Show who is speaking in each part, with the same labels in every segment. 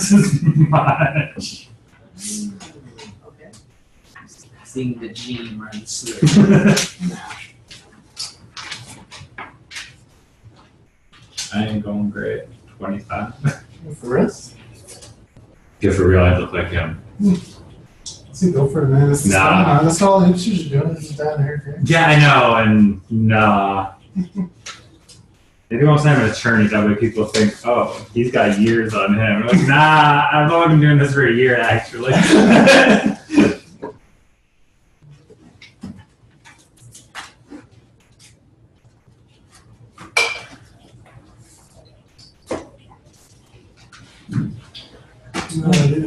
Speaker 1: just as much.
Speaker 2: Okay. Seeing the gene run through.
Speaker 1: I ain't going great. 25.
Speaker 3: For real?
Speaker 1: Yeah, for real, I look like him.
Speaker 3: Let's go for it, man. That's all the hipsters are doing. Is down here.
Speaker 1: Yeah, I know, and nah. Maybe once I'm an attorney, that way people think, oh, he's got years on him. Like, nah, I've only been doing this for a year, actually.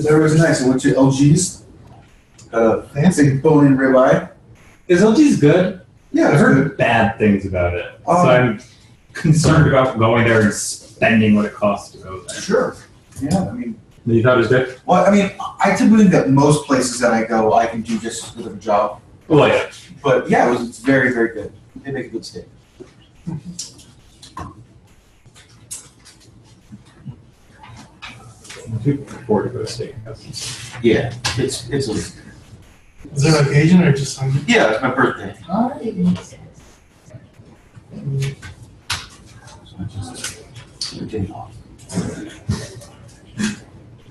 Speaker 4: That was nice. I went to LG's.
Speaker 3: Fancy.
Speaker 4: Bone-in ribeye.
Speaker 1: Is LG's good?
Speaker 4: Yeah,
Speaker 1: I've
Speaker 4: it's
Speaker 1: heard
Speaker 4: good.
Speaker 1: bad things about it. So I'm concerned about going there and spending what it costs to go there.
Speaker 4: Sure. Yeah, I mean.
Speaker 1: You thought it was good?
Speaker 4: Well, I mean, I typically think that most places that I go, I can do just as good of a job.
Speaker 1: Well, yeah.
Speaker 4: But yeah, it's very, very good. They make a good steak.
Speaker 1: I do afford to go to steakhouse.
Speaker 4: Yeah, it's a.
Speaker 3: Is there like Asian or just hungry?
Speaker 4: Yeah, it's my birthday.
Speaker 3: Alright.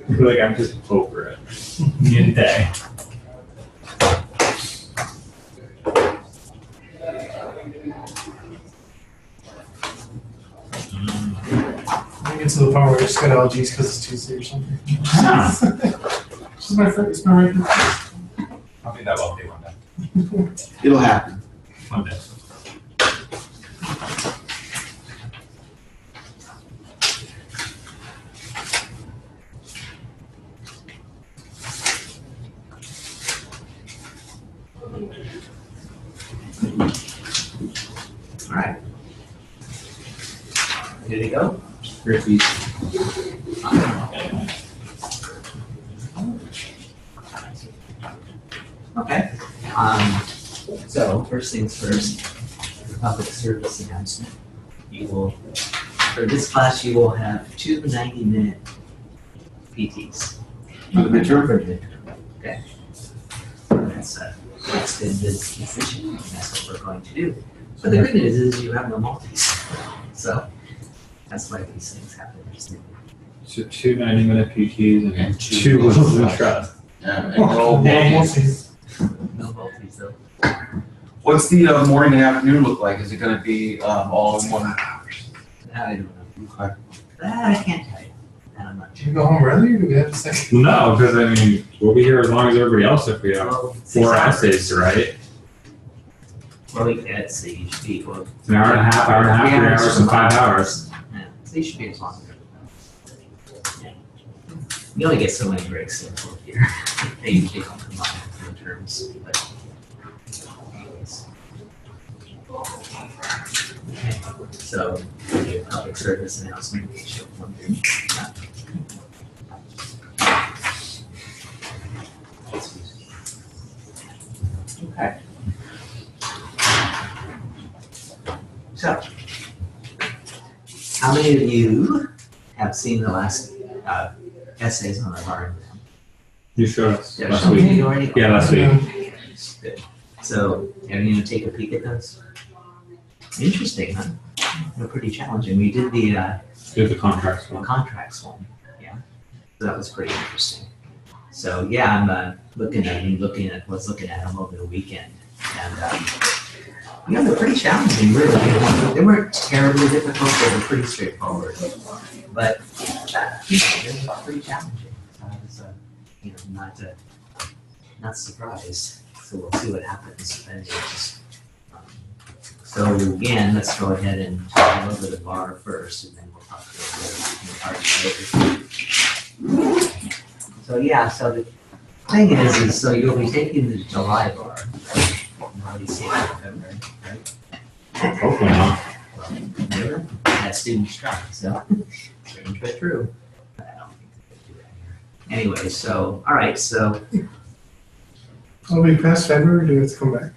Speaker 1: I feel like I'm just over it. New day.
Speaker 3: I get to the point where I just got allergies because it's Tuesday or something.
Speaker 1: Ah.
Speaker 3: It's my regular place.
Speaker 1: I'll be that wealthy one day.
Speaker 4: It'll happen.
Speaker 1: One day.
Speaker 2: All right. Ready to go?
Speaker 1: Repeat.
Speaker 2: Okay. So first things first, public service announcement. You will, for this class, you will have 2 90-minute PTs.
Speaker 4: For the midterm?
Speaker 2: For the midterm. Okay. That's an extended decision, and that's what we're going to do. But the good news is you have no multis. So that's why these things happen.
Speaker 1: So 2 90-minute PTs and 2 wills of trust.
Speaker 4: Yeah.
Speaker 3: Oh,
Speaker 2: No multis though.
Speaker 4: What's the morning and afternoon look like? Is it going to be all in one?
Speaker 2: I don't know.
Speaker 4: Okay.
Speaker 2: That I can't tell you. And I'm not
Speaker 3: Do
Speaker 2: sure.
Speaker 3: you go home early or do we have a second?
Speaker 1: No, because I mean, we'll be here as long as everybody else if we have
Speaker 2: Well,
Speaker 1: 4 essays to write.
Speaker 2: Well, we can't see you should be, well,
Speaker 1: It's an hour and a half, 3 hours, and 5 hours.
Speaker 2: yeah, so you should be as long as yeah. You only get so many breaks in a full year. They usually don't come on in terms, but. anyways. Okay, so, the public service announcement, we should wonder. Okay. So, how many of you have seen the last essays on the bar exam?
Speaker 1: You showed us
Speaker 2: Yeah,
Speaker 1: last
Speaker 2: some of
Speaker 1: week.
Speaker 2: you already.
Speaker 1: Yeah, last week.
Speaker 2: Good. So, are you gonna take a peek at those? Interesting, huh? They're pretty challenging. We did the
Speaker 1: Here's the contracts one.
Speaker 2: contracts one, yeah. So that was pretty interesting. So yeah, I'm looking at them over the weekend, and you know, they're pretty challenging, really. They weren't terribly difficult, they were pretty straightforward. But they're pretty challenging. So I was, you know, not surprised. So we'll see what happens. So again, let's go ahead and talk a little bit of bar first, and then we'll talk about the parts later. So yeah, so the thing is so you'll be taking the July bar, right? You already see it in February, right?
Speaker 1: Hopefully not.
Speaker 2: Well, never had student strike, so strange but true. I don't think they do that here. Anyway, so all right, so
Speaker 3: Will we pass February or do we have to come back?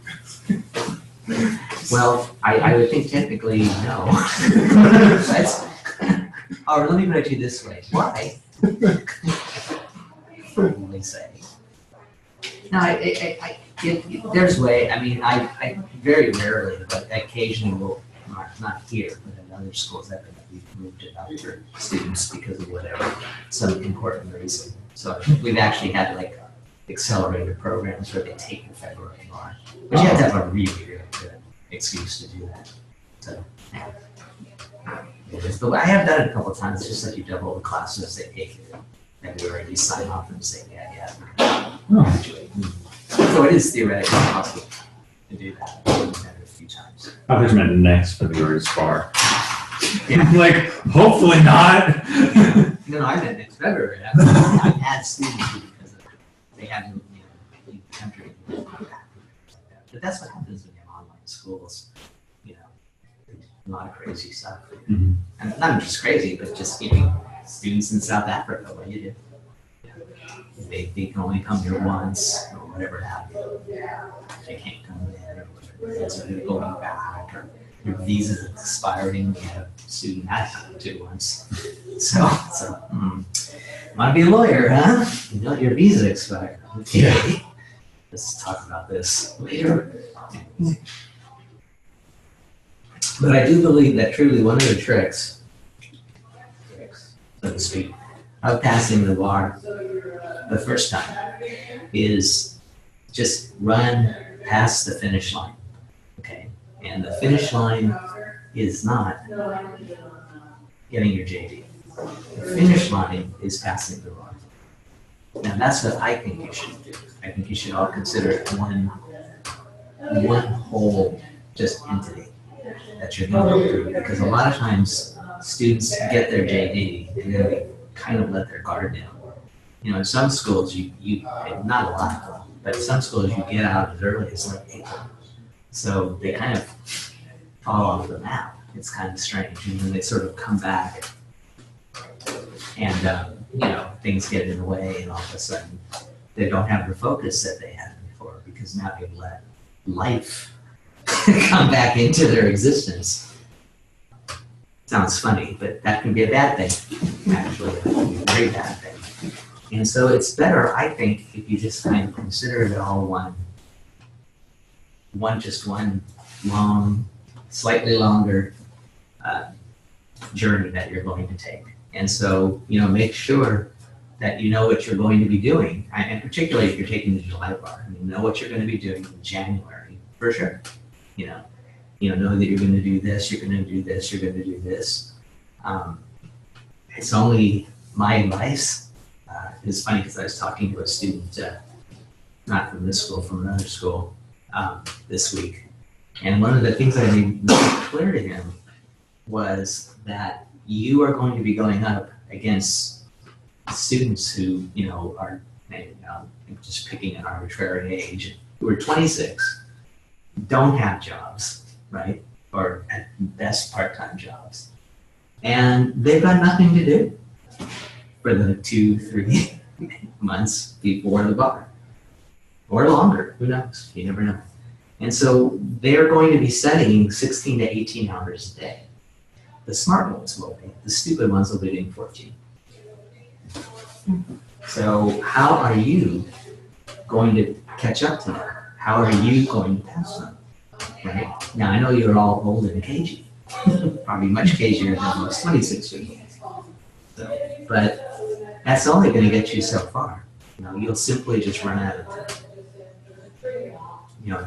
Speaker 2: well, I would think technically no. That's, or let me put it to you this way: why? always say. No, there's way. I mean, I very rarely, but occasionally will, not here, but in other schools, we've moved it up for students because of whatever, some important reason. So we've actually had like accelerated programs where they take the February bar, but you have to have a really, really good excuse to do that. So, yeah. But I have done it a couple of times, just like you double the classes they take it in February, you sign off and say, yeah. So it is theoretically possible to do that. I've done it a few times.
Speaker 1: I thought you meant next February's bar. Yeah. Like, hopefully not.
Speaker 2: No, I meant next February. I've had students who, because they haven't, leave the country. But that's what happens when you have online schools. A lot of crazy stuff.
Speaker 1: Mm-hmm.
Speaker 2: And not just crazy, but just students in South Africa. What do you do? They can only come here once, or whatever happened. They can't come in, or whatever. So they're going back, or your visa's expiring. We had a student that happened to once. So want to be a lawyer, huh? You know your visa expired. Okay.
Speaker 1: Yeah.
Speaker 2: Let's talk about this later. But I do believe that truly one of the tricks, so to speak, of passing the bar the first time is just run past the finish line, okay? And the finish line is not getting your JD. The finish line is passing the bar. Now that's what I think you should do. I think you should all consider it one whole just entity that you're going to go through, because a lot of times students get their JD and then they kind of let their guard down. In some schools, you not a lot, but some schools you get out as early as like April. So they kind of fall off the map. It's kind of strange. And then they sort of come back and, things get in the way, and all of a sudden they don't have the focus that they had before, because now they've let life come back into their existence. Sounds funny, but that can be a bad thing. Actually, it can be a very bad thing. And so it's better, I think, if you just kind of consider it all one long, slightly longer journey that you're going to take. And so, make sure that you know what you're going to be doing, and particularly if you're taking the July bar, know what you're going to be doing in January, for sure. Know that you're going to do this, you're going to do this, you're going to do this. It's only my advice. It's funny because I was talking to a student, not from this school, from another school, this week. And one of the things I made really clear to him was that you are going to be going up against students who, are just picking an arbitrary age, who are 26, don't have jobs, right? Or at best part-time jobs. And they've got nothing to do for the 2-3 months before the bar. Or longer, who knows? You never know. And so they're going to be studying 16 to 18 hours a day. The smart ones will be. The stupid ones will be doing 14. So how are you going to catch up to them? How are you going to pass them? Right? Now, I know you're all old and cagey. Probably much cagier than most 26-year-olds. So, but that's only going to get you so far. You'll simply just run out of time.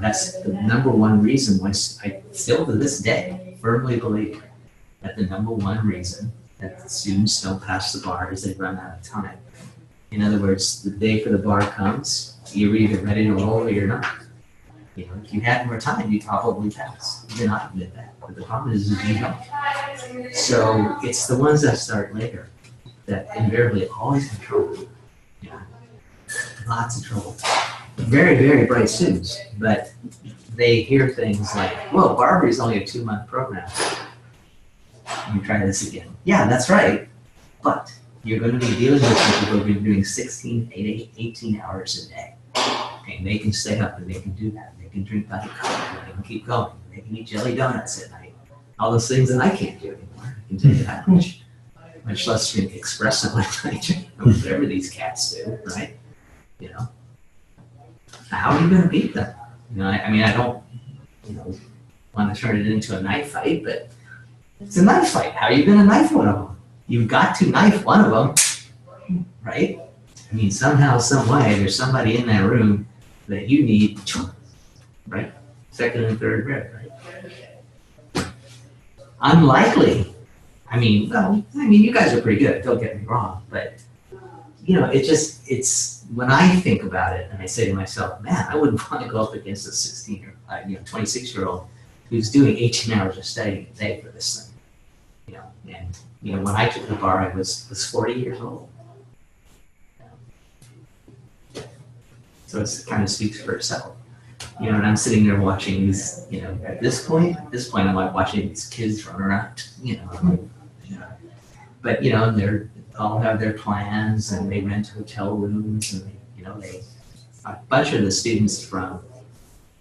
Speaker 2: That's the number one reason. I still to this day firmly believe that the number one reason that the students don't pass the bar is they run out of time. In other words, the day for the bar comes, you're either ready to roll or you're not. If you had more time, you'd probably pass. You're not admit that. But the problem is you don't. So it's the ones that start later that invariably always have trouble. Lots of trouble. Very, very bright students, but they hear things like, "Whoa, Barbary is only a 2-month program. Let me try this again." Yeah, that's right, but you're going to be dealing with people who are going to be doing 16, 18 hours a day. Okay, and they can stay up and they can do that. They can drink Diet Coke, they can keep going. They can eat jelly donuts at night. All those things that I can't do anymore. I can tell you that much. Much less drink espresso at night, whatever these cats do, right? you know. How are you going to beat them? You know, I mean, I don't, you know, want to turn it into a knife fight, but it's a knife fight. How are you going to knife one of them? You've got to knife one of them, right? I mean, somehow, some way, there's somebody in that room that you need, right? Second and third rib, right? Unlikely. I mean, well, you guys are pretty good. Don't get me wrong, but you know, it's when I think about it, and I say to myself, man, I wouldn't want to go up against a 26-year-old who's doing 18 hours of studying a day for this thing. You know, and you know, when I took the bar, I was 40 years old. So it kind of speaks for itself. You know, and I'm sitting there watching these, you know, at this point, I'm like watching these kids run around, you know, I'm like, you know. But, you know, they're all have their plans and they rent hotel rooms and, you know, a bunch of the students from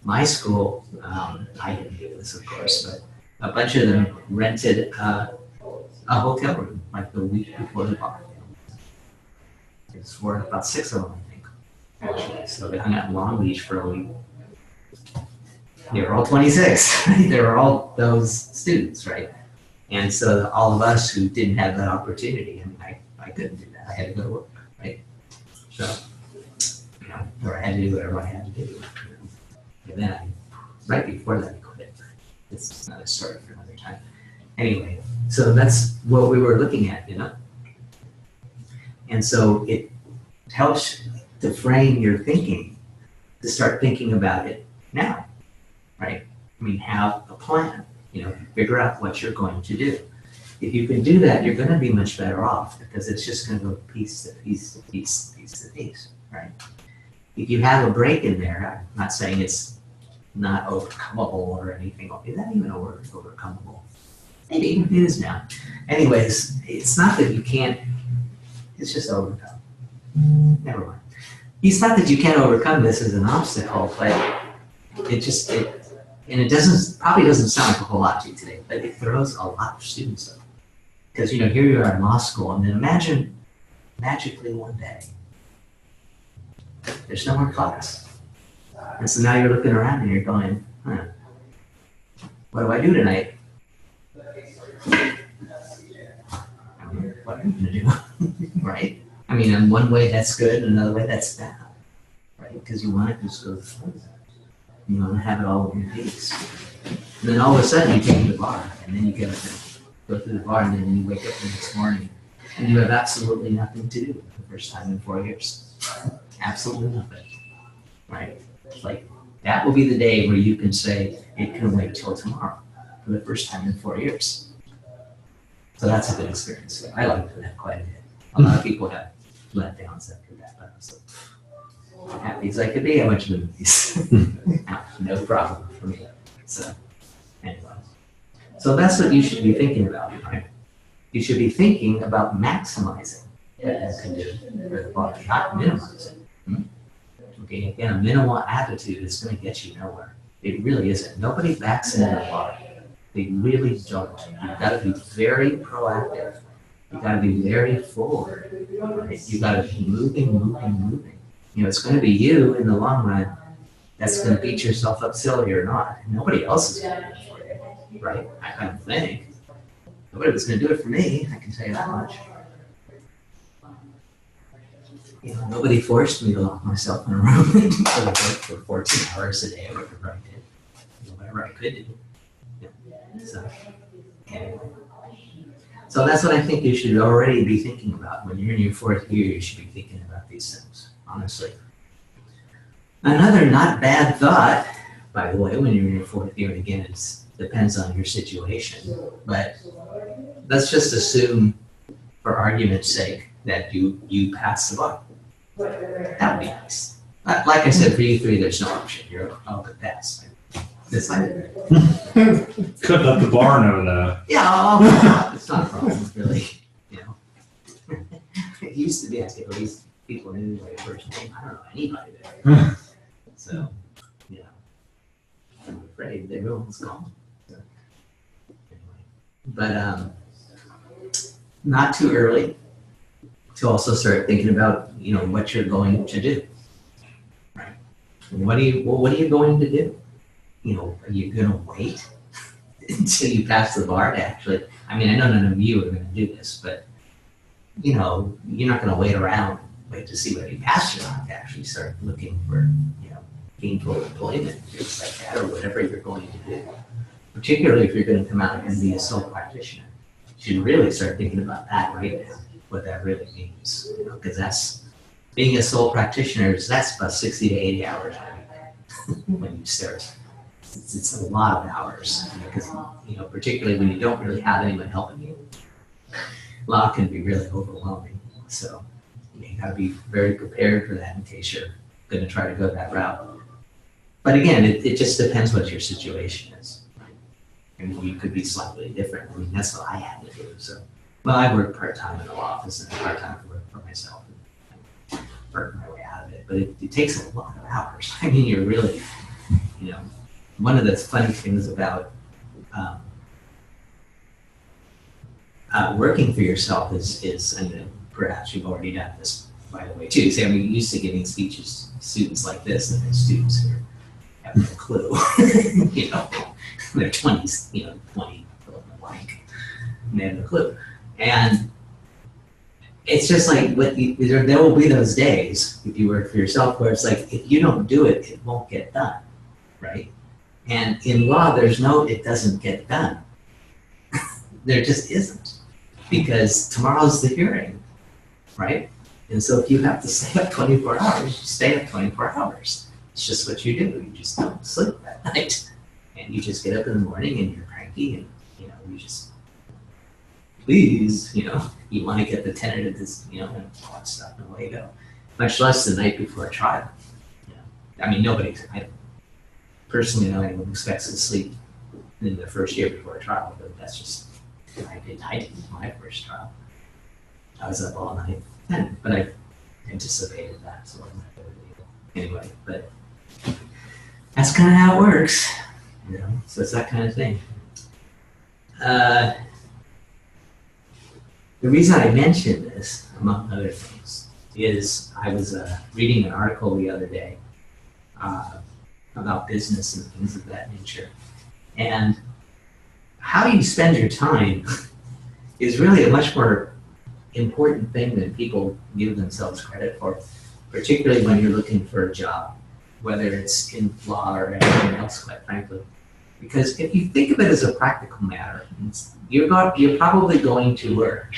Speaker 2: my school, I didn't do this, of course, but a bunch of them rented a hotel room like the week before the bar. It's for about 6 of them, I think, actually. So they hung out in Long Beach for a week. They were all 26. They were all those students, right? And so all of us who didn't have that opportunity, I mean, I couldn't do that. I had to go to work, right? So, you know, or I had to do whatever I had to do. You know? And then right before that, I quit. It's another story for another time. Anyway, so that's what we were looking at, you know? And so it helps to frame your thinking, to start thinking about it now, right? I mean, have a plan, you know, figure out what you're going to do. If you can do that, you're going to be much better off because it's just going to go piece to piece to piece to piece to piece, right? If you have a break in there, I'm not saying it's not overcomable or anything. Is that even a word, overcomable? Maybe it is now. Anyways, it's not that you can't, it's just overcome. Never mind. It's not that you can't overcome this as an obstacle, but and it probably doesn't sound like a whole lot to you today, but it throws a lot of students up. Because, you know, here you are in law school, and then imagine magically one day, there's no more class. And so now you're looking around and you're going, what do I do tonight? I mean, what are you going to do? Right? I mean, in one way that's good, in another way that's bad. Right? Because you want to just go through that. You want to have it all in peace. And then all of a sudden you take the bar, and then you get up and go through the bar, and then you wake up the next morning, and you have absolutely nothing to do for the first time in 4 years. Absolutely nothing. Right? Like, that will be the day where you can say, it can wait till tomorrow for the first time in 4 years. So that's a good experience. I liked that quite a bit. A lot of people have letdowns after that, but I was like, happy as I could be, I went to the movies. No problem for me. So, anyway. So that's what you should be thinking about, right? You should be thinking about maximizing what you can do for the body, not minimizing. Okay, again, a minimal attitude is going to get you nowhere. It really isn't. Nobody backs into the bar. They really don't. You've got to be very proactive. You've got to be very forward. Right? You've got to be moving. You know, it's going to be you in the long run that's going to beat yourself up silly or not. Nobody else is going to do it for you, right? I don't think. Nobody was going to do it for me, I can tell you that much. You know, nobody forced me to lock myself in a room and work for 14 hours a day or whatever I did. Whatever I could do. Yeah. So, anyway. So that's what I think you should already be thinking about. When you're in your 4th year, you should be thinking about these things, honestly. Another not bad thought, by the way, when you're in your 4th year, and again, it depends on your situation, but let's just assume, for argument's sake, that you pass the bar. That would be nice. Like I said, for you three, there's no option. You're all good pass. It's like,
Speaker 1: could let the bar know though.
Speaker 2: Yeah, it's not a problem, really. You know, it used to be, I think, at least people knew my first name. I don't know anybody there. So, you know, I'm afraid everyone's gone. So, anyway. But not too early to also start thinking about, you know, what you're going to do. what are you going to do? You know, are you going to wait until you pass the bar to actually, I mean, I know none of you are going to do this, but you know, you're not going to wait around, wait to see whether you pass or not to actually start looking for, you know, gainful employment, things like that, or whatever you're going to do. Particularly if you're going to come out and be a sole practitioner. You should really start thinking about that right now, what that really means. You know, because that's, being a sole practitioner, that's about 60 to 80 hours a week when you start. It's a lot of hours, because, you know, particularly when you don't really have anyone helping you. Law can be really overwhelming. So you got to be very prepared for that in case you're going to try to go that route. But again, it just depends what your situation is. And you could be slightly different. I mean, that's what I had to do. So, well, I work part-time in the law office and part-time I work for myself and work my way out of it. But it takes a lot of hours. I mean, you're really, you know, one of the funny things about working for yourself is, I mean, perhaps you've already done this, by the way, too. See, I'm used to giving speeches to students like this, and then students who have no clue, you know, they're 20s, you know, 20, fill in the blank, and they have no clue. And it's just like, there will be those days, if you work for yourself, where it's like, if you don't do it, it won't get done, right? And in law, there's no, it doesn't get done. There just isn't, because tomorrow's the hearing, right? And so if you have to stay up 24 hours, you stay up 24 hours. It's just what you do. You just don't sleep that night. And you just get up in the morning and you're cranky and, you know, you just, please, you know, you want to get the tentative, you know, and all that stuff, and away you go. Much less the night before a trial. You know? I mean, nobody, I personally know anyone who expects to sleep in the first year before a trial, but that's just, I didn't my first trial. I was up all night, but I anticipated that, so I'm not going to do it anyway. But that's kind of how it works, you know. So it's that kind of thing. The reason I mention this, among other things, is I was reading an article the other day about business and things of that nature, and how you spend your time is really a much more important thing than people give themselves credit for, particularly when you're looking for a job, whether it's in law or anything else, quite frankly. Because if you think of it as a practical matter, you're probably going to work,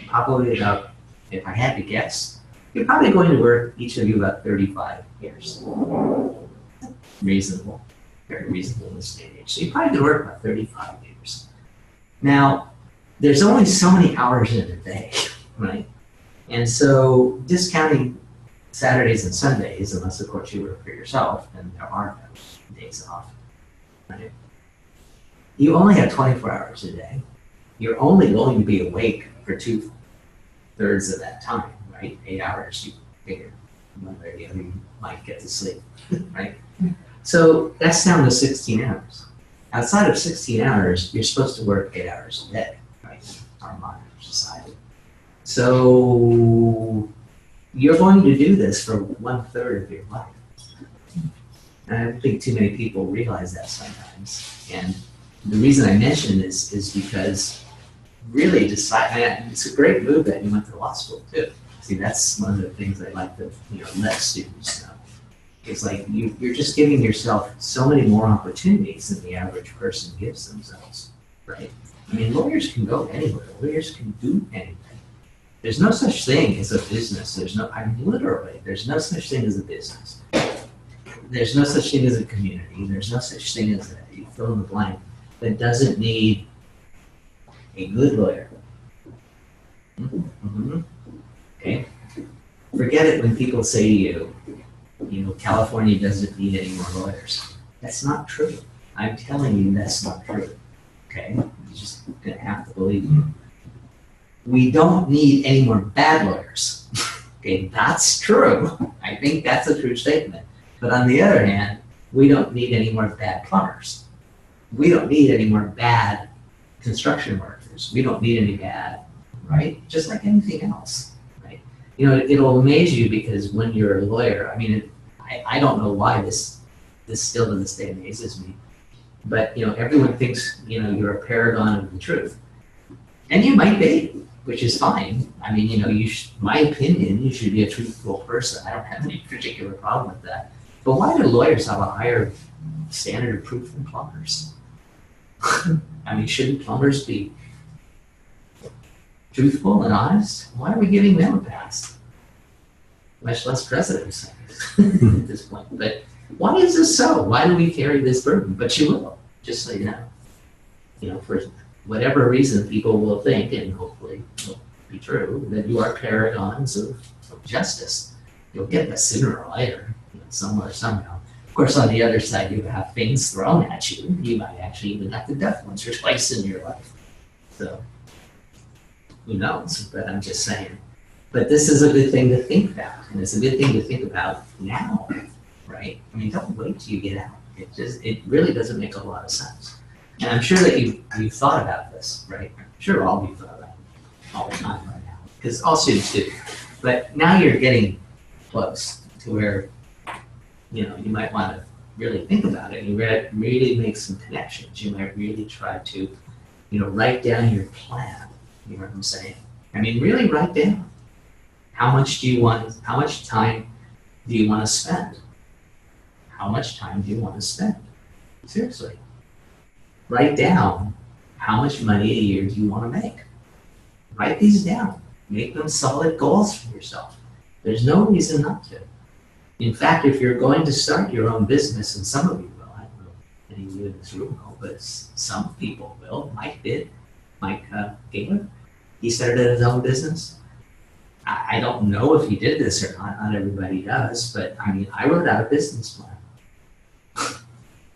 Speaker 2: probably about, if I had to guess, you're probably going to work, each of you, about 35 years. Reasonable, very reasonable in this day and age. So you're probably going to work about 35 years. Now, there's only so many hours in a day, right? And so discounting Saturdays and Sundays, unless of course you work for yourself, and there are no days off, right? You only have 24 hours a day. You're only going to be awake for 2/3 of that time, right? 8 hours, you figure one way or the other you might get to sleep, right? So that's down to 16 hours. Outside of 16 hours, you're supposed to work 8 hours a day, right? Our modern society. So you're going to do this for 1/3 of your life. And I don't think too many people realize that sometimes. And the reason I mention this is because really it's a great move that you went to law school too. See, that's one of the things I like to, you know, let students know. It's like you're just giving yourself so many more opportunities than the average person gives themselves, right? I mean, lawyers can go anywhere. Lawyers can do anything. There's no such thing as a business. There's no no such thing as a business. There's no such thing as a community. There's no such thing as you fill in the blank that doesn't need a good lawyer. Mm-hmm. Okay? Forget it when people say to you, you know, California doesn't need any more lawyers. That's not true. I'm telling you that's not true. Okay? You're just gonna have to believe me. We don't need any more bad lawyers. Okay, that's true. I think that's a true statement. But on the other hand, we don't need any more bad plumbers. We don't need any more bad construction workers. We don't need any bad, right? Just like anything else, right? You know, it'll amaze you because when you're a lawyer, I mean, I I don't know why this still to this day amazes me. But, you know, everyone thinks, you know, you're a paragon of the truth. And you might be, which is fine. I mean, you know, my opinion, you should be a truthful person. I don't have any particular problem with that. But why do lawyers have a higher standard of proof than plumbers? I mean, shouldn't plumbers be truthful and honest? Why are we giving them a pass? Much less presidents at this point. But why is this so? Why do we carry this burden? But you will, just so you know. You know, for whatever reason, people will think, and hopefully will be true, that you are paragons of justice. You'll get that sooner or later, you know, somewhere, somehow. Of course, on the other side, you have things thrown at you. You might actually even have to death once or twice in your life. So, who knows? But I'm just saying. But this is a good thing to think about, and it's a good thing to think about now, right? I mean, don't wait till you get out. It really doesn't make a lot of sense. And I'm sure that you've thought about this, right? I'm sure all of you thought about it all the time right now, because all students do. But now you're getting close to where, you know, you might want to really think about it. You really make some connections. You might really try to, you know, write down your plan. You know what I'm saying? I mean, really write down. How much time do you want to spend? How much time do you want to spend? Seriously. Write down how much money a year do you want to make. Write these down. Make them solid goals for yourself. There's no reason not to. In fact, if you're going to start your own business, and some of you will, I don't know if any of you in this room will, but some people will. Mike did. Mike Gaylor, he started his own business. I don't know if he did this or not. Not everybody does, but I mean, I wrote out a business plan.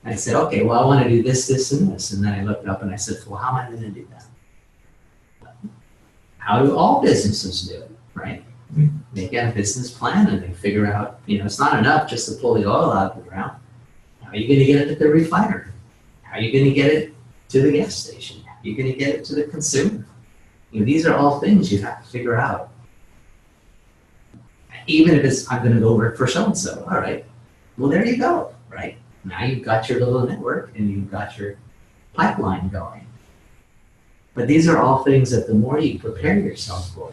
Speaker 2: I said, okay, well, I want to do this, this, and this. And then I looked up and I said, well, how am I going to do that? How do all businesses do it, right? They get a business plan and they figure out, you know, it's not enough just to pull the oil out of the ground. How are you going to get it to the refiner? How are you going to get it to the gas station? How are you going to get it to the consumer? You know, these are all things you have to figure out. Even if it's, I'm going to go work for so-and-so. All right. Well, there you go, right? Now you've got your little network and you've got your pipeline going. But these are all things that the more you prepare yourself for,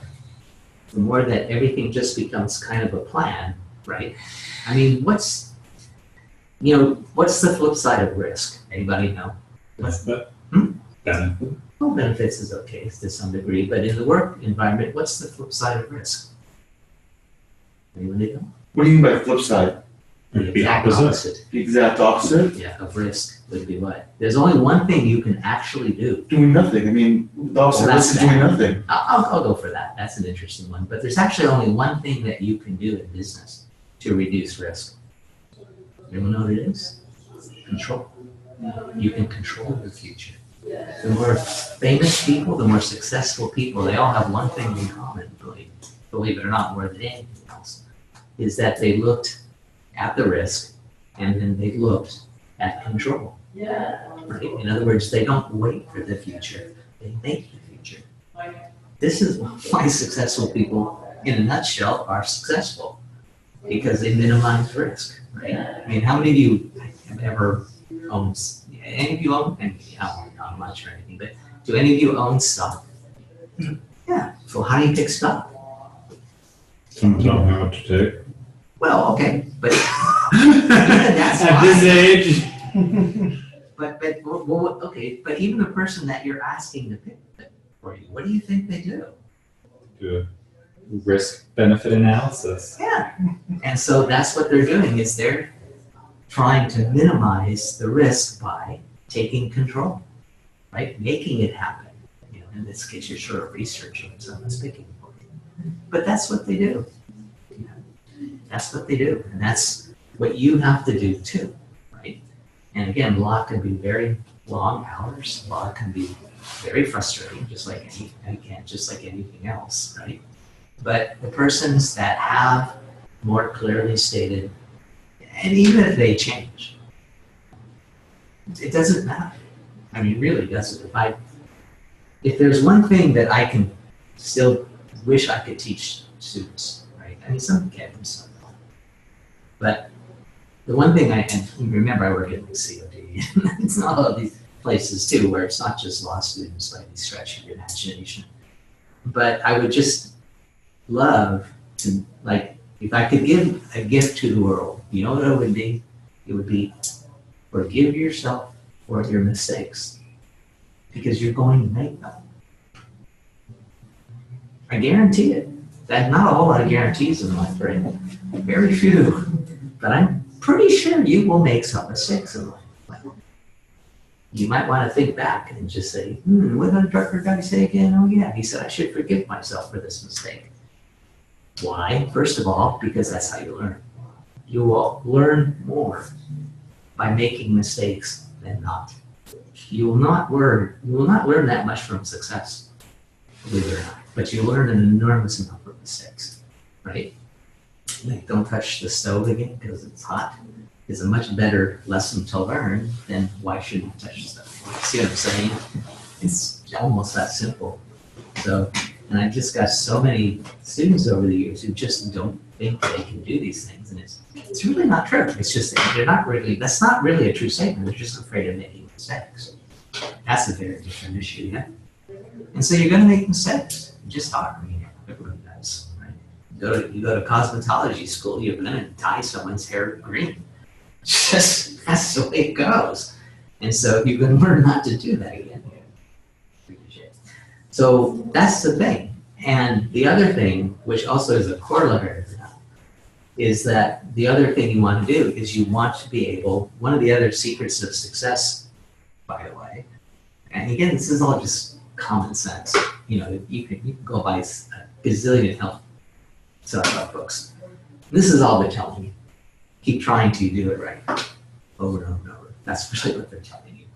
Speaker 2: the more that everything just becomes kind of a plan, right? I mean, what's the flip side of risk? Anybody know?
Speaker 1: Benefit.
Speaker 2: Well, benefits is okay to some degree, but in the work environment, what's the flip side of risk? Anybody know?
Speaker 4: What do you mean by flip side?
Speaker 2: The exact opposite.
Speaker 4: The exact opposite?
Speaker 2: Yeah, of risk would be what? There's only one thing you can actually do.
Speaker 4: Doing nothing. I mean, the opposite of risk is doing nothing.
Speaker 2: I'll go for that. That's an interesting one. But there's actually only one thing that you can do in business to reduce risk. Anyone know what it is? Control. You can control your future. The more famous people, the more successful people, they all have one thing in common, believe it or not, more than anything else, is that they looked at the risk and then they looked at control. Right? In other words, they don't wait for the future, they make the future. This is why successful people, in a nutshell, are successful, because they minimize risk, right? I mean, how many of you have ever owned, any of you own, and not much or anything, but do any of you own stock? Yeah, so how do you pick stock?
Speaker 1: Some don't know what to take.
Speaker 2: Well, okay, but that's
Speaker 1: at this age.
Speaker 2: But okay, but even the person that you're asking to pick for you, what do you think they do?
Speaker 1: Do a risk-benefit analysis.
Speaker 2: Yeah, and so that's what they're doing, is they're trying to minimize the risk by taking control, right? Making it happen. You know, in this case, you're sort of researching, someone's picking for you. But that's what they do. You know, that's what they do, and that's what you have to do too, right? And again, law can be very long hours. Law can be very frustrating, just like anything else, right? But the persons that have more clearly stated, and even if they change, it doesn't matter. I mean, really doesn't. If there's one thing that I can still wish I could teach students, right? I mean, some can, some don't. But The one thing and remember, I work at the COD. It's not all of these places too, where it's not just law students, like these stretch your imagination. But I would just love to, like, if I could give a gift to the world, you know what it would be? It would be forgive yourself for your mistakes, because you're going to make them. I guarantee it. That not a whole lot of guarantees in life, right? Very few. But I'm pretty sure you will make some mistakes in life. You might want to think back and just say, what did the trucker guy say again? Oh yeah, he said I should forgive myself for this mistake. Why? First of all, because that's how you learn. You will learn more by making mistakes than not. You will not learn that much from success, believe it or not. But you learn an enormous amount from mistakes, right? Like, don't touch the stove again because it's hot is a much better lesson to learn than why shouldn't you touch the stove. See what I'm saying? It's almost that simple. So, and I've just got so many students over the years who just don't think they can do these things, and it's really not true. It's just they're not really. That's not really a true statement. They're just afraid of making mistakes. That's a very different issue, yeah. And so you're going to make mistakes. You just are. I mean, everyone does, right? You go to cosmetology school. You're going to dye someone's hair green. Just that's the way it goes. And so you're going to learn not to do that again. So that's the thing. And the other thing, which also is a corollary to that, is that the other thing you want to do is you want to be able, one of the other secrets of success, by the way, and again, this is all just common sense. You know, you can go buy a gazillion self-help books. This is all they're telling you. Keep trying to do it right over and over and over. That's really what they're telling you.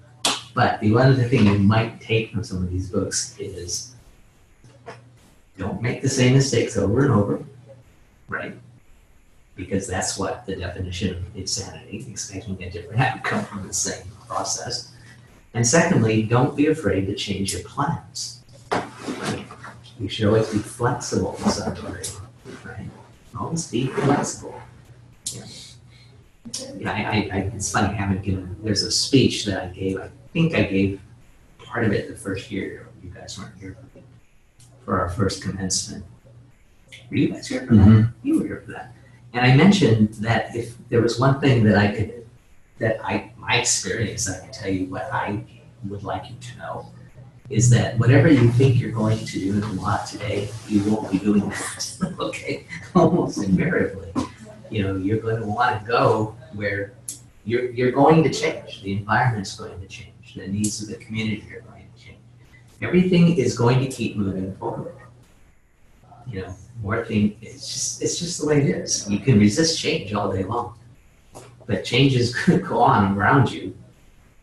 Speaker 2: But the one other thing you might take from some of these books is don't make the same mistakes over and over, right? Because that's what the definition of insanity, expecting a different outcome from the same process. And secondly, don't be afraid to change your plans. Right? You should always be flexible in some way, right? Always be flexible. Yeah, it's funny, I haven't given, there's a speech that I gave, I think I gave part of it the first year, you guys weren't here for our first commencement. Were you guys here for that? You were here for that. And I mentioned that if there was one thing that my experience, I can tell you what I would like you to know, is that whatever you think you're going to do in the law today, you won't be doing that, okay? Almost invariably. You know, you're going to want to go where you're going to change. The environment's going to change. The needs of the community are going to change. Everything is going to keep moving forward. You know, more thing. It's just the way it is. You can resist change all day long, but change is going to go on around you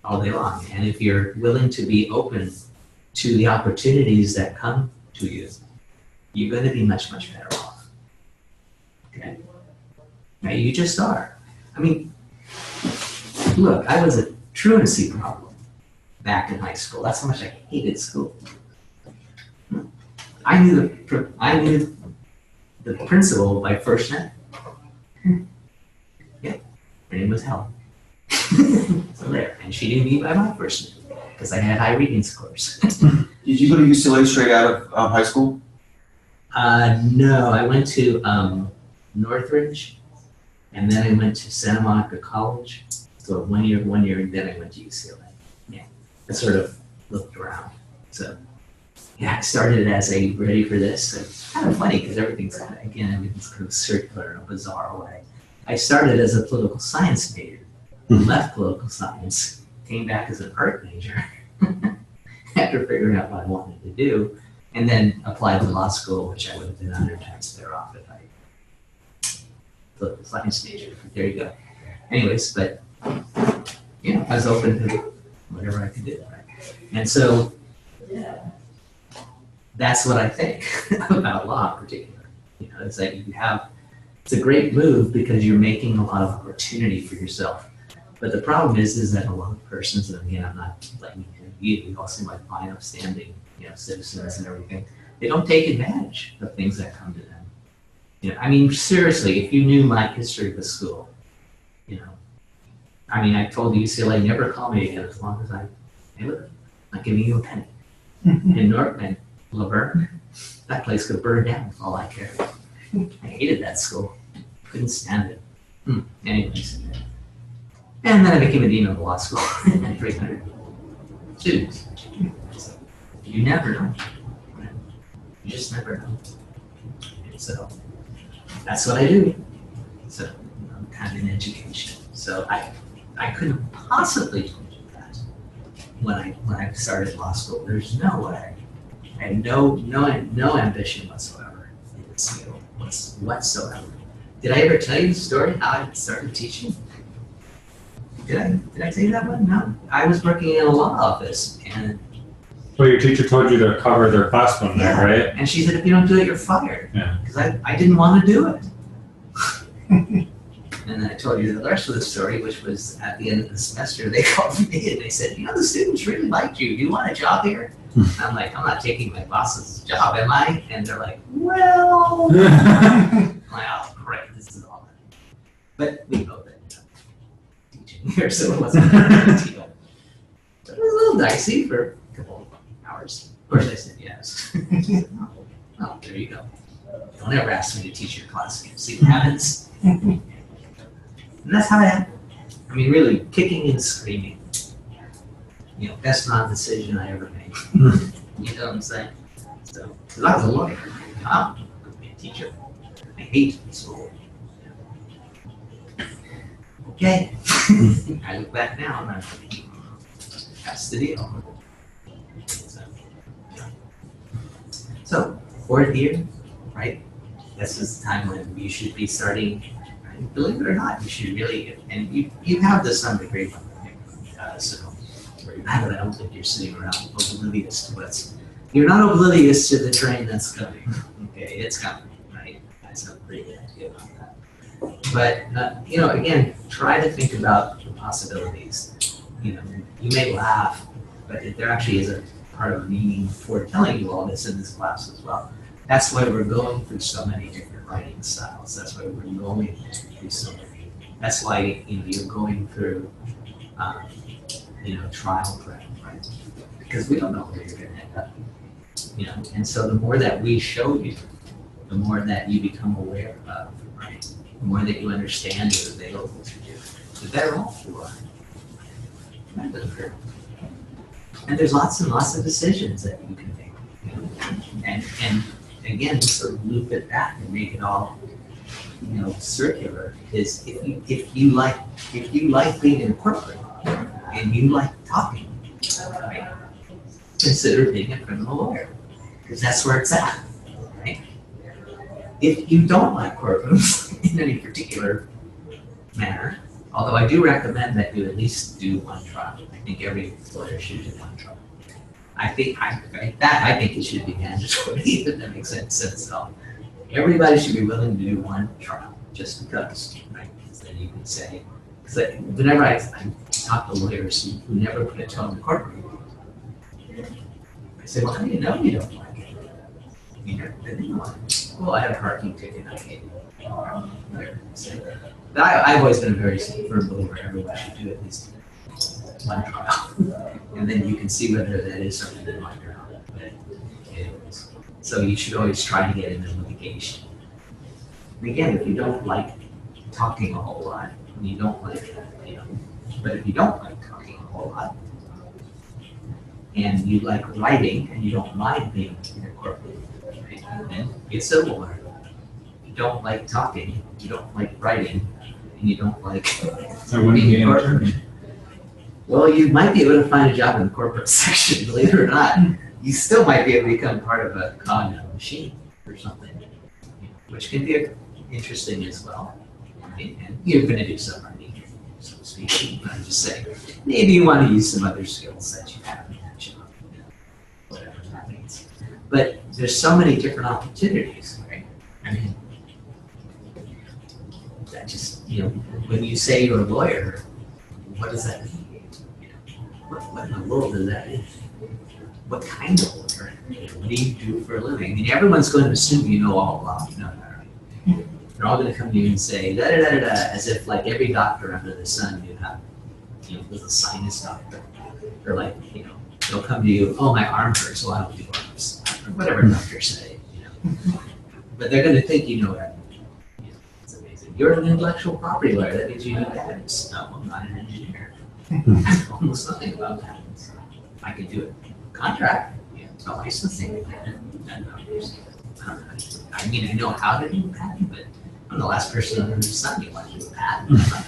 Speaker 2: all day long. And if you're willing to be open to the opportunities that come to you, you're going to be much, much better off. Okay. Now, you just are. I mean, look, I was a truancy problem back in high school. That's how much I hated school. I knew the principal by first name. Yeah, her name was Helen. So there, and she knew me by my first name because I had high reading scores.
Speaker 4: Did you go to UCLA straight out of high school?
Speaker 2: No, I went to Northridge. And then I went to Santa Monica College. So one year, and then I went to UCLA. Yeah, I sort of looked around. So yeah, I started as a ready for this. It's kind of funny because everything's kind of circular in a bizarre way. I started as a political science major, left political science, came back as an art major after figuring out what I wanted to do, and then applied to law school, which I would have been 100 times better off if I political science major. There you go. Anyways, but you know, I was open to whatever I could do, right? And so that's what I think about law in particular. You know, it's that it's a great move because you're making a lot of opportunity for yourself. But the problem is that a lot of persons, and again, I'm not blaming you, we all seem like fine, upstanding, you know, citizens and everything. They don't take advantage of things that come to them. You know, I mean, seriously, if you knew my history of the school, You know, I mean, I told UCLA, never call me again as long as I live. I'm not giving you a penny. In North and Laverne, that place could burn down for all I care. I hated that school. Couldn't stand it. Anyways. And then I became a dean of the law school and 300 students. So you never know. You just never know. So that's what I do. So I'm kind of in education. So I couldn't possibly told you that when I started law school. There's no way. I had no ambition whatsoever in this field whatsoever. Did I ever tell you the story how I started teaching? Did I tell you that one? No. I was working in a law office and
Speaker 1: Well, your teacher told you to cover their class one night, right?
Speaker 2: And she said, if you don't do it, you're fired.
Speaker 1: Yeah.
Speaker 2: Because I didn't want to do it. And then I told you the rest of the story, which was at the end of the semester, they called me and they said, you know, the students really liked you. Do you want a job here? And I'm like, I'm not taking my boss's job, am I? And they're like, well. I'm like, oh, great, this is all. But we know that teaching here, so it wasn't a big deal. So it was a little dicey for a couple of hours. Of course, I said yes. Oh, there you go. Don't ever ask me to teach your class again. See what happens? And that's how I am. I mean, really, kicking and screaming. You know, best non-decision I ever made. You know what I'm saying? So, because I was a lawyer. I could be a teacher. I hate school. Okay. I look back now and I'm like, that's the deal. So, fourth year, right? This is the time when you should be starting. Believe it or not, you should really, and you have this some degree, so I don't think you're sitting around oblivious to you're not oblivious to the train that's coming. Okay, it's coming, right? That's a pretty good idea about that. But you know, again, try to think about the possibilities. You know, you may laugh, but there actually is a part of meaning for telling you all this in this class as well. That's why we're going through so many different writing styles. That's why we're going through so many. That's why you're going through trial prep, right? Because we don't know where you're going to end up. And so the more that we show you, the more that you become aware of, right? The more that you understand is available to you, the better off you are. And there's lots and lots of decisions that you can make. And again, to sort of loop it back and make it all, circular, is if you like being in corporate and you like talking, right, consider being a criminal lawyer, because that's where it's at, right? If you don't like courtrooms in any particular manner, although I do recommend that you at least do one trial. I think every lawyer should do one trial. I think it should be mandatory, if that makes sense at all. Everybody should be willing to do one trial, just because, right? Because then you can say, because whenever I talk to lawyers who never put a toe in the courtroom, I say, well, how do you know you don't like it? Well, I had a parking ticket, I hate it. But I've always been a very firm believer everyone should do at least one trial. And then you can see whether that is something you like or not. But anyways, so you should always try to get into litigation. And again, if you don't like talking a whole lot, and you don't like, but if you don't like talking a whole lot, and you like writing, and you don't mind being in a corporate, right, then get civil lawyer. If you don't like talking, you don't like writing, and you don't like being in corporate, well, you might be able to find a job in the corporate section, believe it or not. You still might be able to become part of a cognitive machine or something, which can be interesting as well. And you're going to do some writing, so to speak. But I'm just saying, maybe you want to use some other skills that you have in that job, whatever that means. But there's so many different opportunities, right? I mean, that just, when you say you're a lawyer, what does that mean? What in the world does that mean? What kind of lawyer? What do you do for a living? I mean, everyone's going to assume you know all about it. No, they're all gonna come to you and say, da da da da da, as if like every doctor under the sun you have, was a sinus doctor. Or like, they'll come to you, oh, my arm hurts, so I don't do arms. Or whatever doctors say, But they're gonna think you know everything. It's amazing. You're an intellectual property lawyer, that means you know patents. No, I'm not an engineer. I know almost nothing about patents. I can do a contract, it's not licensing. I mean, I know how to do a patent, but I'm the last person under the sun who wants to do a patent. I'm not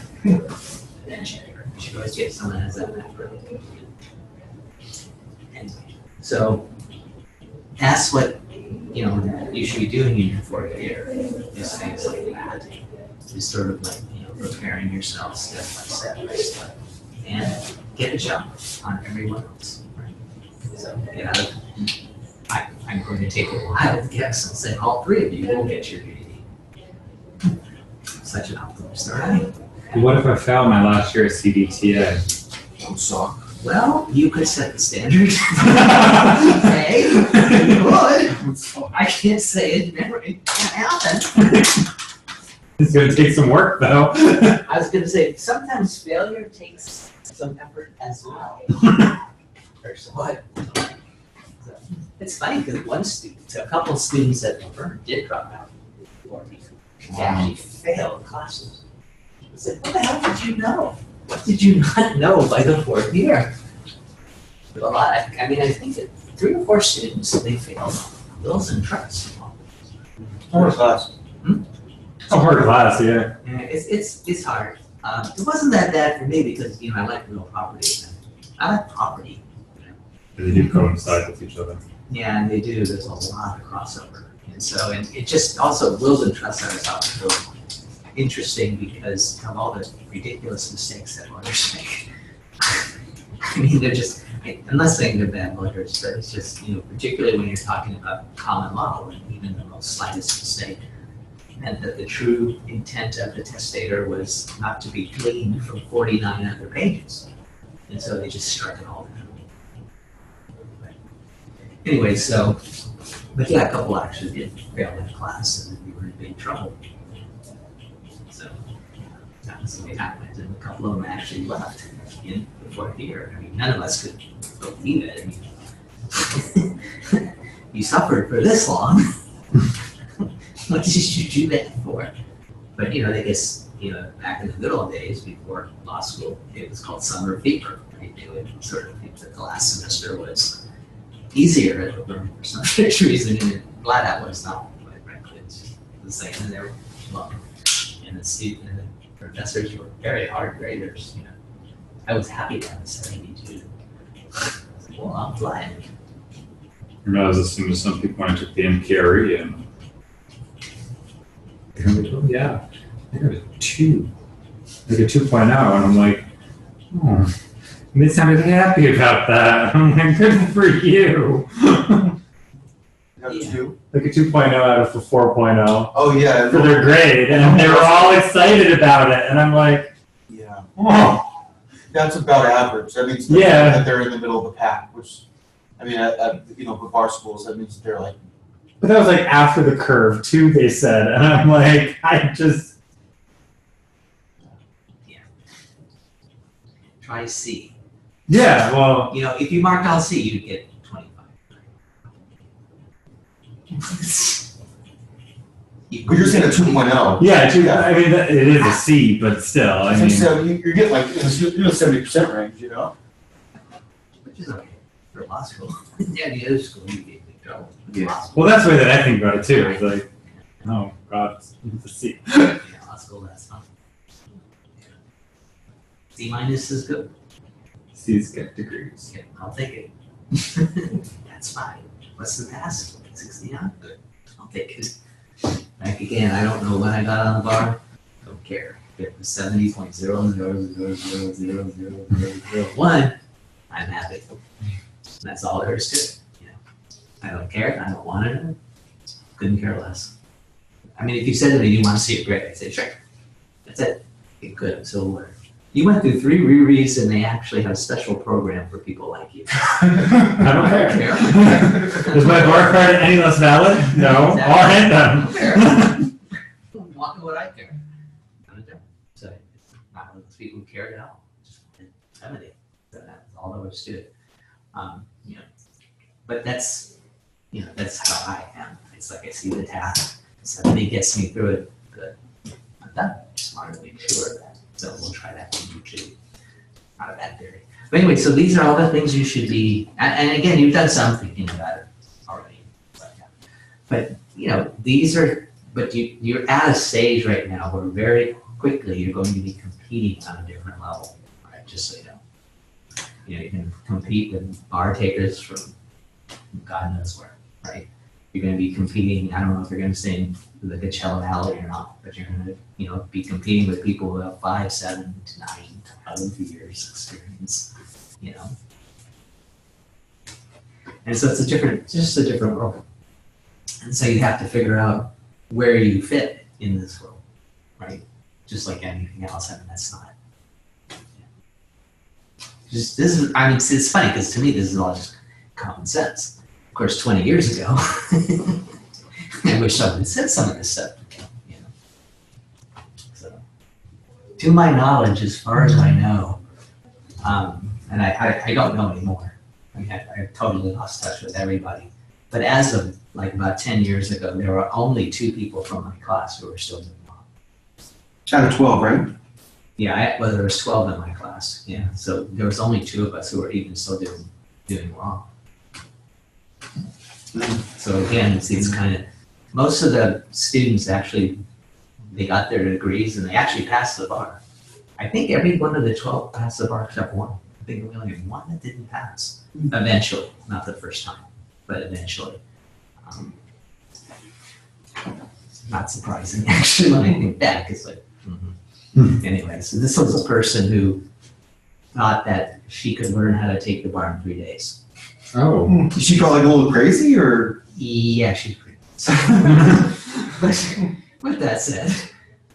Speaker 2: an engineer. You should always get someone who has that background. Anyway, so that's what you should be doing in your fourth year. Is things like that. Is sort of like preparing yourself step by step, and get a jump on everyone else. Right? So get out of. I'm going to take a wild guess and say all three of you will get your GED. Such an optimist, all right?
Speaker 1: What if I failed my last year at CDTA?
Speaker 4: Don't suck.
Speaker 2: Well, you could set the standard. Okay, you would. I can't say it never. It can't happen.
Speaker 1: It's going to take some work, though.
Speaker 2: I was going to say sometimes failure takes some effort as well. Or what? It's funny because a couple of students at the firm did drop out before me. They actually failed classes. I said, what the hell did you know? What did you not know by the fourth year? A lot. I mean, I think that 3 or 4 students, they failed wills and trusts.
Speaker 4: Hard class.
Speaker 1: A hard class, yeah.
Speaker 2: It's hard. It wasn't that bad for me because I like real property. I like property.
Speaker 1: They do coincide with each other.
Speaker 2: Yeah, and they do. There's a lot of crossover, and it just also wills and trusts are so interesting because of all the ridiculous mistakes that lawyers make. I mean, they're just. I'm not saying they're bad lawyers, but it's just particularly when you're talking about common law, when even the most slightest mistake meant that the true intent of the testator was not to be gleaned from 49 other pages, and so they just struck it all down. Anyway, but yeah, a couple actually did fail that class, and we were in big trouble. So that was the way it happened, and a couple of them actually left in the fourth year. I mean, none of us could believe it. I mean, you suffered for this long. What did you do that for? But I guess back in the good old days before law school, it was called summer fever. Right? They would sort of think that the last semester was easier at the firm for some such reason, and glad that was not, quite frankly, it's just the same. And they were and the professors were very hard graders. I was happy to have a 72. Well, I'm flying.
Speaker 1: I was assuming some people when I took the MPRE and they're like, oh yeah, I got a 2, like a 2.0, and I'm like, oh. And they sounded happy about that. I'm like, good for you.
Speaker 4: Got a 2?
Speaker 1: Like a 2.0 out of a 4.0
Speaker 4: Oh yeah.
Speaker 1: for their grade, and they were all excited about it, and I'm like,
Speaker 4: Yeah.
Speaker 1: oh.
Speaker 4: That's about average. That means that they're in the middle of the pack, which, I mean, with bar schools, that means they're like.
Speaker 1: But that was like after the curve too, they said, and I'm like, I just.
Speaker 2: Yeah. Try C.
Speaker 1: Yeah, well.
Speaker 2: If you marked all C, you'd get 25.
Speaker 4: But you're saying a 2.0.
Speaker 1: Yeah, I mean, it is a C, but still, I mean.
Speaker 4: So you're getting like in the 70% range,
Speaker 2: Which is okay for law school. Yeah, the other school, you get in trouble.
Speaker 4: Yeah.
Speaker 1: Well, that's the way that I think about it too. It's like, oh God, it's a C.
Speaker 2: Yeah, law school, that's fine. C minus is good.
Speaker 1: C's get degrees.
Speaker 2: Okay, I'll take it. That's fine. What's the pass? 69? Good. I'll take it. Back again, I don't know when I got on the bar. Don't care. If it was 70.000000001, I'm happy. That's all there is to it. I don't care. I don't want to know. Couldn't care less. I mean, if you said to me, you want to see a grade, I'd say, sure. That's it. Okay, good. I'm still aware. You went through 3 rereads, and they actually have a special program for people like you.
Speaker 1: I don't care. Is my bar card any less valid? No. I'll hand them.
Speaker 2: want to know what I care. I don't. So it's not one of those people who cared at all. Just intimidate. So that's all there was to it. You know, but that's how I am. It's like I see the task. Somebody gets me through it, good. I'm done. Just wanted to make sure of that. So we'll try that for you too. Not a bad theory. But anyway, so these are all the things you should be, and again, you've done some thinking about it already. But you know, you're at a stage right now where very quickly you're going to be competing on a different level, right? Just so you know. You know, you can compete with bar takers from God knows where, right? You're going to be competing, I don't know if you're going to stay in the Coachella Valley or not, but you're going to, you know, be competing with people who have 5, 7 to 9, 12 years experience, you know. And so it's just a different world. And so you have to figure out where you fit in this world, right? Just like anything else, I mean, that's not. Just this is, I mean, it's funny because to me this is all just common sense. Of course, 20 years ago, I wish someone had said some of this stuff, you know. So, to my knowledge, as far as I know, and I don't know anymore. I mean, I totally lost touch with everybody. But as of like about 10 years ago, there were only 2 people from my class who were still doing well.
Speaker 4: Out of 12, right?
Speaker 2: Yeah, well, there was 12 in my class. Yeah, so there was only 2 of us who were even still doing wrong. So again, it's kind of, most of the students actually, they got their degrees and they actually passed the bar. I think every one of the 12 passed the bar except 1. I think we only had 1 that didn't pass. Eventually, not the first time, but eventually. Not surprising, actually, when I think back. It's like, Anyway, so this was a person who thought that she could learn how to take the bar in 3 days.
Speaker 1: Oh.
Speaker 4: Is she probably like a little crazy, or?
Speaker 2: Yeah, she's pretty. But with that said,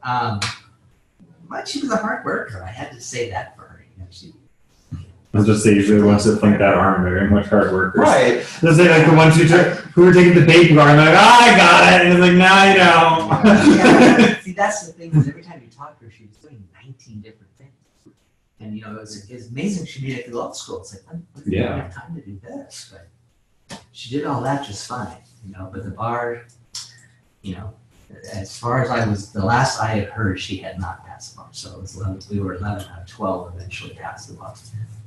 Speaker 2: but she was a hard worker. I had to say that for her. You know,
Speaker 1: I was just say usually the ones that think that aren't very much hard workers.
Speaker 4: Right.
Speaker 1: They'll say like the ones who were taking the bacon bar, and they're like, I got it, and it's like, no, you don't.
Speaker 2: See, that's the thing, is every time you talk to her, she was doing 19 different things. And you know, it was amazing she made it through law school. It's like, when did you have time to do this? But she did all that just fine, you know, but the bar, you know, as far as the last I had heard, she had not passed the bar. So it was 11, we were 11 out of 12 eventually passed the bar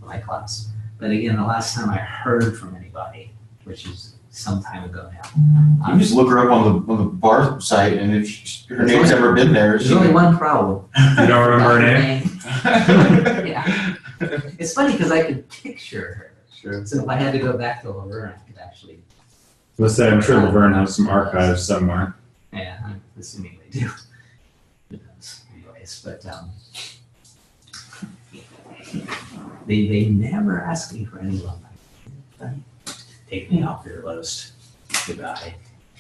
Speaker 2: in my class. But again, the last time I heard from anybody, which is some time ago now.
Speaker 4: You just look her up on the bar site, and if her name's ever been there,
Speaker 2: there's only one problem.
Speaker 1: You don't remember her name?
Speaker 2: Yeah. It's funny because I could picture her.
Speaker 1: Sure.
Speaker 2: So if I had to go back to Laverne, I could actually.
Speaker 1: Let's say I'm sure Laverne has some archives somewhere.
Speaker 2: Yeah, I'm assuming they do. Who knows? Anyways, but they never ask me for any love. Take me off your list. Goodbye.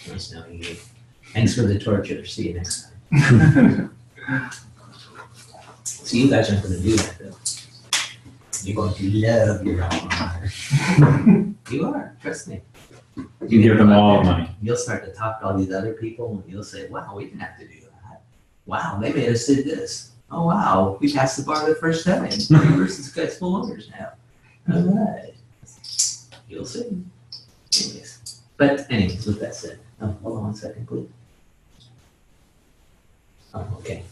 Speaker 2: Nice knowing you. Thanks for the torture. See you next time. So you guys aren't going to do that though. You're going to love your alma mater. You are, trust me.
Speaker 1: You give them all the money.
Speaker 2: You'll start to talk to all these other people and you'll say, wow, we didn't have to do that. Wow, they made us do this. Oh wow, we passed the bar the first time. We're successful owners now. All right. You'll see. Anyways. But anyways, with that said, hold on 1 second, please. Oh, okay.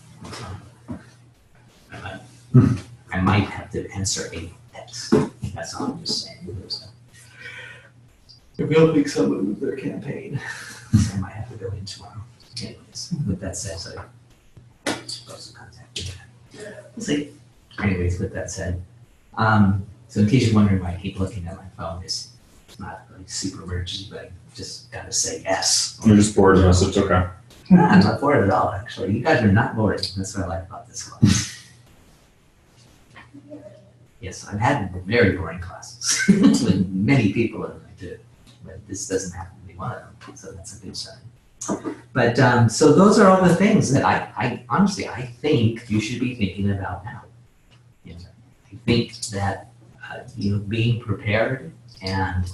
Speaker 2: I might have to answer a text. That's all I'm just saying. They're building someone with their campaign. So I might have to go in tomorrow. Anyways, with that said, so I'm supposed to contact you. We'll see. Anyways, with that said, so in case you're wondering why I keep looking at my phone, it's not like super emergency, but I just gotta say yes.
Speaker 1: You're just bored of us, it's okay.
Speaker 2: Nah, I'm not bored at all, actually. You guys are not boring. That's what I like about this class. Yes, I've had very boring classes with many people in them too, but this doesn't happen to be one of them, so that's a good sign. But so those are all the things that I honestly I think you should be thinking about now. You know, I think that being prepared and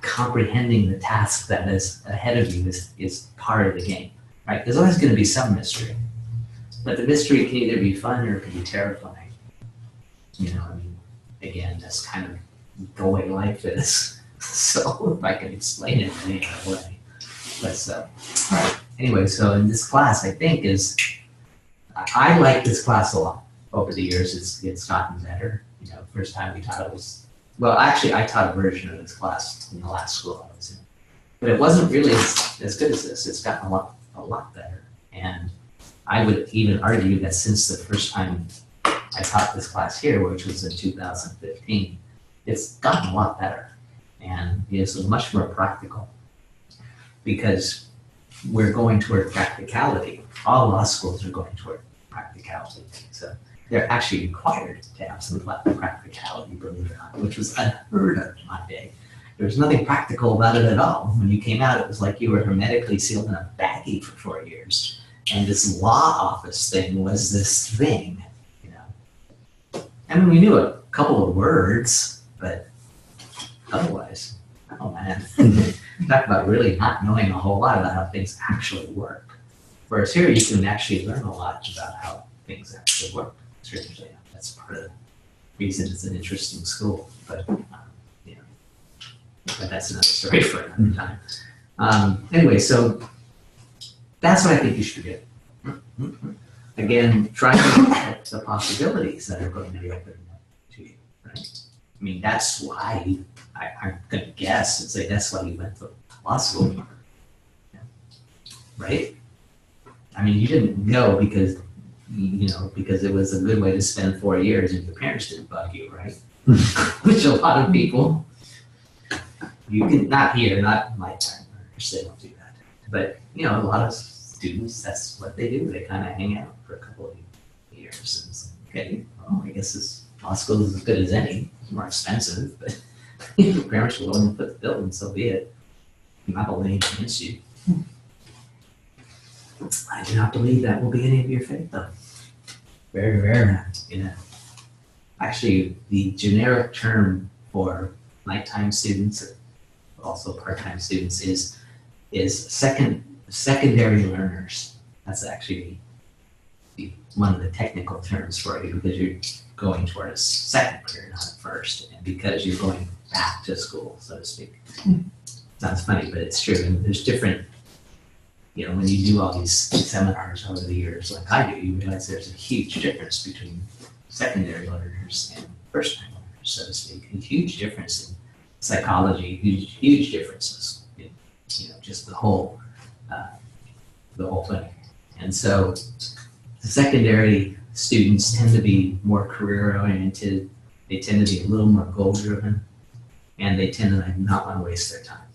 Speaker 2: comprehending the task that is ahead of you is part of the game. right? There's always going to be some mystery, but the mystery can either be fun or it can be terrifying. You know, I mean, again, that's kind of the way life is. So if I can explain it in any other way. But so, all right. Anyway, so in this class, I think I like this class a lot. Over the years, it's gotten better. You know, first time we taught it was, well, actually, I taught a version of this class in the last school I was in, but it wasn't really as good as this. It's gotten a lot better. And I would even argue that since the first time I taught this class here, which was in 2015, it's gotten a lot better. And it's much more practical because we're going toward practicality. All law schools are going toward practicality. So they're actually required to have some practicality, believe it or not, which was unheard of in my day. There was nothing practical about it at all. When you came out, it was like you were hermetically sealed in a baggie for 4 years. And this law office thing was this thing, you know. I mean, we knew a couple of words, but otherwise, oh man. Talk about really not knowing a whole lot about how things actually work. Whereas here, you can actually learn a lot about how things actually work. Seriously, that's part of the reason it's an interesting school. But you know, but that's another story for another time. Anyway, so that's what I think you should do. Again, try to look at the possibilities that are going to be open to you. Right? I mean, that's why I'm going to guess and say that's why you went to law school, right? I mean, you didn't go because, you know, because it was a good way to spend 4 years and your parents didn't bug you, right? Which a lot of people, you can, not here, not my time, they don't do that. But, you know, a lot of students, that's what they do. They kind of hang out for a couple of years. And it's like, okay, well, I guess this law school is as good as any. It's more expensive, but if your parents are willing to put the bill, and so be it. I'm not holding anything against you. I do not believe that will be any of your fate, though. Very rare, you know. Actually, the generic term for nighttime students, also part-time students, is secondary learners. That's actually one of the technical terms for you because you're going toward a second career, not a first, and because you're going back to school, so to speak. Sounds funny, but it's true. And there's different, you know, when you do all these seminars over the years, like I do, you realize there's a huge difference between secondary learners and first-time learners, so to speak. A huge difference in psychology, huge differences in, you know, just the whole thing. And so the secondary students tend to be more career-oriented. They tend to be a little more goal-driven, and they tend to not want to waste their time,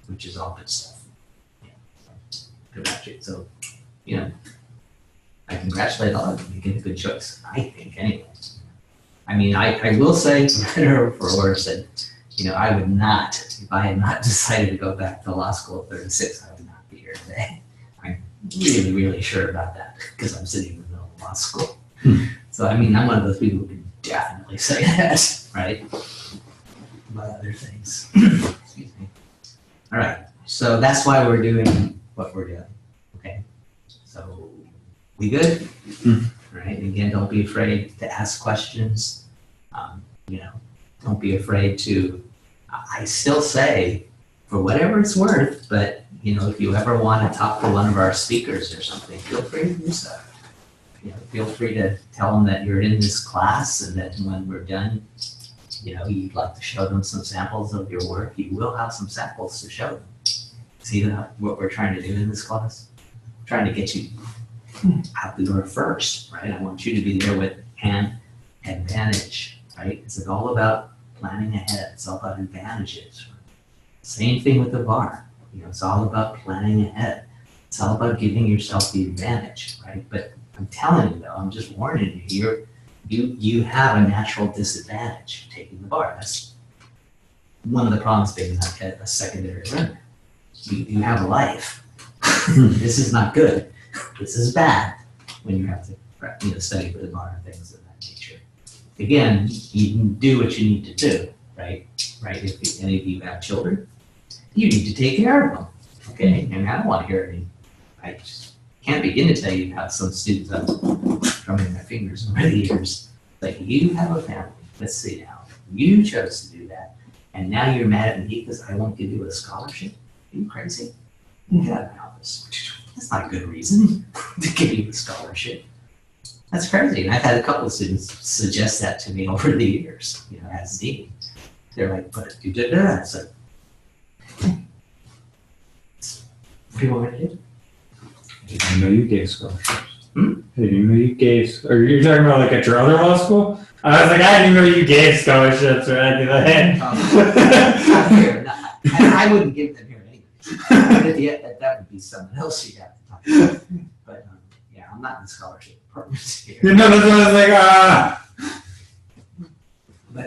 Speaker 2: which is all good stuff. Yeah. Good about you. So, you know, I congratulate all of you. You get a good choice, I think, anyway. I mean, I will say, for better or for worse, that, you know, I would not, if I had not decided to go back to law school at 36, I would not be here today. I'm really, really sure about that because I'm sitting in the middle of law school. So, I mean, I'm one of those people who can definitely say that, right? About other things. Excuse me. All right. So that's why we're doing what we're doing. Okay. So we good? Right. Again, don't be afraid to ask questions. You know, don't be afraid to, I still say, for whatever it's worth, but, you know, if you ever want to talk to one of our speakers or something, feel free to do so. You know, feel free to tell them that you're in this class and that when we're done, you know, you'd like to show them some samples of your work. You will have some samples to show them. See what we're trying to do in this class? I'm trying to get you out the door first, right? I want you to be there with an advantage, right? It's all about planning ahead. It's all about advantages. Same thing with the bar. You know, it's all about planning ahead. It's all about giving yourself the advantage, right? But I'm telling you though, I'm just warning you, you have a natural disadvantage taking the bar. That's one of the problems being a secondary learner. You have a life. This is not good. This is bad when you have to, you know, study for the bar and things of that nature. Again, you can do what you need to do, right? Right? If any of you have children, you need to take care of them, okay? And I don't want to hear any, can't begin to tell you how some students have drumming their fingers over the years. Like, you have a family. Let's see now. You chose to do that, and now you're mad at me because I won't give you a scholarship. Are you crazy? Get out of my office. That's not a good reason to give you a scholarship. That's crazy. And I've had a couple of students suggest that to me over the years, as dean. They're like, but you did that. It's like, what do you want me to do?
Speaker 1: I didn't know you gave scholarships. I didn't know you gave, or you're talking about like at your other law school? I was like, I didn't even know you gave scholarships or anything like that.
Speaker 2: Not here. I wouldn't give them here anyway. That would be someone else you'd have to talk to. But yeah, I'm not in the scholarship department here.
Speaker 1: No, that's what I was like,
Speaker 2: But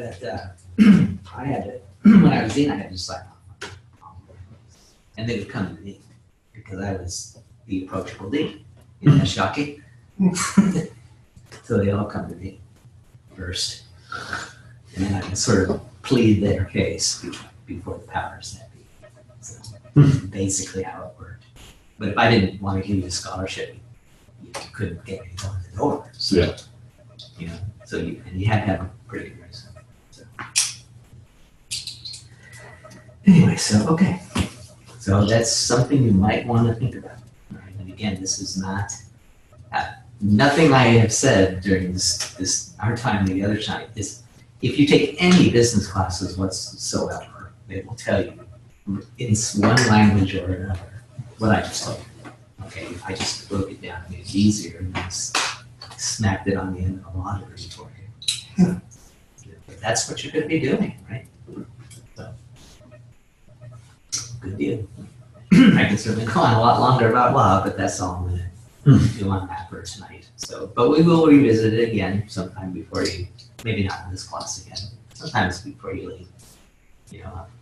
Speaker 2: I had to, when I was dean, I had to sign off. And they would come to me because I was the approachable dean. Isn't that shocking? So they all come to me first. And then I can sort of plead their case before the powers that be. So basically how it worked. But if I didn't want to give you a scholarship, you couldn't get me going to the door. So,
Speaker 1: yeah.
Speaker 2: So you had to have a pretty good reason. So. Anyway, okay. So that's something you might want to think about. Right? And again, this is not, nothing I have said during this our time and the other time is, if you take any business classes whatsoever, they will tell you in one language or another what I just told you. Okay, if I just broke it down, made it easier, and just smacked it on the end of a law degree for you. But that's what you're going to be doing, right? So, good deal. I can certainly go on a lot longer about law, but that's all I'm going to do on that for tonight. So, but we will revisit it again sometime before you, maybe not in this class again, sometimes before you leave,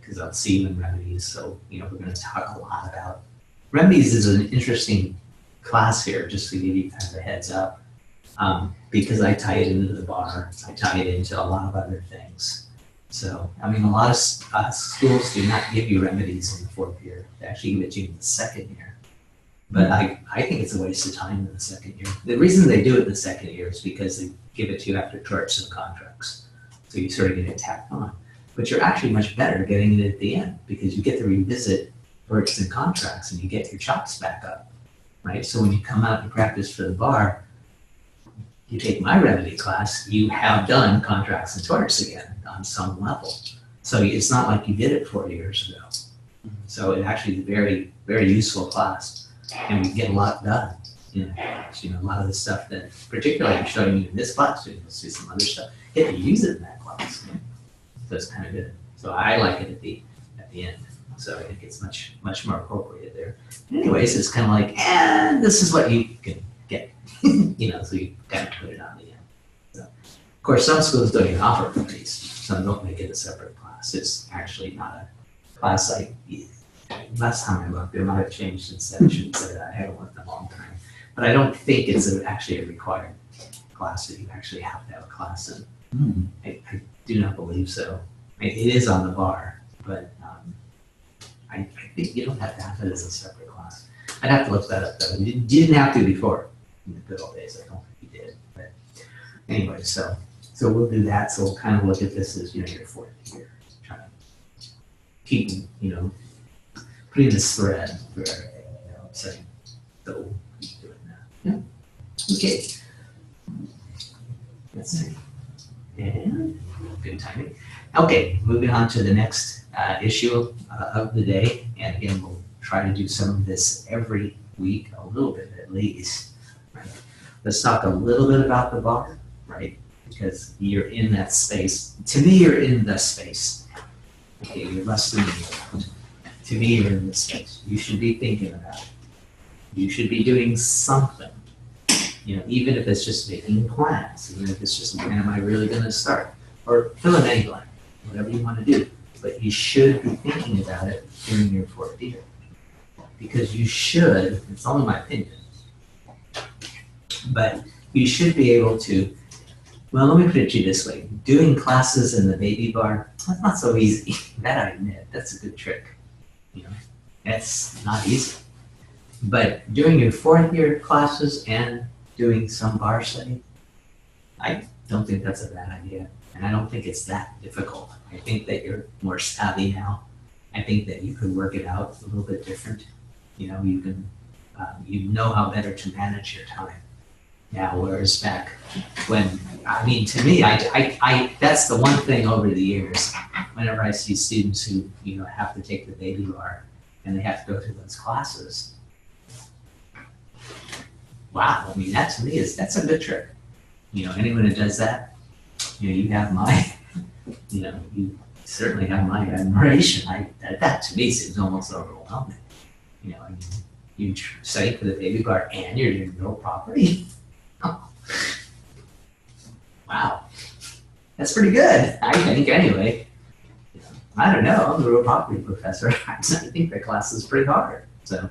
Speaker 2: because I'll see you in remedies. So, we're going to talk a lot about remedies. Is an interesting class here, just to give you kind of a heads up, because I tie it into the bar, I tie it into a lot of other things. So, a lot of schools do not give you remedies in the 4th year. They actually give it to you in the 2nd year. But I think it's a waste of time in the 2nd year. The reason they do it in the 2nd year is because they give it to you after torts and contracts. So you sort of get it tacked on. But you're actually much better getting it at the end, because you get to revisit torts and contracts and you get your chops back up, right? So when you come out and practice for the bar, you take my remedy class, you have done contracts and torts again on some level. So it's not like you did it 4 years ago. So it actually is a very, very useful class. And we get a lot done. A lot of the stuff that, particularly I'm showing you in this class, you'll see some other stuff. You have to use it in that class. So it's kind of good. So I like it at the end. So I think it's much, much more appropriate there. Anyways, it's kind of like, this is what you can get. So you kind of put it on the end. So, of course, some schools don't even offer remedies. Some don't make it a separate class. It's actually not a class last time I looked, it might have changed since then. I shouldn't say that. I haven't worked in a long time. But I don't think it's actually a required class that you actually have to have a class in. I do not believe so. It is on the bar, but I think you don't have to have it as a separate class. I'd have to look that up, though. You didn't have to before, in the good old days. I don't think you did. But anyway, so we'll do that. So we'll kind of look at this as, your 4th year. Trying to keep, putting this thread for everything, saying, so we'll keep doing that. Yeah. Okay. Let's see. And good timing. Okay, moving on to the next issue of the day. And again, we'll try to do some of this every week, a little bit at least. Right? Let's talk a little bit about the bar, right? Because you're in that space. To me, you're in the space. Okay, you're less than around. To me, you're in this space. You should be thinking about it. You should be doing something. Even if it's just making plans, even if it's just, when am I really going to start? Or fill in any blank, whatever you want to do. But you should be thinking about it during your 4th year. Because you should, it's only my opinion, but you should be able to, well, let me put it to you this way. Doing classes in the baby bar, that's not so easy. That I admit, that's a good trick. That's not easy. But doing your fourth year classes and doing some bar study, I don't think that's a bad idea. And I don't think it's that difficult. I think that you're more savvy now. I think that you could work it out a little bit different. You know, you can, you know how better to manage your time now, whereas back when, I mean, to me, I that's the one thing over the years, whenever I see students who, you know, have to take the baby bar and they have to go through those classes. Wow, I mean, that to me that's a good trick. You know, anyone who does that, you know, you have my, you know, you certainly have my admiration. That to me seems almost overwhelming. You know, I mean, you study for the baby bar and you're doing real property. Oh. Wow, that's pretty good. I think anyway. You know, I don't know. I'm the real property professor. I think the class is pretty hard. So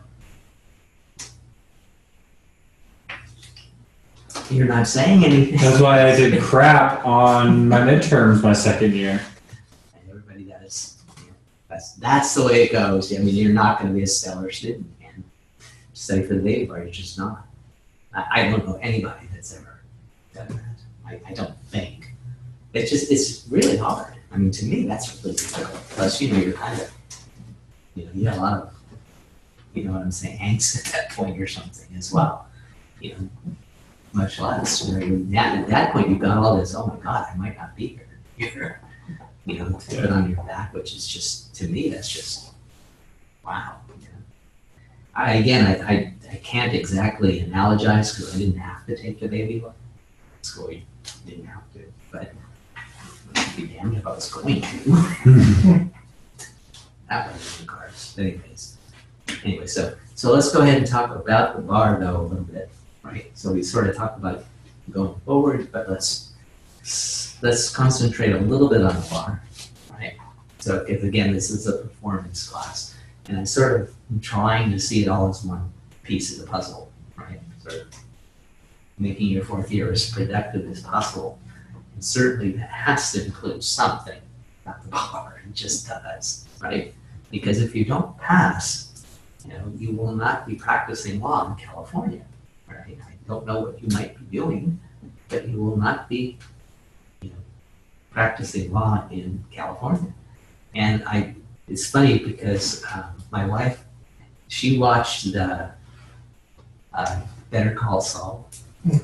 Speaker 2: you're not saying anything.
Speaker 1: That's why I did crap on my midterms my second year.
Speaker 2: And everybody does. You know, that's the way it goes. I mean, you're not going to be a stellar student and study for the baby bar. You're just not. I don't know anybody that's ever done that. I don't think. It's really hard. I mean, to me, that's really difficult. Plus, you know, you're kind of, you know, you have a lot of, you know what I'm saying, angst at that point or something as well. You know, much less. You know, at that point, you've got all this, oh my God, I might not be here. You know, to put on your back, which is just, to me, that's just, wow. You know. I can't exactly analogize because I didn't have to take the baby bar. School, you didn't have to, but I'd be damned if I was going to. That was in the cards. Anyway, so let's go ahead and talk about the bar though a little bit, right? So we sort of talked about going forward, but let's concentrate a little bit on the bar, right? So because again, this is a performance class, and I sort of am trying to see it all as one piece of the puzzle, right? Sort of making your fourth year as productive as possible. And certainly that has to include something about the bar. It just does, right? Because if you don't pass, you know, you will not be practicing law in California, right? I don't know what you might be doing, but you will not be, you know, practicing law in California. And it's funny because my wife, she watched the Better Call Saul.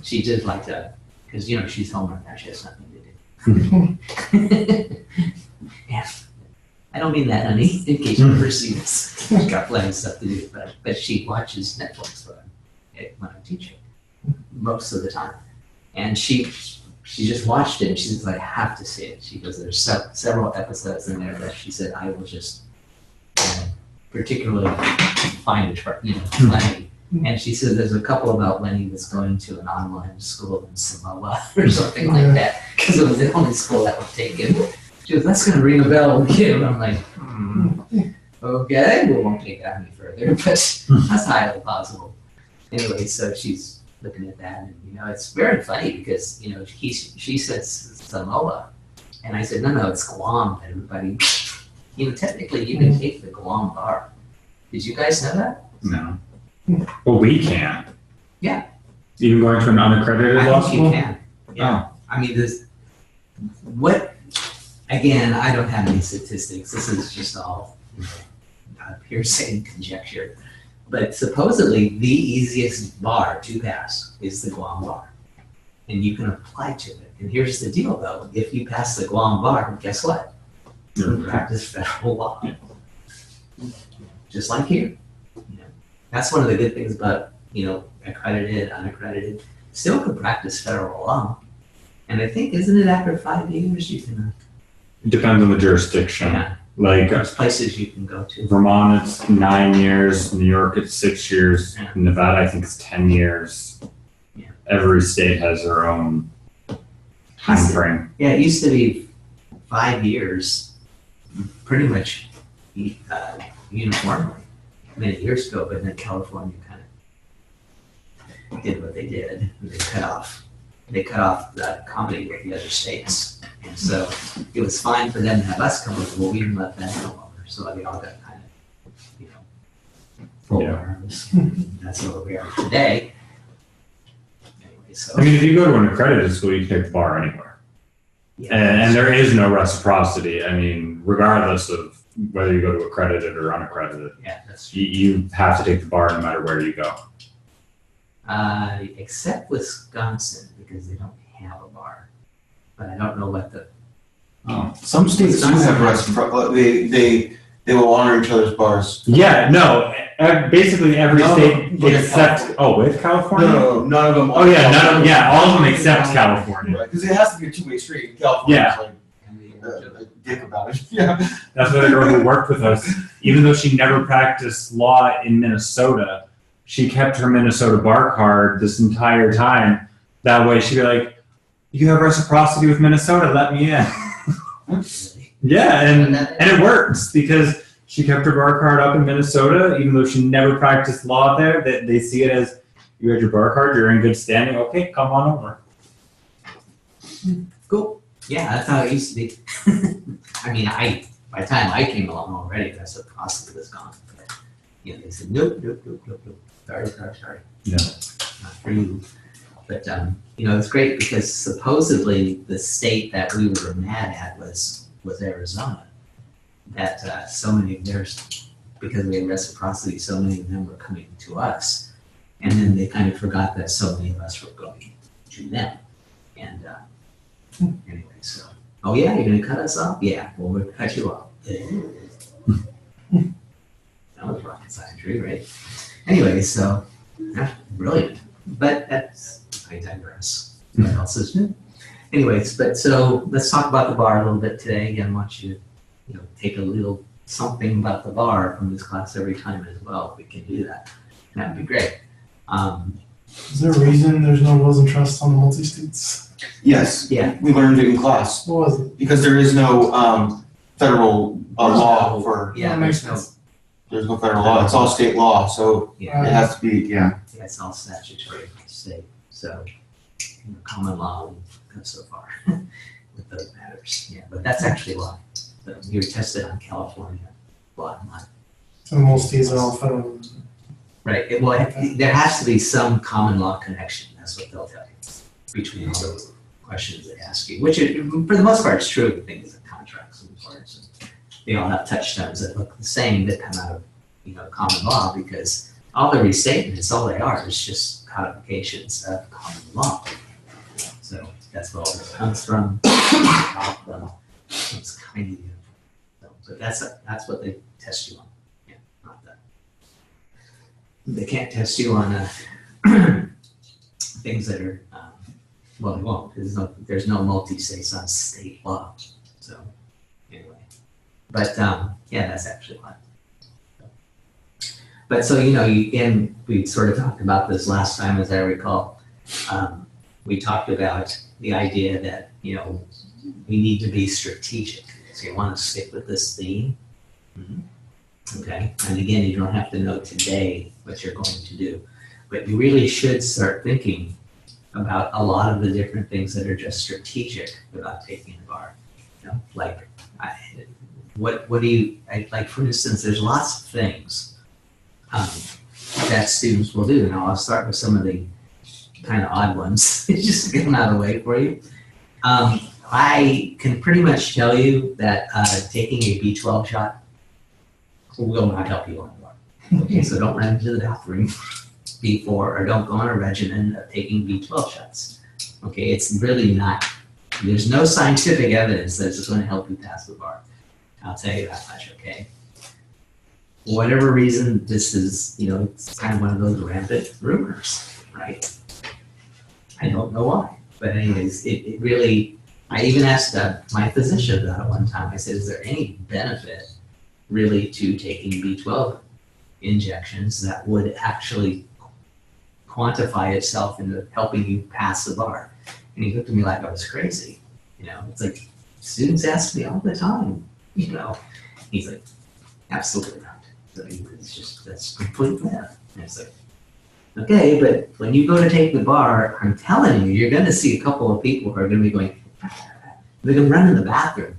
Speaker 2: She did like that because, you know, she's home right now. She has nothing to do. Yeah. I don't mean that, honey, in case you ever see this. She's got plenty of stuff to do, but she watches Netflix when I'm teaching most of the time. And she just watched it and she was like, I have to see it. She goes, there's several episodes in there that she said, I will just particularly find it, you know, funny. And she said there's a couple about when he was going to an online school in Samoa or something like that, because it was the only school that would take him. She goes, that's going to ring a bell with you. And I'm like, okay, we won't take that any further, but that's highly possible. Anyway, so she's looking at that, and, you know, it's very funny because, you know, she says Samoa, and I said, no, it's Guam, everybody. You know, technically you can take the Guam bar. Did you guys know that?
Speaker 1: No. Well, we can.
Speaker 2: Yeah.
Speaker 1: Even going to an unaccredited law school?
Speaker 2: You can. Yeah. Oh. I mean, again, I don't have any statistics. This is just all, you know, hearsay and conjecture. But supposedly the easiest bar to pass is the Guam bar. And you can apply to it. And here's the deal though, if you pass the Guam bar, guess what? You can practice federal law. Just like here. You know, that's one of the good things about, you know, accredited, unaccredited, still can practice federal law. And I think, isn't it after 5 years you can?
Speaker 1: It depends on the jurisdiction.
Speaker 2: Yeah.
Speaker 1: Like
Speaker 2: there's places you can go to.
Speaker 1: Vermont, it's 9 years. New York, it's 6 years.
Speaker 2: Yeah.
Speaker 1: Nevada, I think it's 10 years.
Speaker 2: Yeah.
Speaker 1: Every state has their own time frame.
Speaker 2: Yeah, it used to be 5 years, pretty much uniformly many years ago, but then California kind of did what they did. They cut off the comedy with the other states. And so it was fine for them to have us come over, well, we didn't let them come over. So we all got kind of, you know, full
Speaker 1: Yeah.
Speaker 2: bars. That's where we are today. Anyway, so
Speaker 1: I mean, if you go to an accredited school, you can take the bar anywhere.
Speaker 2: yeah,
Speaker 1: And there is no reciprocity. I mean, regardless of whether you go to accredited or unaccredited,
Speaker 2: yeah, that's true.
Speaker 1: you have to take the bar no matter where you go.
Speaker 2: Except Wisconsin because they don't have a bar, but I don't know what the
Speaker 4: Some states do have reciprocity. They will honor each other's bars.
Speaker 1: Yeah, no. Basically, every
Speaker 4: No,
Speaker 1: state
Speaker 4: with
Speaker 1: except with California.
Speaker 4: No, none of them.
Speaker 1: Oh yeah, all of them except California.
Speaker 4: Because it has to be a two-way street. In California,
Speaker 1: Yeah.
Speaker 4: it's like a dick about it. Yeah.
Speaker 1: That's what a girl who worked with us, even though she never practiced law in Minnesota, she kept her Minnesota bar card this entire time. That way she'd be like, you have reciprocity with Minnesota, let me in. Yeah, and it works because she kept her bar card up in Minnesota, even though she never practiced law there. They see it as, you had your bar card, you're in good standing, okay, come on over.
Speaker 2: Cool. Yeah, that's how it used to be. I mean, by the time I came along already, reciprocity was gone. But, you know, they said, nope. Sorry.
Speaker 1: Yeah.
Speaker 2: Not for you. But, you know, it's great because supposedly the state that we were mad at was Arizona. That so many of theirs, because we had reciprocity, so many of them were coming to us. And then they kind of forgot that so many of us were going to them. And anyway, so, oh yeah, you're gonna cut us off? Yeah, well, we'll cut you off. That was rocket science, right? Anyway, so, yeah, brilliant. But I digress. What else is new? Anyways, but so let's talk about the bar a little bit today. Again, I want you to, take a little something about the bar from this class every time as well. If we can do that, that'd be great.
Speaker 3: Is there a reason there's no wills and trusts on the multi-states?
Speaker 4: Yes.
Speaker 2: Yeah.
Speaker 4: We learned it in class
Speaker 3: What was it?
Speaker 4: because there is no federal law for.
Speaker 2: Yeah,
Speaker 3: That makes
Speaker 2: there's no,
Speaker 3: sense.
Speaker 4: There's no federal law. It's all state law, so
Speaker 2: yeah,
Speaker 4: it has to be. Yeah.
Speaker 2: it's all statutory state. So, common law goes so far with those matters. Yeah, but that's actually law. But you're tested on California law, not
Speaker 3: And most states are all federal.
Speaker 2: right. There has to be some common law connection. That's what they'll tell you between all the questions they ask you, which for the most part is true of things like contracts and parts. They all have touchstones that look the same that come out of common law because all the restatements, all they are is just codifications of common law. So that's where all this comes from. It's kind of beautiful. But that's what they test you on. Yeah, not that. They can't test you on things that are well, they won't because there's no multi-states on state law. So anyway, but yeah, that's actually why. But so and we sort of talked about this last time, as I recall. We talked about the idea that we need to be strategic. So you want to stick with this theme, okay? And again, you don't have to know today what you're going to do, but you really should start thinking about a lot of the different things that are just strategic about taking the bar. Like what do you like? For instance, there's lots of things that students will do. Now I'll start with some of the kind of odd ones just to get them out of the way for you. I can pretty much tell you that taking a B12 shot will not help you on the bar. Okay, so don't run into the bathroom before, or don't go on a regimen of taking B12 shots. Okay, it's really not. There's no scientific evidence that it's going to help you pass the bar. I'll tell you that much. Okay. For whatever reason, this is it's kind of one of those rampant rumors, right? I don't know why, but anyways, it really. I even asked my physician that at one time. I said, is there any benefit really to taking B12 injections that would actually quantify itself into helping you pass the bar? And he looked at me like I was crazy. It's like students ask me all the time, He's like, absolutely not. So it's just, that's complete math. And it's like, okay, but when you go to take the bar, I'm telling you, you're going to see a couple of people who are going to be going, they're going to run in the bathroom,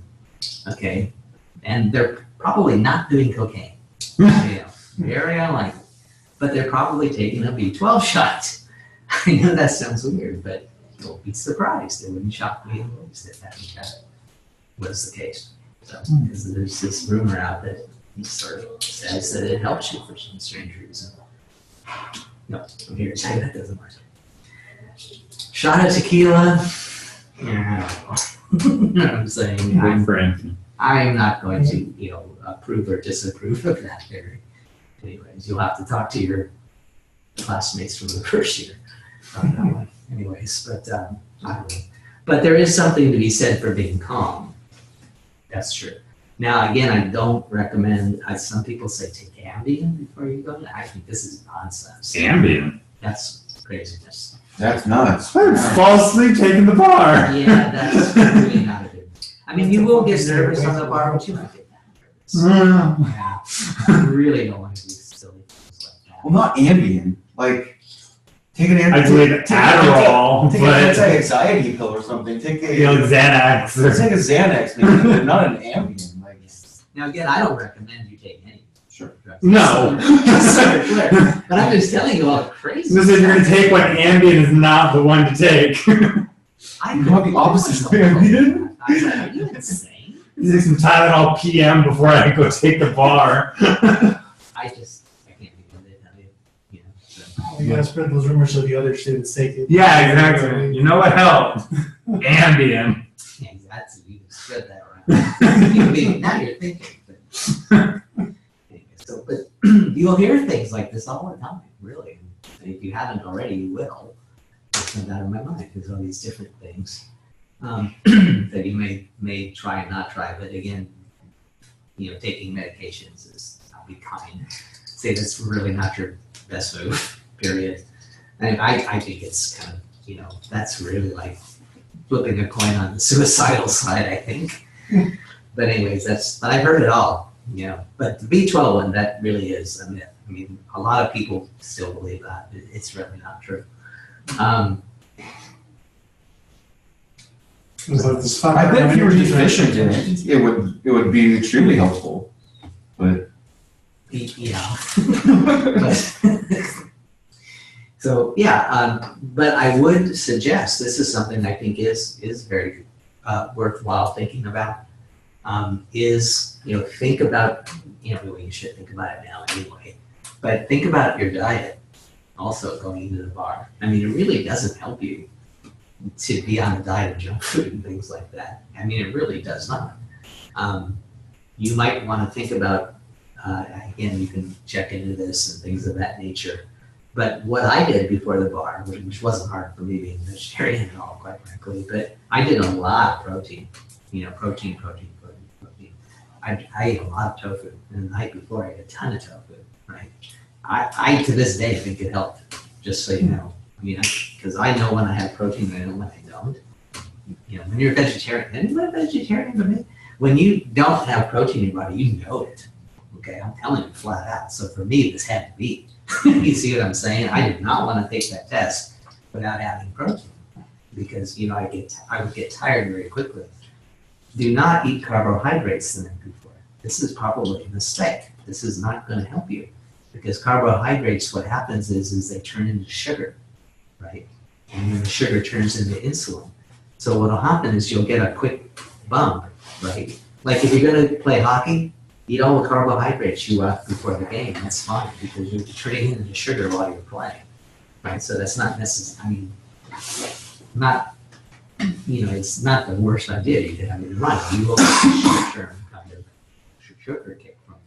Speaker 2: okay? And they're probably not doing cocaine. Very unlikely. but they're probably taking a B12 shot. I know that sounds weird, but you'll be surprised. It wouldn't shock me in the least if that was the case. So, because there's this rumor out that he sort of says that it helps you for some strange reason. No, I'm here to say that doesn't work. Shot of tequila. Yeah, I'm saying I'm not going to, approve or disapprove of that theory. Anyways, you'll have to talk to your classmates from the first year on that one. Anyways, but I don't know. But there is something to be said for being calm. That's true. Now, again, I don't recommend, some people say take Ambien before you go. I think this is nonsense.
Speaker 1: Ambien?
Speaker 2: That's craziness.
Speaker 4: That's nuts.
Speaker 1: Fall asleep taking the bar.
Speaker 2: Yeah, that's really not a good. I mean, you will get nervous on the bar, but you might get that nervous. Yeah. You really don't want to do silly things like that.
Speaker 4: Well, not Ambien. Like, take an Ambien.
Speaker 1: I take Adderall,
Speaker 4: take
Speaker 1: but
Speaker 4: an anti-anxiety pill or something. Take a
Speaker 1: Xanax.
Speaker 4: take a Xanax, maybe, but not an Ambien. Like,
Speaker 2: now, again, I don't recommend you take any.
Speaker 4: sure.
Speaker 1: No.
Speaker 2: But I'm just telling you all crazy.
Speaker 1: This is you're gonna take what Ambien is not the one to take.
Speaker 2: I
Speaker 4: You want the opposite of Ambien?
Speaker 2: I was like, are you insane?
Speaker 1: You take some Tylenol PM before I go take the bar.
Speaker 2: I can't think of it. So.
Speaker 3: You gotta spread those rumors so the other students take it.
Speaker 1: Yeah, exactly. You know what helped? Ambien.
Speaker 2: Yeah, that's you can spread that around. Now you're thinking. But, so, but you'll hear things like this all the time, really. And if you haven't already, you will. It's not out of my mind. There's all these different things that you may try and not try. But again, taking medications is, I'll be kind. Say that's really not your best move. Period. And I think it's kind of that's really like flipping a coin on the suicidal side. I think. But anyways, but I've heard it all. But the B12 one, that really is a myth. I mean, a lot of people still believe that. It's really not true.
Speaker 4: I bet if you were deficient in it, it would be extremely helpful. But
Speaker 2: yeah. So yeah, but I would suggest this is something I think is very worthwhile thinking about. Think about, well, you should think about it now anyway, but think about your diet also going into the bar. I mean, it really doesn't help you to be on a diet of junk food and things like that. I mean, it really does not. You might want to think about, again, you can check into this and things of that nature. But what I did before the bar, which wasn't hard for me being vegetarian at all, quite frankly, but I did a lot of protein, protein. I ate a lot of tofu, and the night before I ate a ton of tofu, right? I to this day think it helped, just so you know. I mean, because I know when I have protein, I know when I don't. When you're a vegetarian, anybody vegetarian to me? When you don't have protein in your body, you know it. Okay, I'm telling you flat out. So for me, this had to be. You see what I'm saying? I did not want to take that test without having protein, because I would get tired very quickly. Do not eat carbohydrates the night before. This is probably a mistake. This is not going to help you, because carbohydrates, what happens is they turn into sugar, right? And then the sugar turns into insulin. So what will happen is you'll get a quick bump, right? Like if you're going to play hockey, eat all the carbohydrates you want before the game. That's fine, because you're turning into sugar while you're playing, right? So that's not necessary. I mean, it's not the worst idea you could have in your life. You will get a short-term kind of sugar kick from it.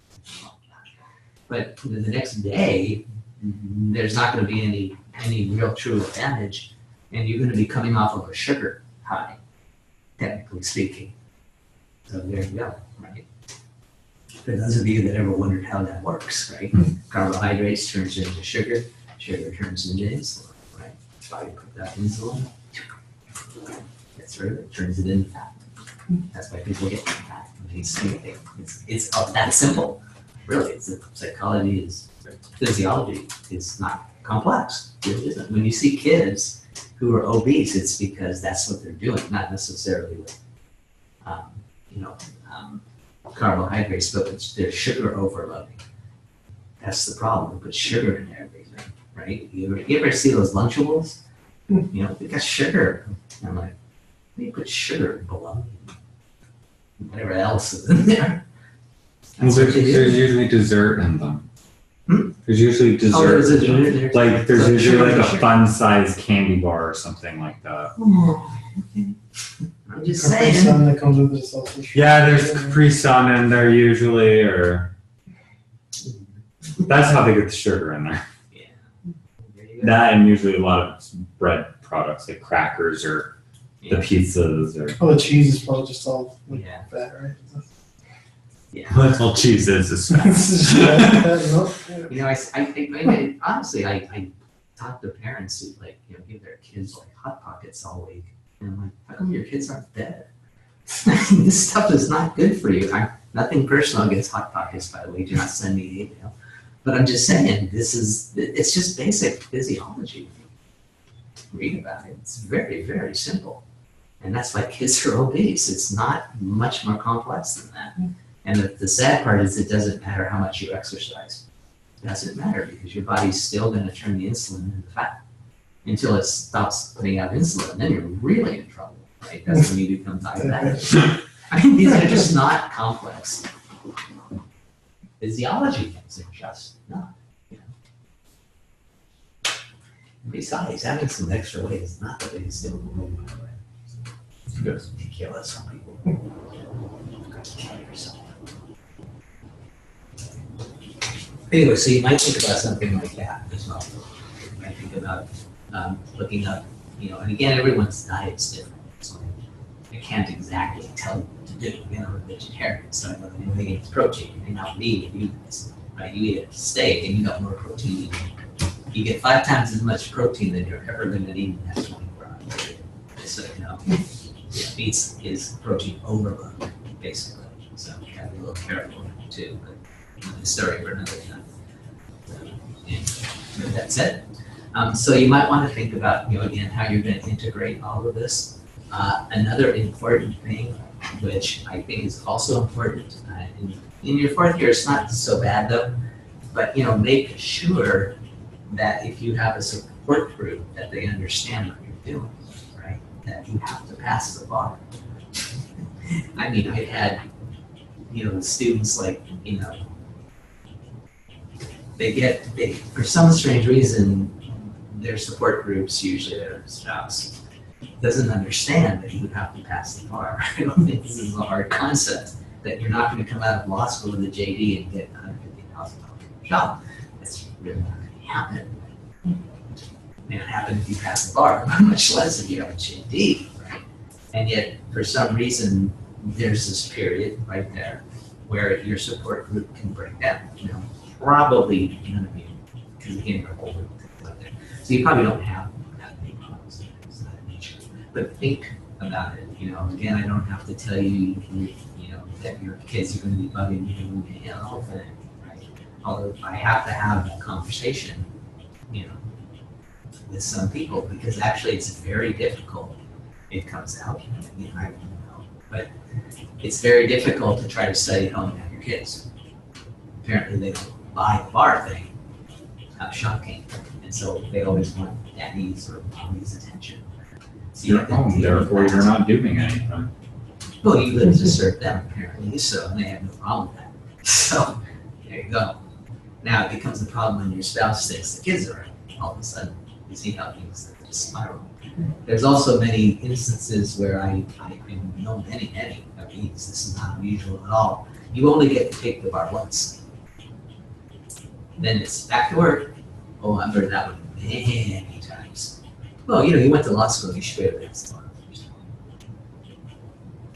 Speaker 2: But the next day, there's not going to be any real true advantage, and you're going to be coming off of a sugar high, technically speaking. So there you go, right? For those of you that ever wondered how that works, right? Carbohydrates turns into sugar turns into insulin, right? Body puts out insulin. That's right, it turns it into fat. That's why people get fat. It's that simple. Really, physiology is not complex. It isn't. When you see kids who are obese, it's because that's what they're doing, not necessarily with, carbohydrates, but they're sugar overloading. That's the problem. We put sugar in everything, right? You ever see those Lunchables? You know, they got sugar. And I'm like, they put sugar in bologna. Whatever else is in there.
Speaker 1: Well, there's usually dessert in them. There's usually dessert.
Speaker 2: Oh, there's a dessert there.
Speaker 1: Like there's
Speaker 2: So
Speaker 1: usually
Speaker 2: sugar,
Speaker 1: like a
Speaker 2: sugar.
Speaker 1: fun-sized candy bar or something like that.
Speaker 2: I'm just
Speaker 3: Capri
Speaker 2: saying.
Speaker 3: Sun that comes with the sausage.
Speaker 1: Yeah, there's Capri Sun in there usually, or that's how they get the sugar in there.
Speaker 2: Yeah. There you go.
Speaker 1: That and usually a lot of bread products like crackers or the pizzas or
Speaker 3: Oh, the cheese is probably just all like
Speaker 2: Yeah.
Speaker 3: fat, right?
Speaker 2: Yeah.
Speaker 1: little cheeses. Is
Speaker 3: It's just fat, you know?
Speaker 2: You know, I honestly, I talk to parents who like, you know, give their kids like Hot Pockets all week. And I'm like, how come your kids aren't fed? This stuff is not good for you. Nothing personal against Hot Pockets, by the way. Do not send me an email. But I'm just saying, it's just basic physiology. Read about it. It's very, very simple. And that's why kids are obese. It's not much more complex than that. And the sad part is it doesn't matter how much you exercise. It doesn't matter because your body's still going to turn the insulin into fat until it stops putting out insulin. Then you're really in trouble, right? That's when you become diabetic. I mean, these are just not complex physiology things. They're just not. You know? Besides, having some extra weight is not the biggest deal in the world, by the way. It's ridiculous on people. You've got to kill yourself. Anyway, so you might think about something like that as well. You might think about looking up, you know, and again, everyone's diet's different. So I can't exactly tell you what to do. You know, I'm a vegetarian, so I don't know anything against protein. You may not need if you eat this, right? You eat a steak and you got more protein. You get 5 times as much protein than you're ever going to need in the next 24 hours. Just so you know, meat is protein overload, basically. So you gotta be a little careful too. But the story for another time. With that said, so you might want to think about, you know, again, how you're going to integrate all of this. Another important thing, which I think is also important, in your 4th year, it's not so bad though, but, you know, make sure that if you have a support group, that they understand what you're doing, right? That you have to pass the bar. I mean, I've had, you know, students like, you know, they for some strange reason, their support groups, usually their spouse, doesn't understand that you have to pass the bar. I don't think this is a hard concept, that you're not going to come out of law school with a JD and get $150,000 job. That's really not going to happen. It may not happen if you pass the bar, but much less if you have a JD, right? And yet, for some reason, there's this period right there where your support group can break down. You know, probably none of you, because again, you're older. So you probably don't have that many problems of that nature. But think about it. You know, again, I don't have to tell you, you know, that your kids are going to be bugging you, you know, the whole thing, right? Although I have to have that conversation, you know, with some people, because actually it's very difficult. It comes out, you know, I don't know, but it's very difficult to try to study at home and have your kids. Apparently they don't buy the bar thing. How shocking. And so they always want daddy's or mommy's attention. So
Speaker 1: You're at home, therefore you're not doing anything.
Speaker 2: Well, you live to serve them, apparently, so and they have no problem with that. So there you go. Now it becomes a problem when your spouse thinks the kids are all of a sudden. You see how things just spiral. There's also many instances where I know many of these. This is not unusual at all. You only get to take the bar once. Then it's back to work. Oh, I've heard that one many times. Well, you know, you went to law school, you should be able to pass the bar.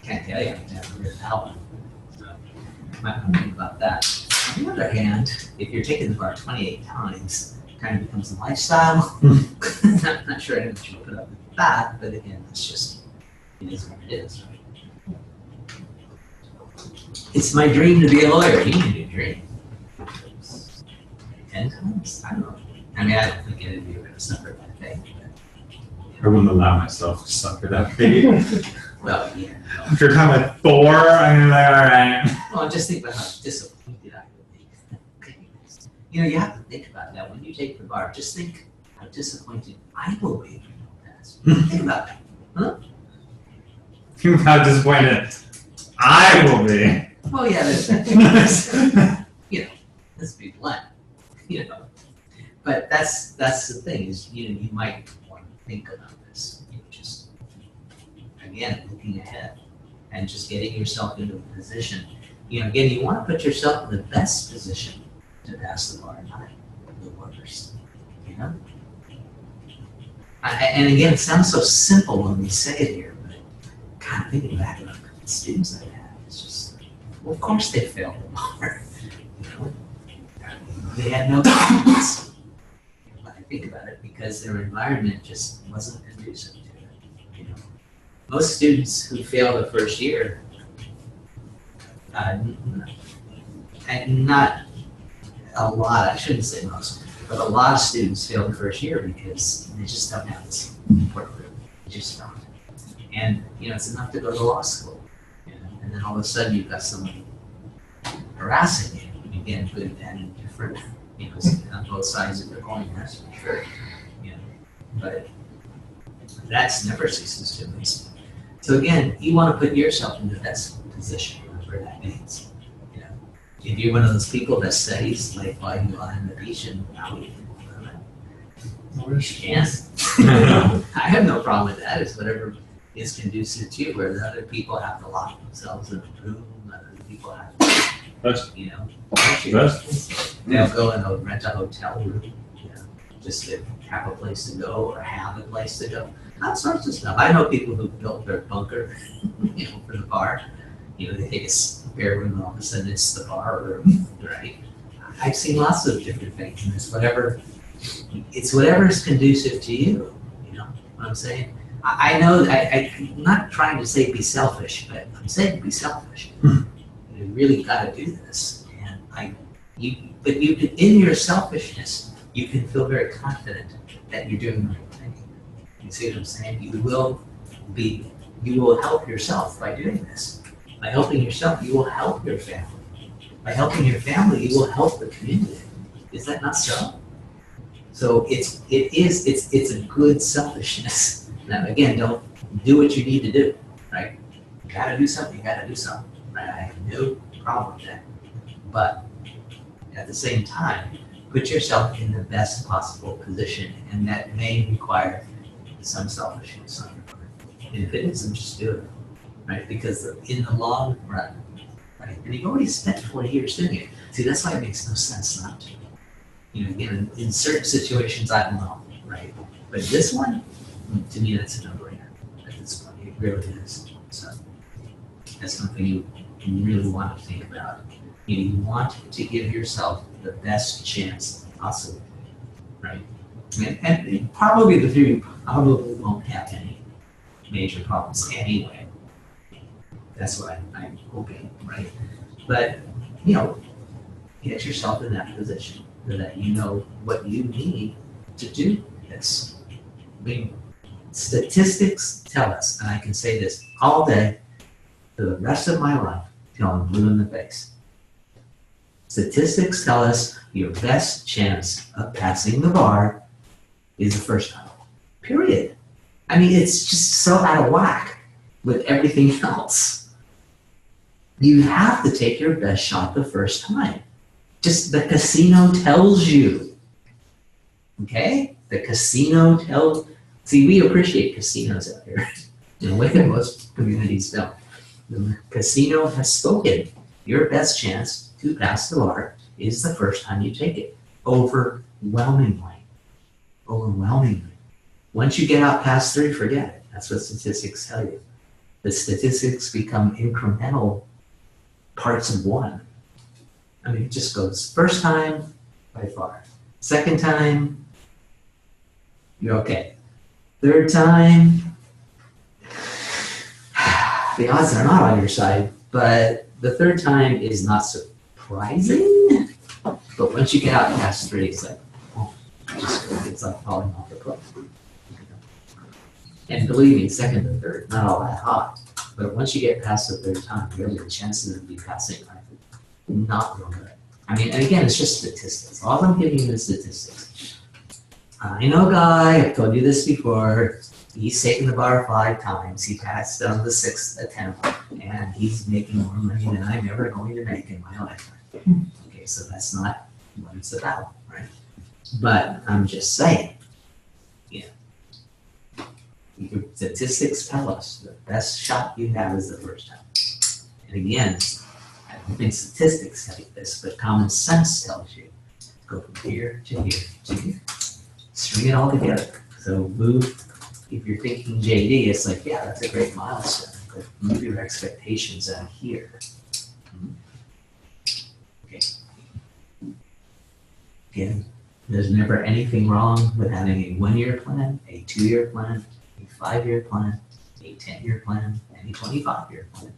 Speaker 2: Can't tell you, I've never heard that one. So, you might want to think about that. On the other hand, if you're taking the bar 28 times, it kind of becomes a lifestyle. I'm not sure how much you put up with that, but again, it's just, it is what it is, right? It's my dream to be a lawyer. You need a dream. 10 times? I don't know. I mean, I don't think any of you are going to suffer that fate.
Speaker 1: I wouldn't allow myself to suffer that fate.
Speaker 2: Well, yeah. No.
Speaker 1: After time at 4, I'm like, all right.
Speaker 2: Well, just think about how disappointed I would be. You have to think about that. When you take the bar, just think how disappointed I will be if you don't pass. Think about that. Huh?
Speaker 1: How disappointed I will be.
Speaker 2: Oh yeah, there's that. Let's be blunt. But that's the thing is, you might want to think about this. Just again, looking ahead and just getting yourself into a position. Again, you want to put yourself in the best position to pass the bar, not the worst. And again, it sounds so simple when we say it here, but God, thinking back about the students I've had, it's just, well, of course they failed the bar. They had no confidence. When I think about it, because their environment just wasn't conducive to it. Most students who fail the first year, and not a lot, I shouldn't say most, but a lot of students fail the first year because they just don't have this support group. They just don't. And, it's enough to go to law school. And then all of a sudden you've got someone harassing you. Again, good and indifferent, on both sides of the coin, that's for sure. But that's never ceases to amaze me. So again, you want to put yourself in the best position, whatever that means. If you're one of those people that studies like while you lie on the beach and out, yes. I have no problem with that. It's whatever is conducive to you, where the other people have to lock themselves in a room, other people have to, they'll go and they'll rent a hotel room, just to have a place to go or have a place to go. All sorts of stuff. I know people who built their bunker, for the bar. They take a spare room and all of a sudden it's the bar room, right? I've seen lots of different things, and it's whatever is conducive to you. You know what I'm saying? I know I'm not trying to say be selfish, but I'm saying be selfish. You really got to do this, and but you can, in your selfishness, you can feel very confident that you're doing the right thing. You see what I'm saying? You will help yourself by doing this. By helping yourself, you will help your family. By helping your family, you will help the community. Is that not so? So it's a good selfishness. Now again, don't do what you need to do, right? You gotta do something, right? I have no problem with that. But at the same time, put yourself in the best possible position, and that may require some selfishness on your part. And if it isn't, just do it. Right? Because in the long run, right? And you've already spent 40 years doing it. See, that's why it makes no sense not to. Again, in certain situations, I don't know, right? But this one, to me, that's a no-brainer at this point. It really is. So that's something you really want to think about. You want to give yourself the best chance possible, right? And probably the three probably won't have any major problems anyway. That's what I'm hoping, right? But, get yourself in that position so that you know what you need to do this. I mean, statistics tell us, and I can say this all day for the rest of my life till I'm blue in the face. Statistics tell us your best chance of passing the bar is the first time. Period. I mean, it's just so out of whack with everything else. You have to take your best shot the first time. Just the casino tells you. Okay? The casino tells. See, we appreciate casinos out here in a way that most communities don't. The casino has spoken. Your best chance to pass the bar is the first time you take it. Overwhelmingly. Once you get out past 3, forget it. That's what statistics tell you. The statistics become incremental parts of 1. I mean, it just goes first time, by far. Second time, you're okay. Third time, the odds are not on your side, but the third time is not surprising. But once you get out past 3, it's like, it's like falling off the cliff. And believe me, second and third, not all that hot. But once you get past the third time, really the chances of you passing are not real good. I mean, and again, it's just statistics. All I'm giving you is statistics. I know a guy, I've told you this before, he's taken the bar 5 times. He passed on the 6th attempt, and he's making more money than I'm ever going to make in my lifetime. Okay, so that's not what it's about, right? But I'm just saying, statistics tell us the best shot you have is the first time. And again, I don't think statistics tell you this, but common sense tells you go from here to here to here. String it all together. So move, if you're thinking JD, it's like, yeah, that's a great milestone. But move your expectations out here. Okay. Again, there's never anything wrong with having a 1-year plan, a 2-year plan, a 5-year plan, a 10-year plan, and a 25-year plan.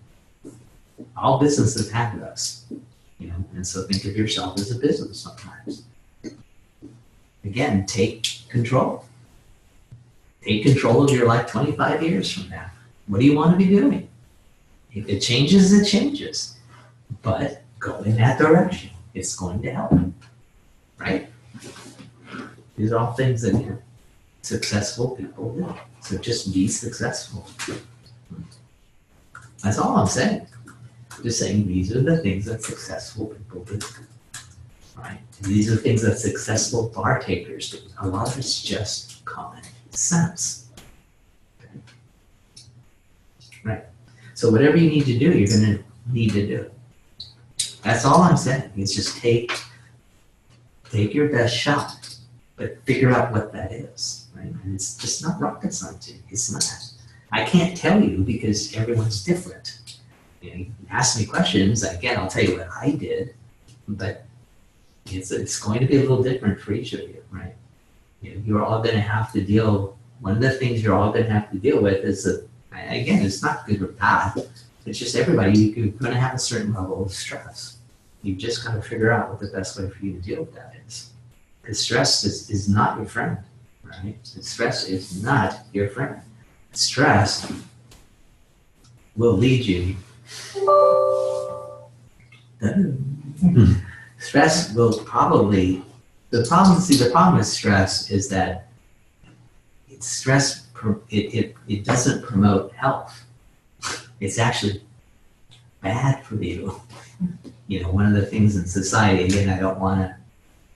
Speaker 2: All businesses have those, and so think of yourself as a business sometimes. Again, take control. Take control of your life 25 years from now. What do you want to be doing? If it changes, it changes. But go in that direction. It's going to help. Right? These are all things that successful people do. So just be successful. That's all I'm saying. Just saying these are the things that successful people do. Right? These are things that successful bar takers do. A lot of it's just common sense. Okay? Right. So whatever you need to do, you're going to need to do. That's all I'm saying. It's just take your best shot, but figure out what that is. Right? And it's just not rocket science. It's not. I can't tell you because everyone's different. You ask me questions, again, I'll tell you what I did, but it's going to be a little different for each of you, right? You're all going to have to one of the things you're all going to have to deal with is again, it's not good or bad, it's just everybody, you're going to have a certain level of stress. You've just got to figure out what the best way for you to deal with that is. Because stress is not your friend, right? Stress is not your friend. Stress will lead you. Stress will probably, the problem with stress is that it doesn't promote health. It's actually bad for you. One of the things in society, again, I don't want to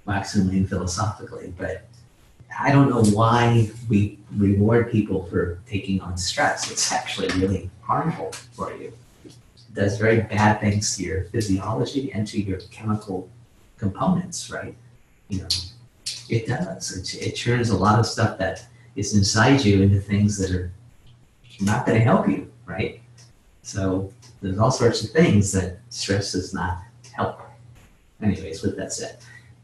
Speaker 2: wax and wane philosophically, but I don't know why we reward people for taking on stress. It's actually really harmful for you. It does very bad things to your physiology and to your chemical components, right? It does. It turns a lot of stuff that is inside you into things that are not going to help you, right? So there's all sorts of things that stress does not help. Anyways, with that said,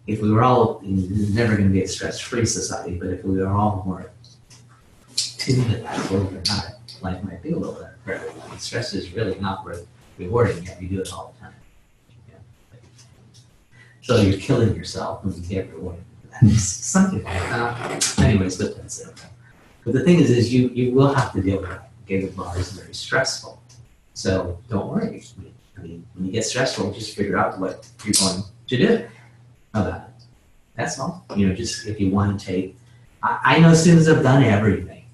Speaker 2: if we were all, there's never going to be a stress-free society, but if we were all more tuned to that, believe it or not, life might be a little better for everyone. Stress is really not worth rewarding, yet we do it all the time. So you're killing yourself when you get rewarded for that. Something like that. Anyways, but that's it. But the thing is you will have to deal with that. Getting bar is very stressful. So don't worry. I mean, when you get stressful, just figure out what you're going to do about it. That's all. Just if you want to take, I know students have done everything.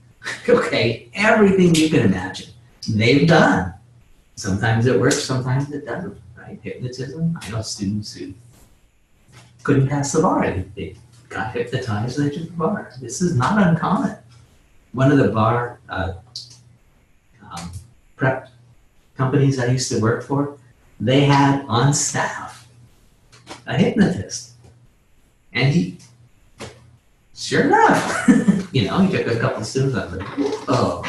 Speaker 2: Okay, everything you can imagine. They've done. Sometimes it works, sometimes it doesn't, right? Hypnotism, I know students who couldn't pass the bar. They got hypnotized and they took the bar. This is not uncommon. One of the bar prep companies I used to work for, they had on staff a hypnotist. And he, sure enough, he took a couple of students out there. Oh,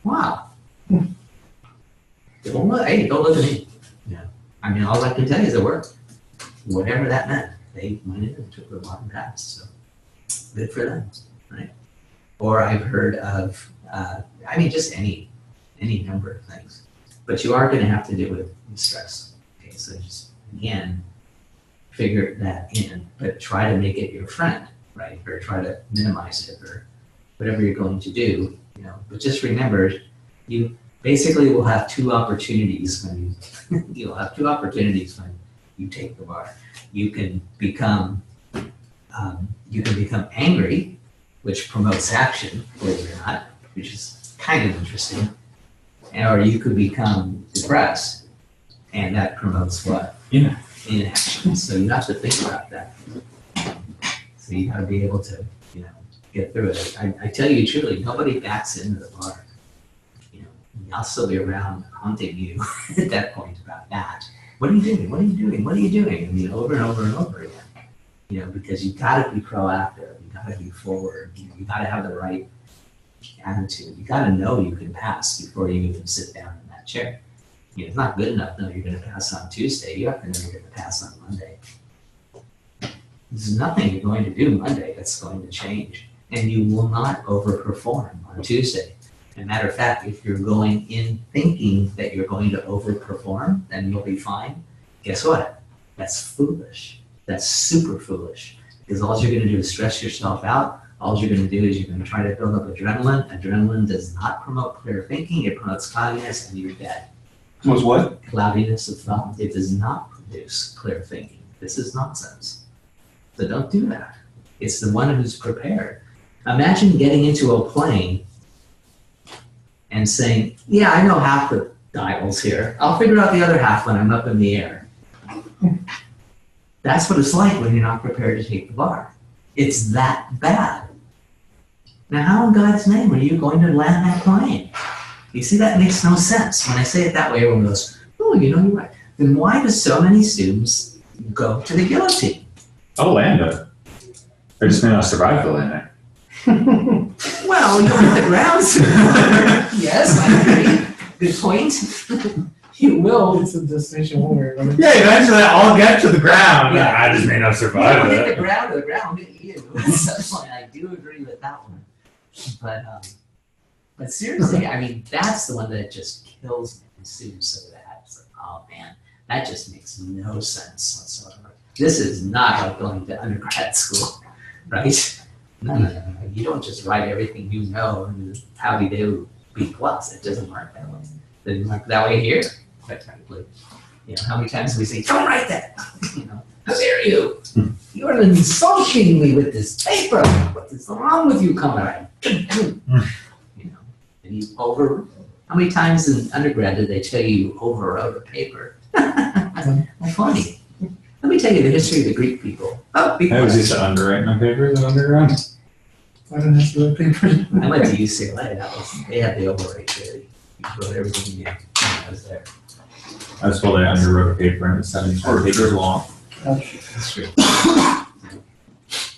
Speaker 2: wow. Don't look at me. Yeah. I mean, all I can tell you is it worked. Whatever that meant. They went in and took the bar and passed. So good for them, right? Or I've heard of, just any number of things. But you are going to have to deal with stress. Okay, so just, again, figure that in, but try to make it your friend, right? Or try to minimize it or whatever you're going to do, But just remember, you basically will have 2 opportunities when you take the bar. you can become angry, which promotes action, believe it or not, which is kind of interesting. Or you could become depressed, and that promotes what? Inaction. So you have to think about that. So you got to be able to, get through it. I tell you truly, nobody backs into the bar. I'll still be around haunting you at that point about that. What are you doing? What are you doing? What are you doing? I mean, over and over and over again. Because you got to be proactive. You got to be forward. You got to have the right attitude. You got to know you can pass before you even sit down in that chair. It's not good enough. No, you're going to pass on Tuesday. You have to know you're going to pass on Monday. There's nothing you're going to do Monday that's going to change, and you will not overperform on Tuesday. As a matter of fact, if you're going in thinking that you're going to overperform, then you'll be fine. Guess what? That's foolish. That's super foolish. Because all you're going to do is stress yourself out. All you're going to do is you're going to try to build up adrenaline. Adrenaline does not promote clear thinking. It promotes cloudiness, and you're dead.
Speaker 4: Was what?
Speaker 2: Cloudiness of thought. It does not produce clear thinking. This is nonsense. So don't do that. It's the one who's prepared. Imagine getting into a plane and saying, yeah, I know half the dials here. I'll figure out the other half when I'm up in the air. That's what it's like when you're not prepared to take the bar. It's that bad. Now, how in God's name are you going to land that plane? You see, that makes no sense. When I say it that way, everyone goes, oh, you're right. Then why do so many students go to the guillotine?
Speaker 1: I'll land it. I just may not survive the landing.
Speaker 2: Well, you'll hit the ground sooner. Yes, I agree. Good point. You will.
Speaker 3: It's a destination one way, right?
Speaker 1: Yeah, eventually I'll get to the ground.
Speaker 2: Yeah.
Speaker 1: I just may not survive
Speaker 2: You'll
Speaker 1: it.
Speaker 2: hit the ground, or the ground will hit you. So I do agree with that one. But seriously, I mean, that's the one that just kills me and students over that. It's like, oh man, that just makes no sense whatsoever. This is not like going to undergrad school, right? No. You don't just write everything you know and howdy do B+. It doesn't work that way. It doesn't work that way here, quite frankly. How many times do we say, don't write that? How dare you? You are insulting me with this paper. What is wrong with you, comrade? And you how many times in undergrad did they tell you overwrote a paper? How funny. Let me tell you the history of the Greek people.
Speaker 1: I was used to underwrite my papers in undergrad.
Speaker 3: I didn't have to write papers.
Speaker 2: I went to UCLA. They had the overwrite theory. You wrote everything you knew. I was there.
Speaker 1: I was told I underwrote a paper and it was 74 pages long.
Speaker 2: That's true.
Speaker 4: I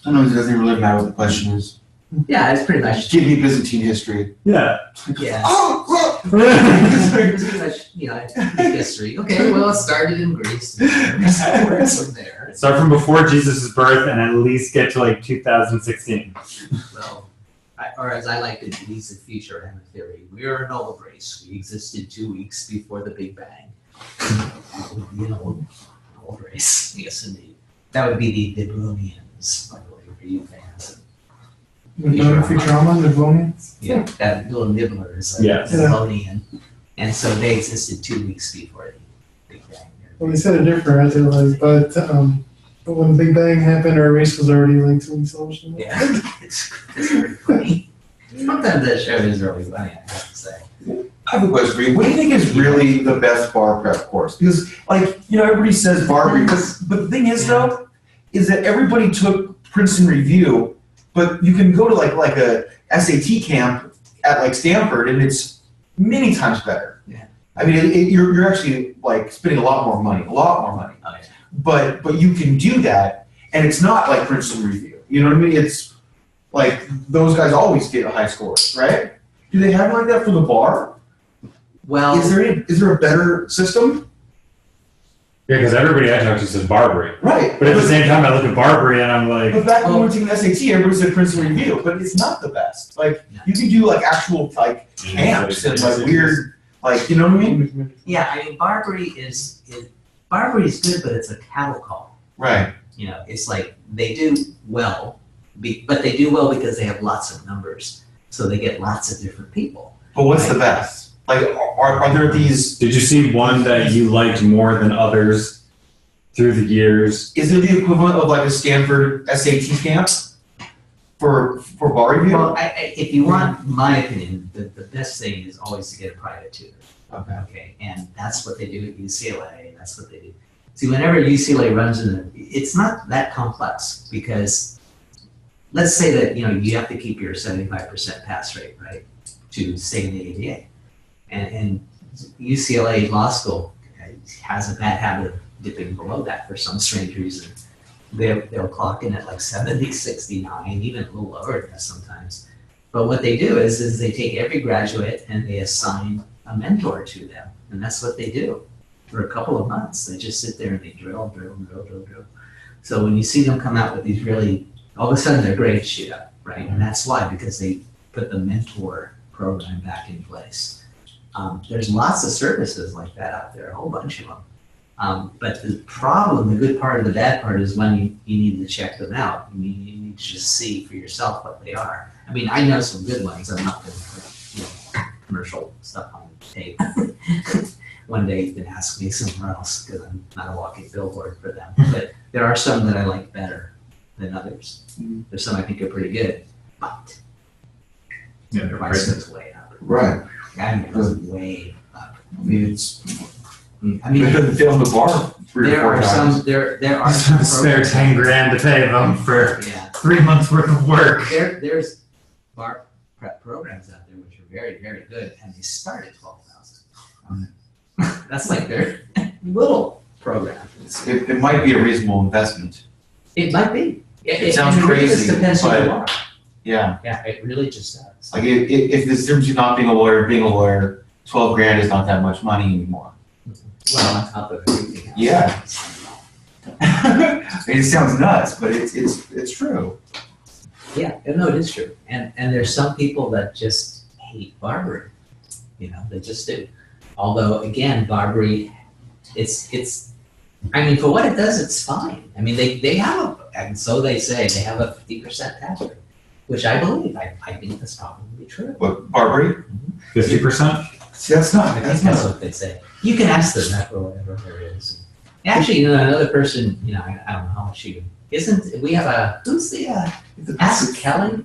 Speaker 4: know it doesn't really matter what the question is.
Speaker 2: Yeah, it's pretty much.
Speaker 4: Give me Byzantine history.
Speaker 1: Yeah.
Speaker 2: Yeah.
Speaker 4: Oh,
Speaker 2: It's pretty much, history. Okay, well, it started in Greece. Words from there.
Speaker 1: Start from before Jesus' birth and at least get to like 2016.
Speaker 2: Well, or as I like to use the future hammer theory, we are an old race. We existed 2 weeks before the Big Bang. Old race. Yes, indeed. That would be the Babylonians, by the way, for you fans.
Speaker 3: Futurama, the Babylonians?
Speaker 2: Yeah, that little nibbler is like
Speaker 1: Yes.
Speaker 2: Babylonian. And so they existed 2 weeks before the Big Bang.
Speaker 3: Well, they said it different, I realize, but when the Big Bang happened, our race was already like 2 weeks old.
Speaker 2: Yeah, it's very funny. Sometimes that show is really funny, I have to say.
Speaker 5: I have a question for you. What do you think is really the best bar prep course? Because, everybody says bar prep, but the thing is, though, is that everybody took Princeton Review, but you can go to like a SAT camp at like Stanford, and it's many times better.
Speaker 2: Yeah.
Speaker 5: I mean, you're actually like spending a lot more money.
Speaker 2: Oh, yeah.
Speaker 5: But you can do that, and it's not like Princeton Review. You know what I mean? It's like those guys always get high scores, right? Do they have like that for the bar?
Speaker 2: Well,
Speaker 5: Is there a better system?
Speaker 1: Yeah, because everybody I talk to says Barbary.
Speaker 5: Right.
Speaker 1: But at the same time, I look at Barbary and I'm like,
Speaker 5: But back when we were taking SAT, everybody said Princeton Review, but it's not the best. Like, you can do like actual like camps and like weird, like, you know what I mean?
Speaker 2: yeah, I mean, Barbary is good, but it's a cattle call.
Speaker 5: Right.
Speaker 2: It's like they do well, but they do well because they have lots of numbers, so they get lots of different people.
Speaker 5: But what's the best? Like, are there these?
Speaker 1: did you see one that you liked more than others? through the years.
Speaker 5: Is it the equivalent of like a Stanford SAT camp for bar review?
Speaker 2: Well, if you want my opinion, the best thing is always to get a private tutor. Okay, and that's what they do at UCLA. That's what they do. See, whenever UCLA runs it's not that complex because let's say that you have to keep your 75% pass rate, right, to stay in the ADA, and UCLA Law School has a bad habit of dipping below that for some strange reason. They'll clock in at like 70, 69, even a little lower than that sometimes. But what they do is they take every graduate and they assign a mentor to them, and that's what they do for a couple of months. They just sit there and they drill. So when you see them come out with these all of a sudden their grades shoot up, right? And that's why, because they put the mentor program back in place. There's lots of services like that out there, a whole bunch of them. But the good part of the bad part is when you need to check them out. You need to just see for yourself what they are. I mean, I know some good ones. I'm not going to put commercial stuff on tape. One day you can ask me somewhere else because I'm not a walking billboard for them. But there are some that I like better than others. There's some I think are pretty good, but
Speaker 1: Yeah,
Speaker 2: price is way up.
Speaker 5: Right.
Speaker 2: It's way up.
Speaker 5: I mean, it's
Speaker 2: I mean,
Speaker 5: better than failing the bar 3 or
Speaker 2: there
Speaker 5: 4
Speaker 2: are
Speaker 5: times.
Speaker 2: some. There are some
Speaker 1: Spare
Speaker 2: programs-
Speaker 1: 10 grand to pay them for
Speaker 2: Yeah.
Speaker 1: 3 months worth of work.
Speaker 2: There's bar prep programs out there which are very, very good, and they start at $12,000. That's like their little program.
Speaker 5: It might be a reasonable investment.
Speaker 2: It might be.
Speaker 5: It sounds
Speaker 2: really
Speaker 5: crazy,
Speaker 2: just depends who
Speaker 5: but-
Speaker 2: you are.
Speaker 5: Yeah.
Speaker 2: Yeah, it really just does.
Speaker 5: Like if the difference between not being a lawyer and being a lawyer, 12 grand is not that much money anymore.
Speaker 2: Well, on top of everything else.
Speaker 5: Yeah. It sounds nuts, but it's true.
Speaker 2: Yeah, no, it is true. And there's some people that just hate barbering. They just do. Although again, barbary, it's I mean, for what it does, it's fine. I mean, they have and so they say they have a 50% pass rate, which I believe. I think that's probably true.
Speaker 5: What, Barbary?
Speaker 1: 50%?
Speaker 5: See, that's not.
Speaker 2: I think that's what they say. You can ask them that or whatever there is. Actually, another person, I don't know how much she isn't. We have who's the Ask Kelly.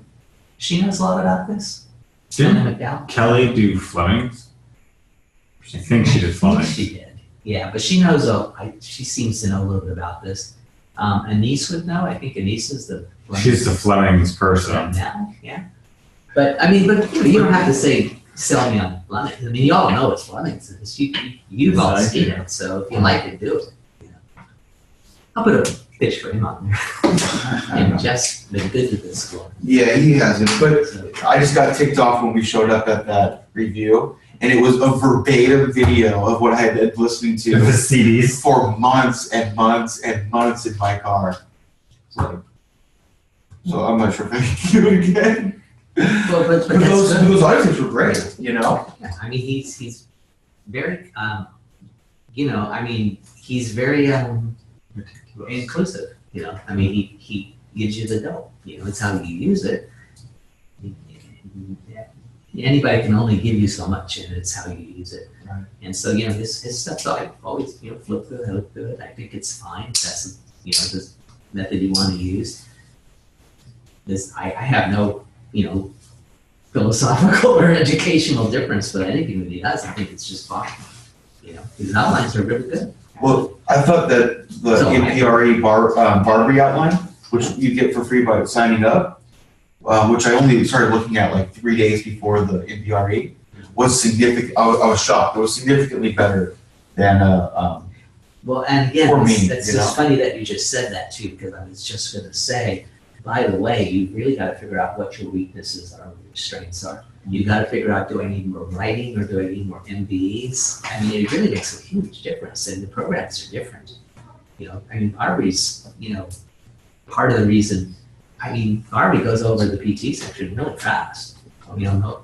Speaker 2: She knows a lot about this.
Speaker 1: Didn't
Speaker 2: McDowell.
Speaker 1: Kelly do Fleming's? I think she did
Speaker 2: I think
Speaker 1: Fleming's.
Speaker 2: she did. Yeah, but she knows. She seems to know a little bit about this. Anise would know. I think Anise is the.
Speaker 1: She's the Fleming's person.
Speaker 2: Now, yeah. But I mean, you don't have to say sell me on Fleming's. I mean, you all know what Fleming's is. You've all seen it. So if you like it, do it. I'll put a pitch for him on there. And Jeff's been good to this school.
Speaker 5: Yeah, he hasn't. But
Speaker 2: So,
Speaker 5: I just got ticked off when we showed up at that review, and it was a verbatim video of what I had been listening
Speaker 1: The
Speaker 5: to
Speaker 1: CDs.
Speaker 5: for months and months and months in my car. So I'm not sure if I can do it again.
Speaker 2: well, but
Speaker 5: But
Speaker 2: that's good.
Speaker 5: those other things were great,
Speaker 2: Yeah, I mean, he's very, I mean, he's very inclusive. I mean, he gives you the dope. It's how you use it. Anybody can only give you so much, and it's how you use it.
Speaker 5: Right.
Speaker 2: And so, his stuff, I always, flip through it, look through it. I think it's fine. That's, the method you want to use. I have no, philosophical or educational difference, but anything that he does, I think it's just fine. His outlines are really good.
Speaker 5: Well, I thought that the
Speaker 2: So,
Speaker 5: NPRE Barbary outline, which you get for free by signing up, which I only started looking at like 3 days before the NPRE, was significant. I was shocked. It was significantly better than
Speaker 2: Well, and again,
Speaker 5: For me,
Speaker 2: it's just funny that you just said that too, because I was just going to say, by the way, you really got to figure out what your weaknesses are, what your strengths are. You got to figure out, do I need more writing or do I need more MVEs? I mean, it really makes a huge difference, and the programs are different. Barbary's, part of the reason. Barbary goes over the PT section really fast.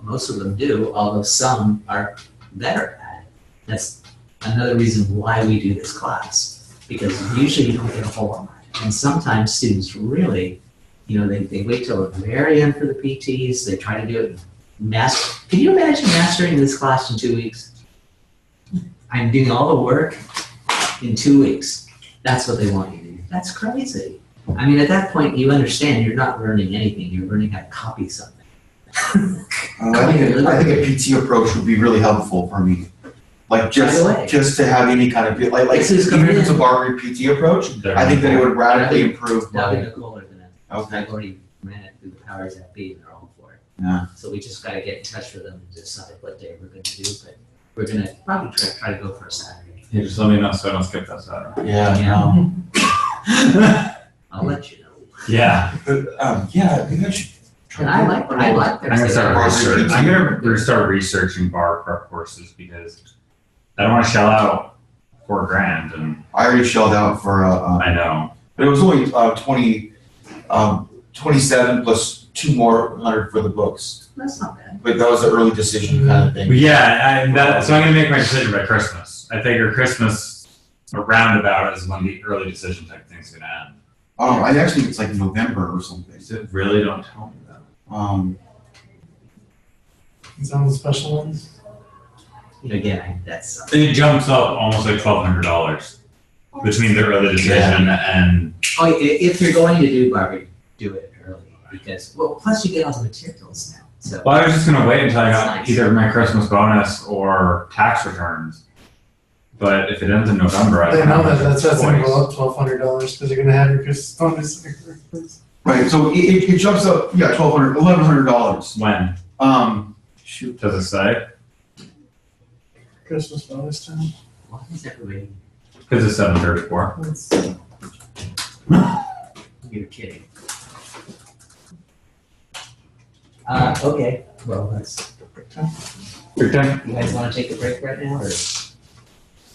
Speaker 2: Most of them do, although some are better at it. That's another reason why we do this class, because usually you don't get a whole lot. And sometimes students really, they wait till the very end for the PTs, they try to do it. Can you imagine mastering this class in 2 weeks? I'm doing all the work in 2 weeks. That's what they want you to do. That's crazy. I mean, at that point, you understand you're not learning anything. You're learning how to copy something.
Speaker 5: I think a PT approach would be really helpful for me. Like just to have any kind of like even if it's a bar PT approach, I think that it would radically improve
Speaker 2: That'll be
Speaker 5: my.
Speaker 2: no cooler than that.
Speaker 5: Okay.
Speaker 2: I've already ran it through the powers that be, and they're all for it.
Speaker 5: Yeah.
Speaker 2: So we just got to get in touch with them and decide what day we're going to do. But we're going to probably try to go for a Saturday.
Speaker 1: Yeah, just let me know so I don't skip that Saturday.
Speaker 5: Yeah.
Speaker 2: I'll let you know.
Speaker 1: Yeah.
Speaker 5: But yeah, maybe I should try.
Speaker 2: And I like
Speaker 1: I'm gonna start researching bar prep courses because I don't want to shell out $4,000 and
Speaker 5: I already shelled out for
Speaker 1: I know.
Speaker 5: but it was only 27 plus 2 more hundred for the books.
Speaker 2: That's not bad.
Speaker 5: But that was an early decision kind of thing.
Speaker 1: But yeah, so I'm gonna make my decision by Christmas. I figure Christmas roundabout is when the early decision type thing's gonna end.
Speaker 5: I actually think it's like November or something.
Speaker 1: Is it really? Don't tell me that.
Speaker 3: It's on the special ones.
Speaker 2: Again, that's
Speaker 1: It jumps up almost like $1,200 between the early decision and.
Speaker 2: oh, if you're going to do Barbie, do it early because plus you get all the materials now. So
Speaker 1: Well, I was just gonna wait until I
Speaker 2: That's
Speaker 1: got
Speaker 2: nice.
Speaker 1: either my Christmas bonus or tax returns. But if it ends in November, I
Speaker 3: They
Speaker 1: don't
Speaker 3: know
Speaker 1: have
Speaker 3: that's gonna
Speaker 1: choice.
Speaker 3: go up $1,200 because you're gonna have your Christmas bonus.
Speaker 5: Right, so it jumps up, yeah, $1,100.
Speaker 1: When?
Speaker 5: Shoot.
Speaker 1: Does it say?
Speaker 3: Christmas bonus time.
Speaker 2: why is everybody?
Speaker 1: Because it's 734.
Speaker 3: That's-
Speaker 2: You're kidding. Okay. Well, that's.
Speaker 1: Your turn.
Speaker 2: You guys want to take a break right now, or?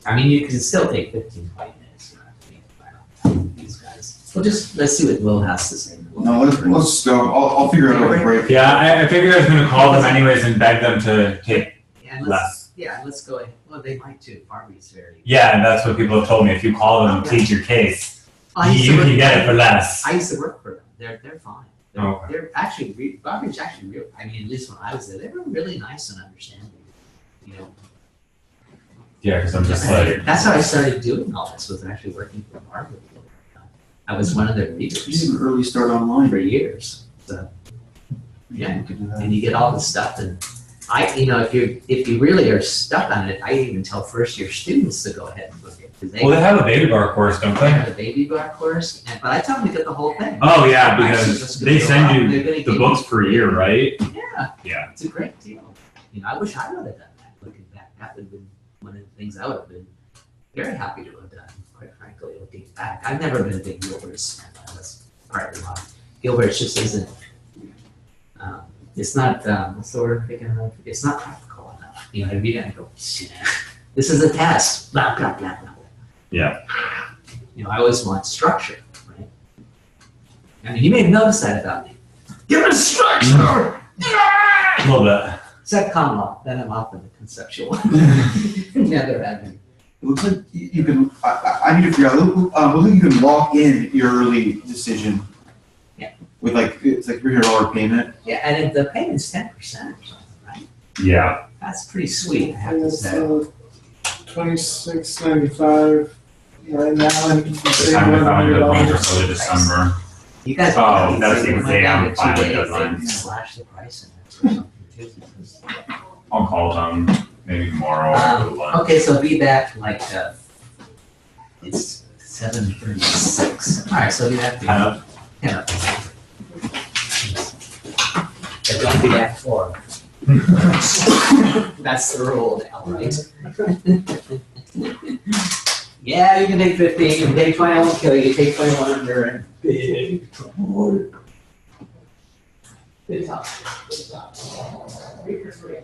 Speaker 2: I mean, you can still take 15, 20 minutes. You don't have to think about these guys. Well, let's see what Will has to say.
Speaker 5: No, let's go. I'll figure it out over the break.
Speaker 1: Yeah, I figured I was gonna call them anyways and beg them to take
Speaker 2: Yeah,
Speaker 1: less.
Speaker 2: let's go ahead. Well, they might too. Barbie's very.
Speaker 1: Yeah, and that's what people have told me. If you call them and plead your case, you can get it for less.
Speaker 2: I used to work for them. They're fine.
Speaker 1: Okay.
Speaker 2: They're actually Barbie's actually real. I mean, at least when I was there, they were really nice and understanding. You know.
Speaker 1: Yeah, because I'm just like,
Speaker 2: That's how I started doing all this. Was actually working for Barbie. I was one of their
Speaker 5: You
Speaker 2: leaders
Speaker 5: didn't early start online.
Speaker 2: for years. So yeah,
Speaker 5: You could do that.
Speaker 2: and you get all the stuff and. If you really are stuck on it, I even tell first year students to go ahead and book it because
Speaker 1: well, they have a baby bar course, don't they?
Speaker 2: have a baby bar course, but I tell them to get the whole thing.
Speaker 1: Oh yeah,
Speaker 2: Actually,
Speaker 1: because
Speaker 2: just
Speaker 1: they
Speaker 2: go out
Speaker 1: send
Speaker 2: and they're
Speaker 1: you
Speaker 2: gonna
Speaker 1: the
Speaker 2: give
Speaker 1: books per year, right?
Speaker 2: Yeah,
Speaker 1: Yeah.
Speaker 2: it's a great deal. You know, I wish I would have done that. Looking back, that would have been one of the things I would have been very happy to have done. Quite frankly, looking back, I've never been a big Gilbert's fan. That's partly why Gilbert's just isn't. It's not. What's the word I'm thinking of? It's not practical enough. You know, if you gotta go, this is a test. Blah blah blah blah.
Speaker 1: Yeah.
Speaker 2: You know, I always want structure, right? I mean, you may have noticed that about me. Give it structure.
Speaker 1: A little bit.
Speaker 2: Except common law, then I'm off in the conceptual. Never had any.
Speaker 5: It looks like you can. I need to figure out. Looks like you can lock in your early decision.
Speaker 2: Yeah.
Speaker 5: With it's like $300 payment.
Speaker 2: Yeah, and if the payment's 10% or something, right?
Speaker 1: Yeah.
Speaker 2: That's pretty sweet, I have to
Speaker 3: It's
Speaker 2: say.
Speaker 3: $26.95 right now, and you can
Speaker 1: The
Speaker 3: save
Speaker 1: time I found it was
Speaker 3: $100.
Speaker 1: early December.
Speaker 2: You guys.
Speaker 1: Oh, that's
Speaker 2: even
Speaker 1: even saying I'm fine with deadlines.
Speaker 2: Slash the price in it or something too. Because,
Speaker 1: I'll call them maybe tomorrow or lunch.
Speaker 2: okay, so be back like, it's 7:36. All right, so be back.
Speaker 1: Kind of.
Speaker 2: Yeah. But don't be back 4. That's the rule now, right? Yeah, you can take 15, you can take 20, I won't kill you, take 21 under and big trouble. Good talk, good talk. 3 for 3.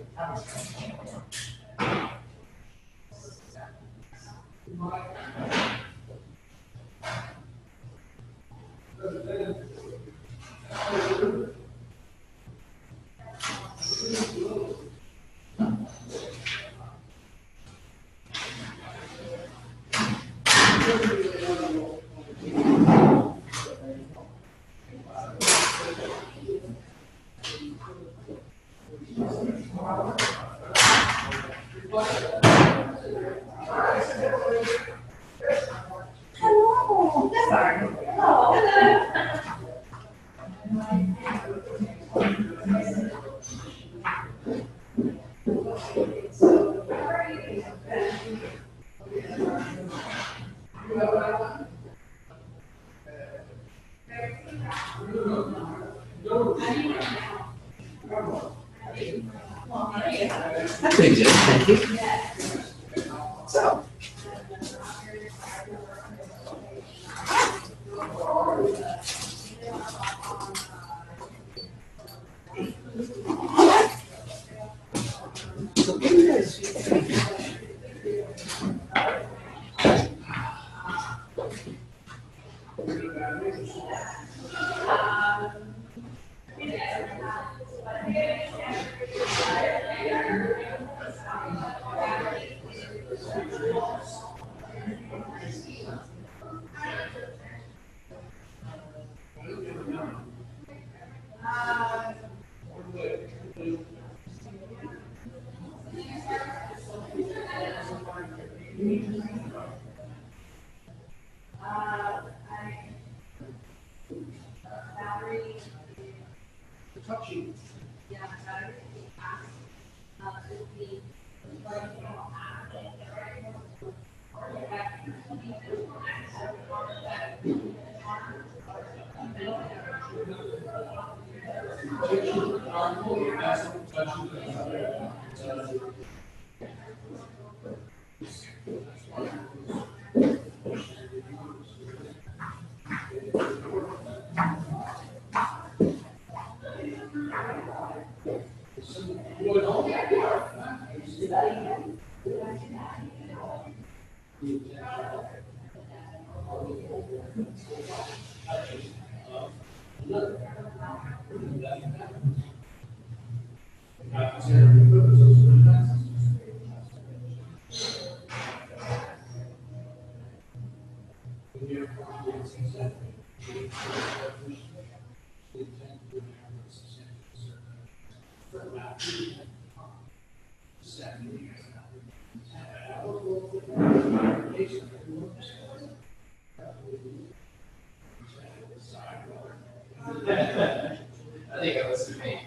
Speaker 2: That's pretty good, thank you. So. So what do you guys think?
Speaker 6: I think it was me.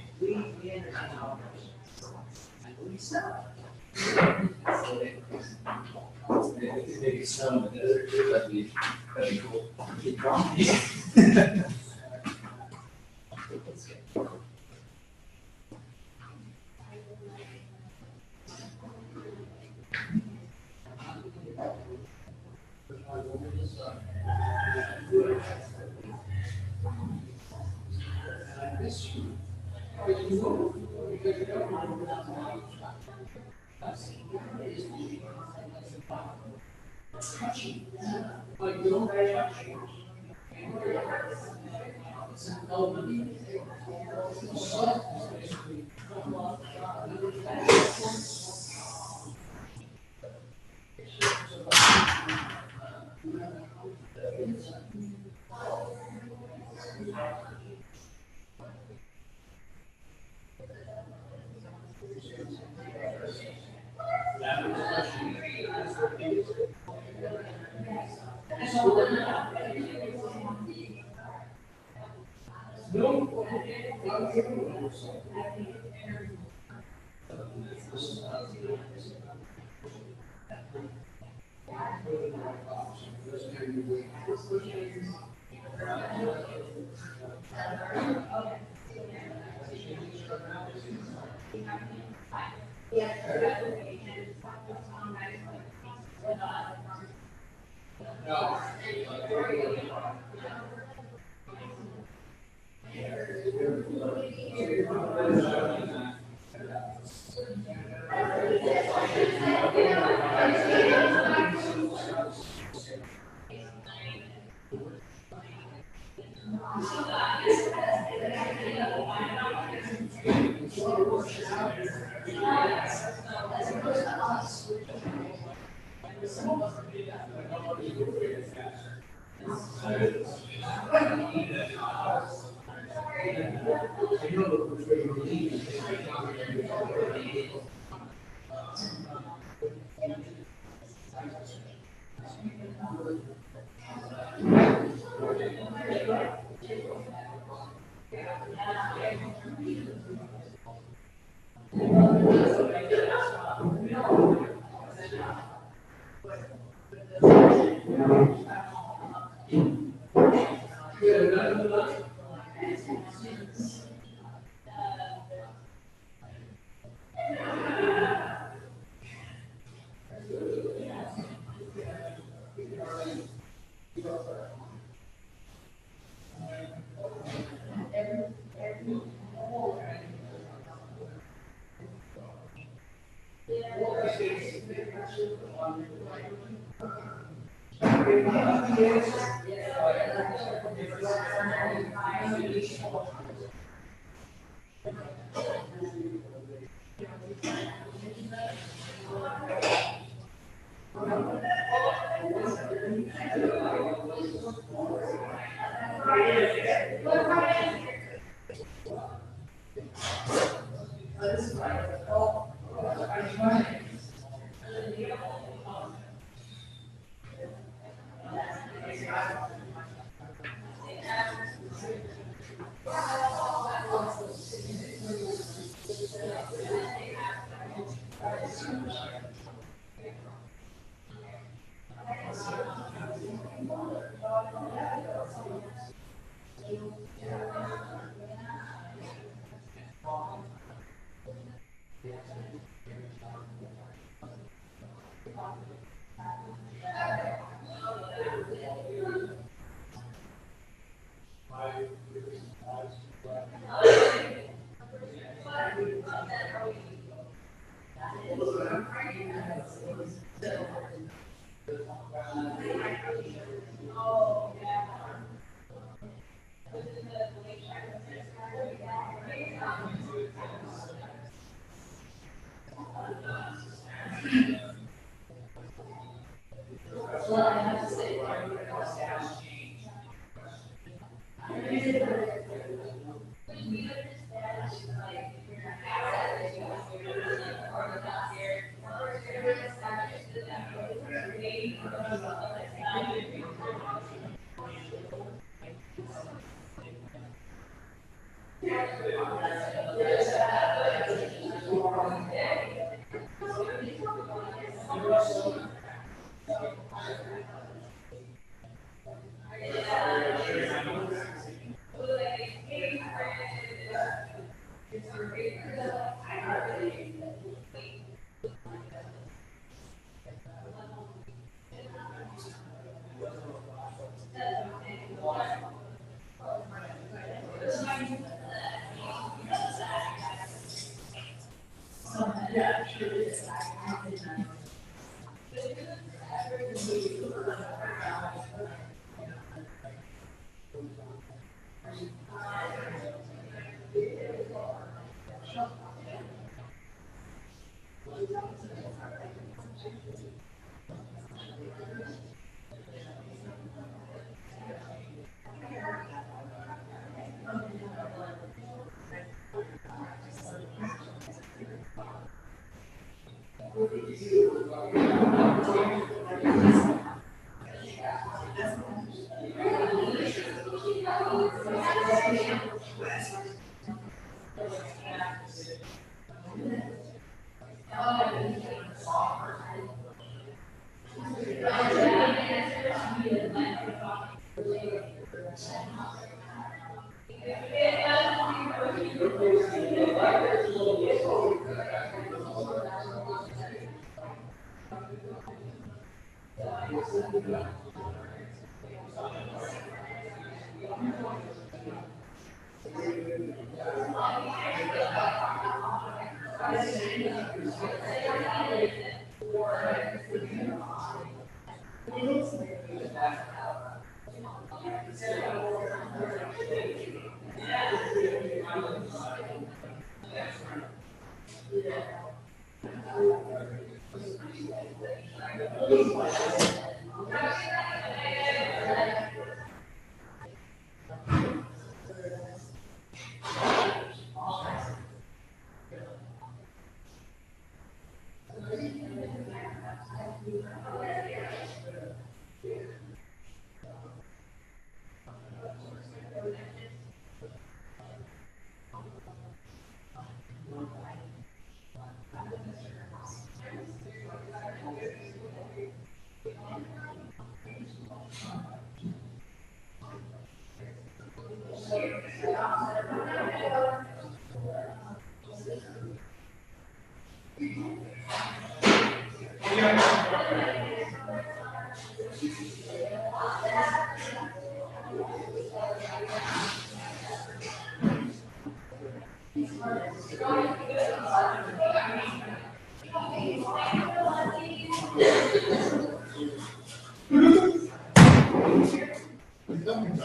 Speaker 6: Maybe snow in the desert too, that'd be cool.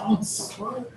Speaker 3: Adults, what?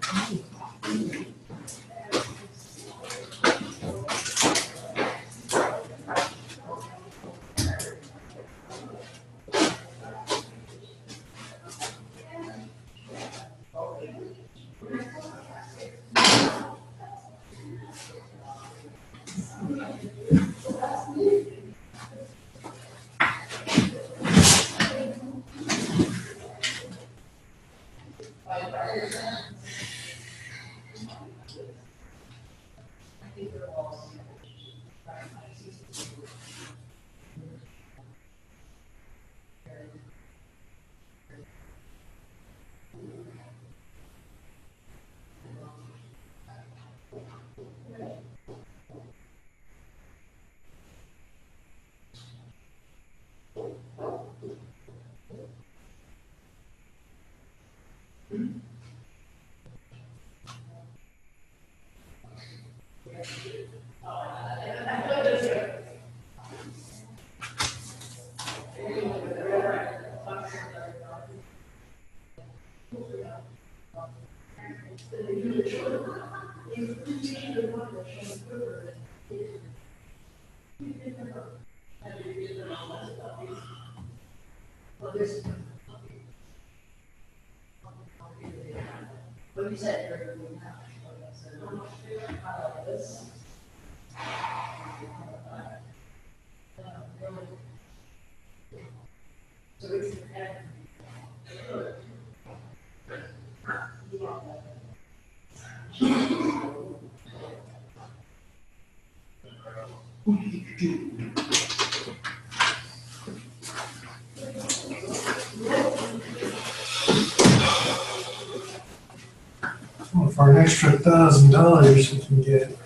Speaker 3: Well, for an extra $1,000, you can get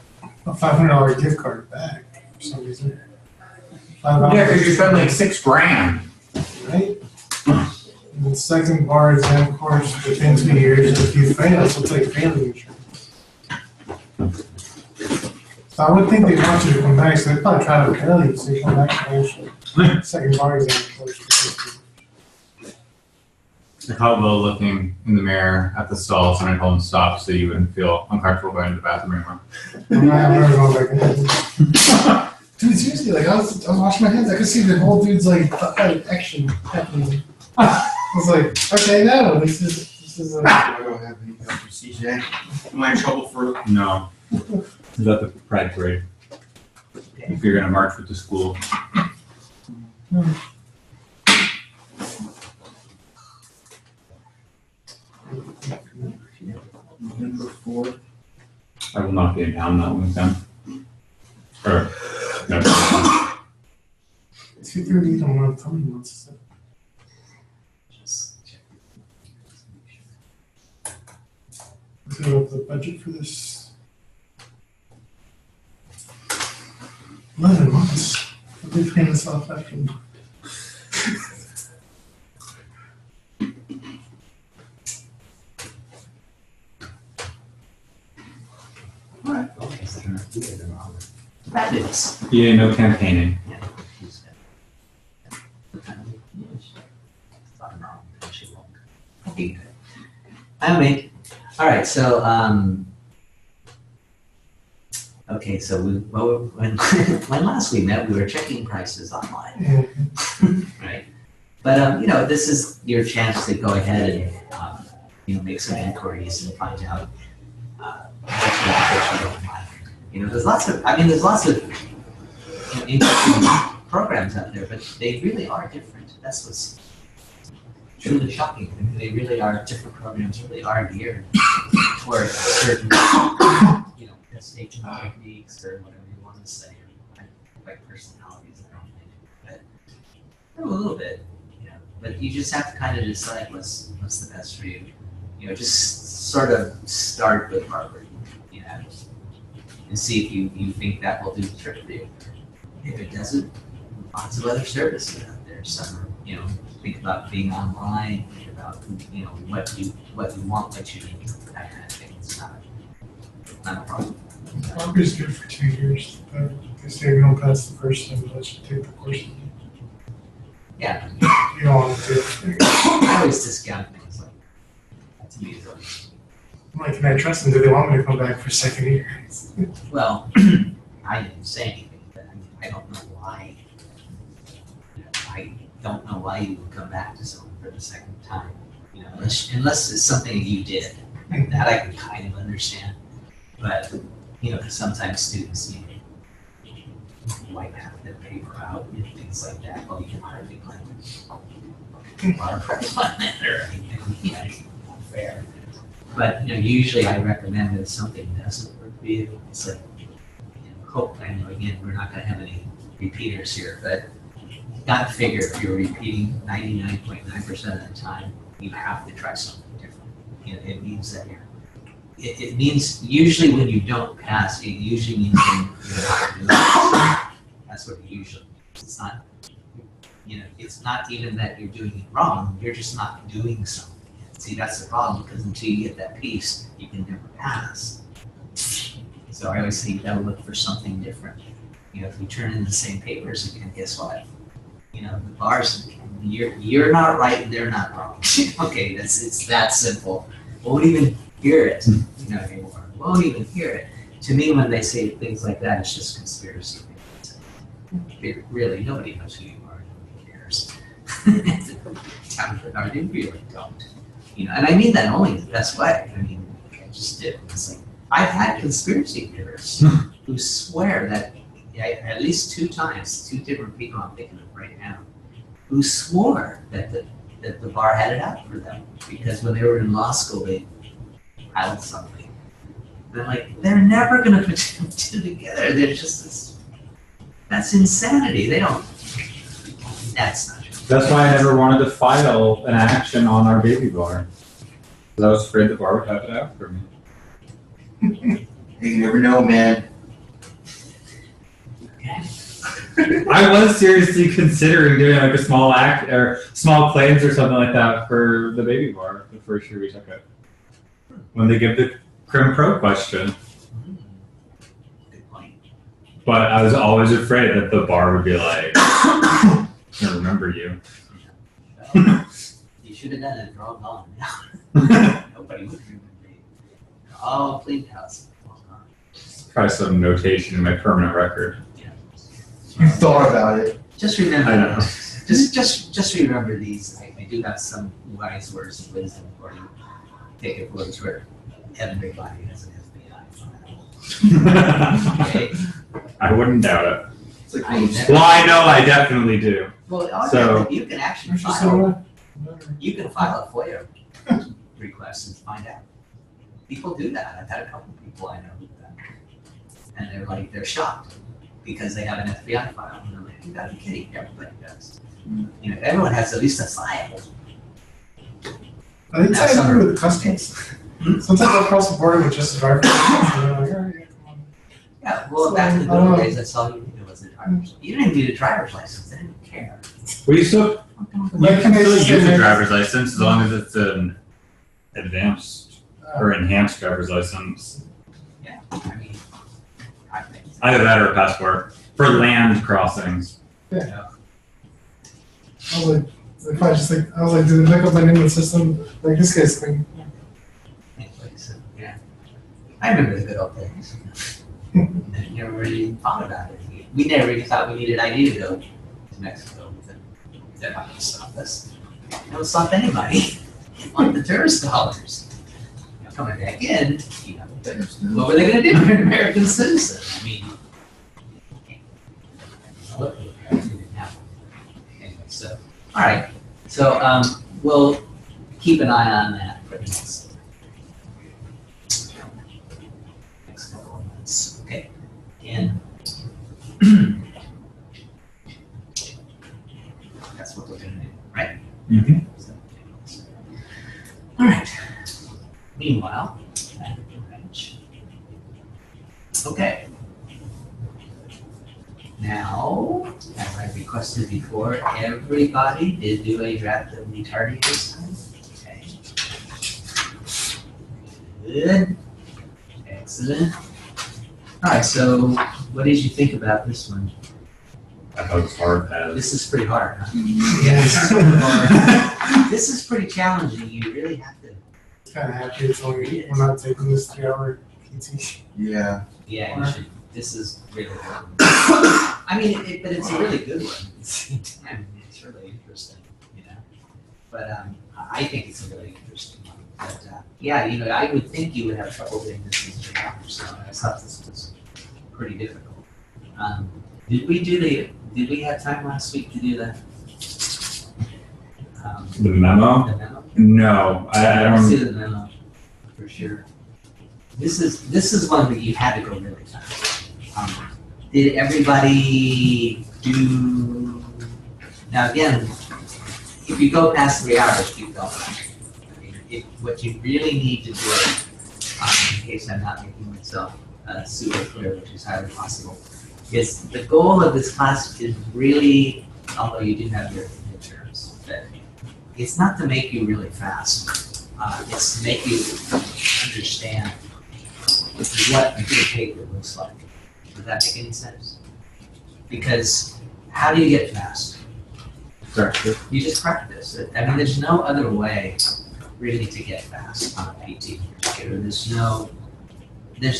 Speaker 3: a $500 gift card back for some reason. $5,
Speaker 7: Yeah, because you spend like $6,000.
Speaker 3: right? And the second bar is then, of course, within 2 years, if you fail, so it's like failing insurance. So I would think they want you to come back, so they probably try to tell you, so you come back financially. Second bar exam, of course, for 50.
Speaker 7: I caught Will looking in the mirror at the stalls and I told him to stop so you wouldn't feel uncomfortable going to the bathroom anymore.
Speaker 3: I'm never going back in. Dude, seriously, like I was washing my hands, I could see the whole dude's like action happening. I was like, okay, no, this is a.
Speaker 4: I don't have any help for CJ. Am I in trouble for?
Speaker 7: No. Is that the pride parade? If you're gonna march with the school.
Speaker 4: Number 4.
Speaker 7: I will not be in town that weekend. Or, no.
Speaker 3: 2:30, you don't want to tell me what's to the budget for this. 11 months. I'll be paying this off after.
Speaker 2: Fabulous.
Speaker 7: Yeah, no campaigning.
Speaker 2: Okay, good. I mean, all right, so, okay, so when last we met, we were checking prices online, right? But, you know, this is your chance to go ahead and, you know, make some inquiries and find out what you don't like. You know, there's lots of you know, interesting programs out there, but they really are different. That's what's truly shocking. I mean, they really are different programs. Really are geared toward certain, you know, gestation techniques or whatever you want to say, or like personalities. I don't think, but a little bit, you know. But you just have to kind of decide what's the best for you. You know, just sort of start with Harvard, you know, and see if you think that will do the trick for you. If it doesn't, lots of other services out there. Some, you know, think about being online, think about, you know, what you want, what you need, that kind of thing. It's not a problem.
Speaker 3: Harvard's good for 2 years, but they say we don't pass the first time, let you take the course.
Speaker 2: Yeah,
Speaker 3: You don't want to do it.
Speaker 2: I always discount things like that. To me, is always
Speaker 3: I'm like, can I trust them? Do they want me to come back for second year?
Speaker 2: Well, I didn't say anything, but I mean, I don't know why. I don't know why you would come back to someone for the second time. You know, unless it's something you did. That I could kind of understand. But, you know, 'cause sometimes students, you might have their paper out and things like that. Well, you can hardly blame bar prep on that or anything. You know, it's not fair. But, you know, usually I recommend that if something doesn't work for you, it's like, you know, hope, I know, again, we're not gonna have any repeaters here, but you gotta figure if you're repeating 99.9% of the time, you have to try something different. You know, it means that it means, usually when you don't pass, it usually means you're not doing it. That's what it usually means. It's not, you know, it's not even that you're doing it wrong, you're just not doing something. See, that's the problem, because until you get that piece, you can never pass. So I always say you gotta look for something different. You know, if you turn in the same papers again, guess what? You know, the bars, you're not right and they're not wrong. Okay, it's that simple. Won't even hear it, you know, anymore. Won't even hear it. To me, when they say things like that, it's just conspiracy. Really, nobody knows who you are. Nobody cares. They really don't. You know, and I mean that only in the best way. I mean, I just did. It's like I've had conspiracy theorists who swear that at least 2 times, 2 different people I'm thinking of right now, who swore that the bar had it out for them because when they were in law school they filed something. They're like, they're never going to put 2 together. They're just this. That's insanity. They don't. That's not true.
Speaker 1: That's why I never wanted to file an action on our baby bar. Because I was afraid the bar would have it out for me.
Speaker 5: You never know, man.
Speaker 1: I was seriously considering doing like a small act or small claims or something like that for the baby bar the first year we took it. When they give the crim pro question.
Speaker 2: Good point.
Speaker 1: But I was always afraid that the bar would be like, I remember you.
Speaker 2: You should have done it. They're all gone now. Nobody would remember you. They're all cleaned house. All gone.
Speaker 1: Try some notation in my permanent record.
Speaker 5: You thought about it.
Speaker 2: Just remember.
Speaker 1: I know.
Speaker 2: Just remember these. I do have some wise words of wisdom for you. Take it for what it's worth. Everybody has an FBI file. Okay.
Speaker 1: I wouldn't doubt it.
Speaker 5: It's like,
Speaker 1: Well, I know I definitely do.
Speaker 2: Well, all
Speaker 1: So-
Speaker 2: you can actually
Speaker 3: There's just
Speaker 2: file.
Speaker 3: no-
Speaker 2: You can file a FOIA request and find out. People do that. I've had a couple of people I know do that. And they're like, they're shocked because they have an FBI file. And they're like, you gotta be kidding. Everybody does. You know, everyone has at least a file.
Speaker 3: I think
Speaker 2: Now
Speaker 3: it's
Speaker 2: some
Speaker 3: something
Speaker 2: are-
Speaker 3: with customs. Sometimes I'll cross the border with just a driver's license, and they're like, all right, come on.
Speaker 2: Yeah, well,
Speaker 3: So,
Speaker 2: back in the
Speaker 3: I
Speaker 2: good
Speaker 3: don't
Speaker 2: old
Speaker 3: know.
Speaker 2: days, that's all you needed was a driver's license. You didn't need a driver's license. They didn't care.
Speaker 1: Well, you still
Speaker 3: Like,
Speaker 1: can still
Speaker 3: they-
Speaker 1: use a driver's license as long as it's an advanced or enhanced driver's license.
Speaker 2: Yeah, I mean, I think.
Speaker 1: Either that or a passport for land crossings.
Speaker 3: I was like, if I just like, I was like, did they look up my name in the system? Like, this guy's clean.
Speaker 2: Anyway, so, yeah. I remember the good old days. I never really thought about it. We never even thought we needed ID to go to Mexico. They're not gonna stop us. They don't stop anybody. They want the tourist dollars. You know, coming back in, you know, but what were they gonna do? You're an American citizen. I mean, look, it didn't happen. Anyway, so, all right. So, we'll keep an eye on that for the next couple of months. Okay. And that's what we're gonna do, right?
Speaker 1: Mm-hmm.
Speaker 2: All right. Meanwhile, back at the ranch. Okay. Now, as I requested before, everybody did do a draft of the target this time. Okay. Good. Excellent. All right, so what did you think about this one?
Speaker 1: I hope it's hard as.
Speaker 2: This is pretty hard, huh?
Speaker 3: Yes.
Speaker 2: This is pretty challenging. You really have to.
Speaker 3: kind of happy it's only, we're not taking this 3-hour PT.
Speaker 5: Yeah.
Speaker 2: Yeah, you should, this is really good. I mean, but it's a really good one at the same time. It's really interesting, you know. But I think it's a really interesting one. But yeah, you know, I would think you would have trouble doing this in 3 hours. So I thought this was pretty difficult. Did we have time last week to do that?
Speaker 1: The memo?
Speaker 2: The memo?
Speaker 1: No, I
Speaker 2: Let's
Speaker 1: don't.
Speaker 2: do the memo for sure. This is one that you had to go really fast. Did everybody do? Now again, if you go past 3 hours, keep going. I mean, what you really need to do, in case I'm not making myself super clear, which is highly possible, is the goal of this class is really, although you do have your midterms, but it's not to make you really fast. It's to make you understand what a good paper looks like. Does that make any sense? Because how do you get fast? You just practice. I mean, there's no other way really to get fast on a PT in particular. There's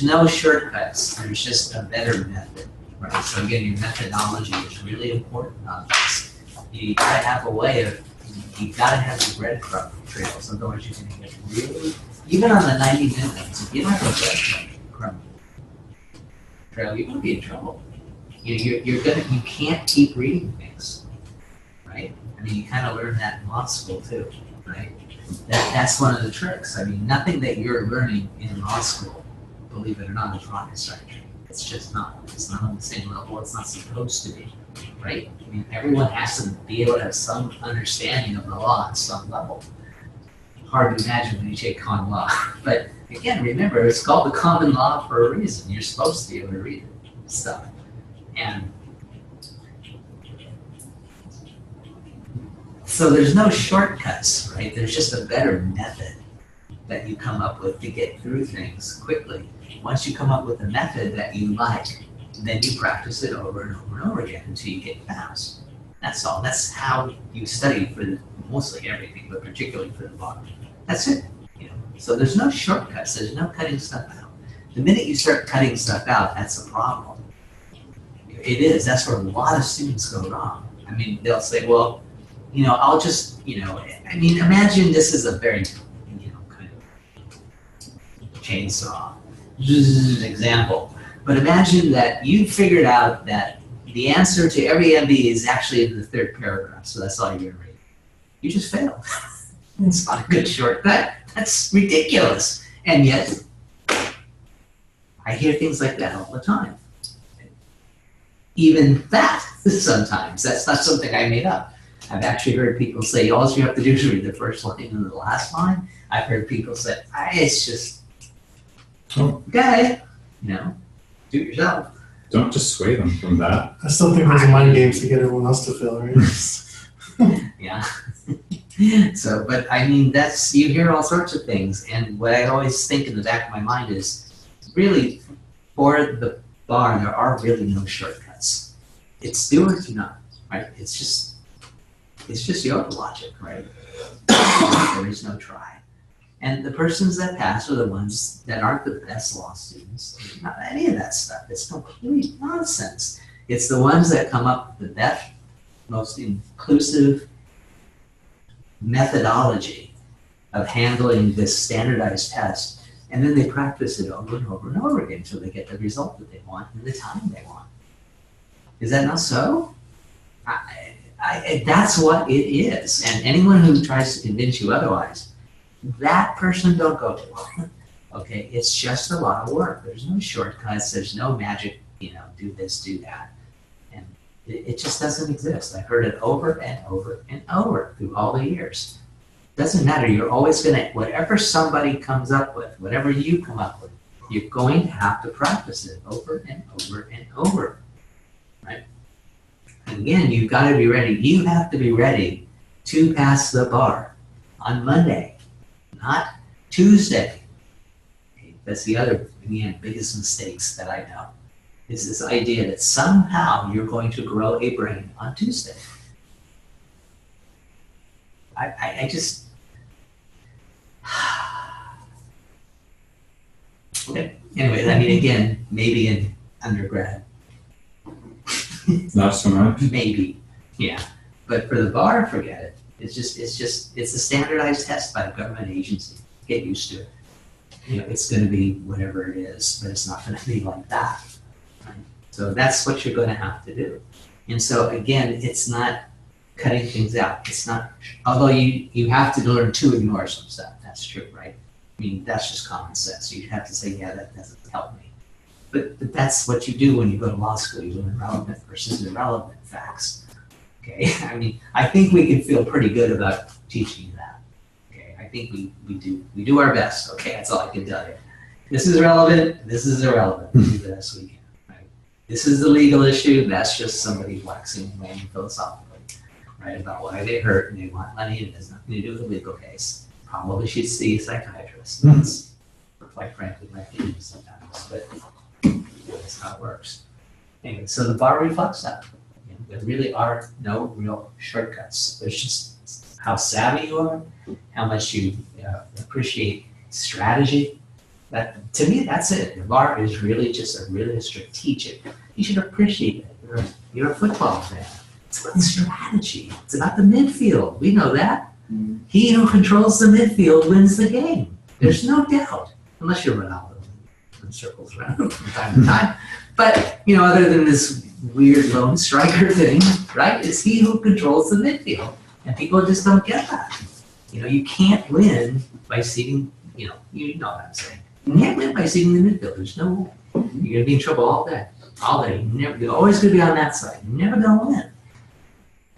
Speaker 2: no shortcuts. There's just a better method, right? So again, your methodology is really important on this. You gotta have a way of, you gotta have the breadcrumb trails, otherwise you're gonna get really, even on the 90 minutes, if you don't have a breadcrumb trail, you're gonna be in trouble. You can't keep reading things, right? I mean, you kind of learn that in law school too, right? That's one of the tricks. I mean, nothing that you're learning in law school, believe it or not, is rocket science. It's just not. It's not on the same level. It's not supposed to be, right? I mean, everyone has to be able to have some understanding of the law at some level. Hard to imagine when you take common law. But again, remember, it's called the common law for a reason. You're supposed to be able to read it, stuff. And so there's no shortcuts, right? There's just a better method that you come up with to get through things quickly. Once you come up with a method that you like, then you practice it over and over and over again until you get fast. That's all. That's how you study for mostly everything, but particularly for the bar. That's it. You know? So there's no shortcuts. There's no cutting stuff out. The minute you start cutting stuff out, that's a problem. It is. That's where a lot of students go wrong. I mean, they'll say, well, you know, I'll just, you know, I mean, imagine this is a very, you know, kind of chainsaw example. But imagine that you figured out that the answer to every MB is actually in the third paragraph, so that's all you're gonna read. You just failed. It's not a good shortcut. That's ridiculous. And yet, I hear things like that all the time. Even that, sometimes. That's not something I made up. I've actually heard people say, all you have to do is read the first line and the last line. I've heard people say, it's just, okay, you know, do it yourself.
Speaker 1: Don't dissuade them from that.
Speaker 3: I still think those are mind games to get everyone else to fail, right?
Speaker 2: Yeah. So, but I mean, you hear all sorts of things. And what I always think in the back of my mind is, really, for the bar, there are really no shortcuts. It's do or do not, right? It's just yoga logic, right? There is no try. And the persons that pass are the ones that aren't the best law students. Not any of that stuff. It's complete nonsense. It's the ones that come up with the best, most inclusive methodology of handling this standardized test, and then they practice it over and over and over again until they get the result that they want in the time they want. Is that not so? That's what it is. And anyone who tries to convince you otherwise, that person don't go to law. Okay, it's just a lot of work. There's no shortcuts. There's no magic, you know, do this, do that. And it just doesn't exist. I've heard it over and over and over through all the years. Doesn't matter. You're always going to, whatever somebody comes up with, whatever you come up with, you're going to have to practice it over and over and over, right? And again, you've got to be ready. You have to be ready to pass the bar on Monday, not Tuesday. Okay, that's the other, again, biggest mistakes that I know, is this idea that somehow you're going to grow a brain on Tuesday. I just, Anyways, I mean, again, maybe in undergrad,
Speaker 1: Not so much.
Speaker 2: maybe, yeah. But for the bar, forget it. It's a standardized test by a government agency. Get used to it. You know, it's gonna be whatever it is, but it's not gonna be like that. Right? So that's what you're gonna have to do. And so again, it's not cutting things out. It's not, although you have to learn to ignore some stuff. That's true, right? I mean, that's just common sense. You have to say, yeah, that doesn't help me. But that's what you do when you go to law school. You learn relevant versus irrelevant facts. Okay, I mean, I think we can feel pretty good about teaching you that. Okay, I think we do our best. Okay, that's all I can tell you. This is relevant, this is irrelevant. We do the best we can, right? This is the legal issue, that's just somebody waxing and waning philosophically, right? About why they hurt and they want money and it has nothing to do with the legal case. Probably should see a psychiatrist. That's, quite frankly, my opinion sometimes, but that's how it works. Anyway, so the bar reflects that. There really are no real shortcuts. There's just how savvy you are, how much you appreciate strategy. That, to me, that's it. The bar is really just a strategic. You should appreciate it. You're a football fan. It's about strategy. It's about the midfield. We know that. He who controls the midfield wins the game. There's no doubt, unless you're Ronaldo and circles around from time to time. But other than this weird lone striker thing, right? It's he who controls the midfield. And people just don't get that. You can't win by seating, you know what I'm saying. You can't win by seating the midfield. There's no, you're gonna be in trouble all day. All day. You're always gonna be on that side. You're never gonna win.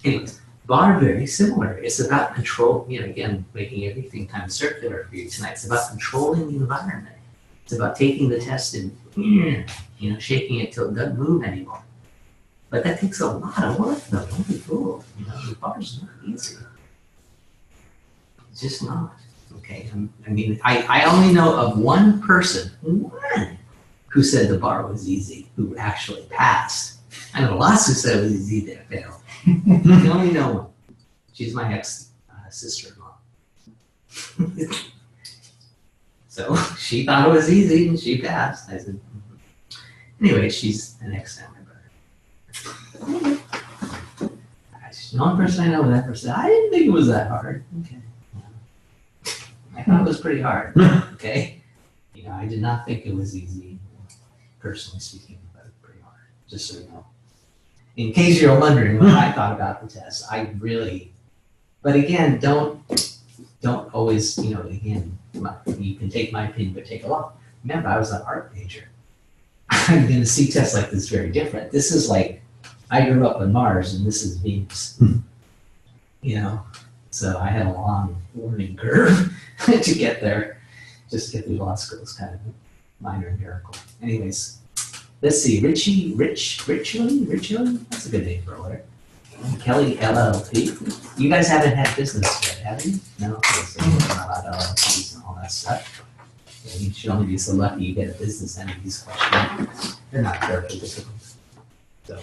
Speaker 2: Anyways, bar very similar. It's about control, again, making everything kind of circular for you tonight. It's about controlling the environment. It's about taking the test and shaking it till it doesn't move anymore. But that takes a lot of work, though. Don't be fooled. The bar's not easy. It's just not. Okay. I mean, I only know of one person, who said the bar was easy, who actually passed. I know lots who said it was easy to fail. I only know one. She's my ex sister-in-law. So she thought it was easy and she passed. I said, anyway, she's an ex-family brother. The only person I know with that person, I didn't think it was that hard. Okay. I thought it was pretty hard. Okay. I did not think it was easy, personally speaking, but pretty hard. Just so you know. In case you're wondering what I thought about the test, but again, don't always, again, you can take my opinion, but take a lot. Remember, I was an art major. I'm going to see tests like this very different. This is like, I grew up on Mars and this is Venus. So I had a long learning curve to get there. Just get through law school is kind of a minor miracle. Anyways, let's see, Richie, that's a good name for a lawyer. Kelly LLP. You guys haven't had business yet, have you? No? Okay, so you're not allowed LLPs and all that stuff. You should only be so lucky you get a business entities question. They're not terribly difficult. So.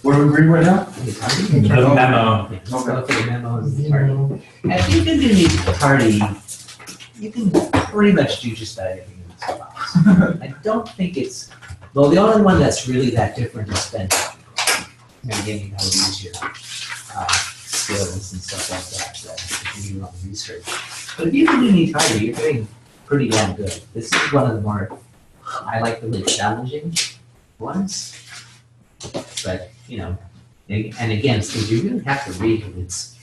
Speaker 5: What are we reading right now?
Speaker 1: The memo.
Speaker 2: Let's go for the memo and the party. If you can do the party, you can pretty much do just about anything in this box. I don't think it's, well, the only one that's really that different is spend. And again, you gotta use your skills and stuff like that to do your own research. But if you can do neat party, you're doing pretty damn good. This is one of the more, I like the really challenging ones. But, and again, so you really have to read it. It's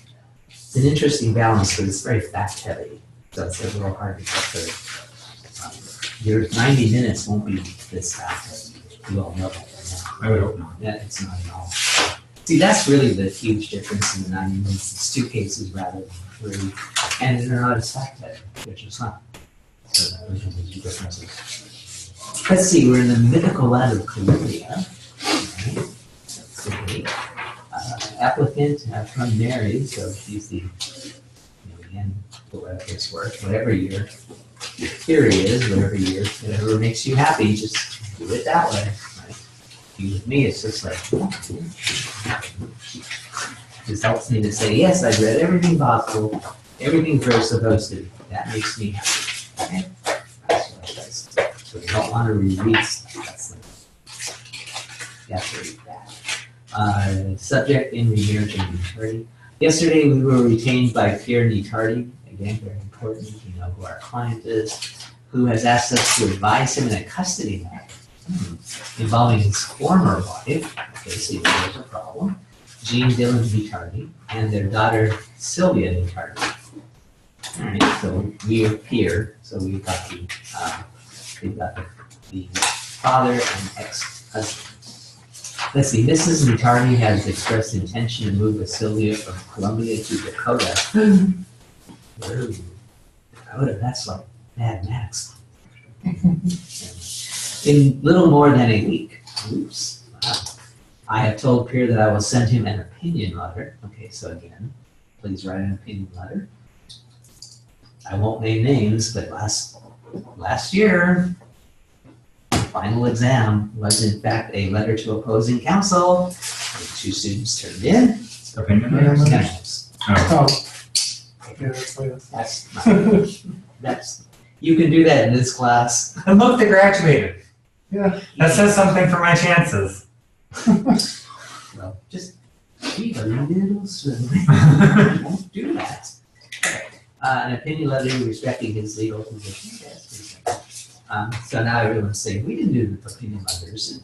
Speaker 2: an interesting balance, but it's very fact heavy. So it's a little hard to get through. Your 90 minutes won't be this fact heavy. You all know that right now.
Speaker 7: I would hope not.
Speaker 2: Yeah, it's not at all. See, that's really the huge difference in the 90 minutes. It's 2 cases rather than 3. And they're not as fact heavy, which is not. So those are the 2 differences. Let's see, we're in the mythical land of Columbia. Applicant from Mary, so she's the, again, whatever your theory is, whatever makes you happy, just do it that way. Right? With me, it's just like, just helps me to say, yes, I've read everything possible, everything we're supposed to. That makes me happy. Okay? That's what I want to reread that's you have to read that. Subject in remarriage and attorney. Yesterday we were retained by Pierre Nitardi, again very important, you know who our client is, who has asked us to advise him in a custody matter involving his former wife, okay, so there's a problem, Jean Dillon Nitardi, and their daughter Sylvia Nitardi. All right, so we are here, so we've got the father and ex-husband. Let's see, Mrs. Nitardi has expressed intention to move with Sylvia from Columbia to Dakota. Whoa, Dakota, that's like Mad Max. In little more than a week. Oops. Wow. I have told Pierre that I will send him an opinion letter. Okay, so again, please write an opinion letter. I won't name names, but last year, final exam was in fact a letter to opposing counsel. The 2 students turned in.
Speaker 7: Opinion
Speaker 3: Yeah.
Speaker 7: letters? Oh.
Speaker 3: Oh. Yeah, that's like
Speaker 2: That's you can do that in this class.
Speaker 1: And look, they graduated.
Speaker 3: Yeah.
Speaker 1: That says something for my chances.
Speaker 2: Well, just be a little slowly. Don't do that. An opinion letter respecting his legal position. Yes, so now everyone's saying, we didn't do the opinion letters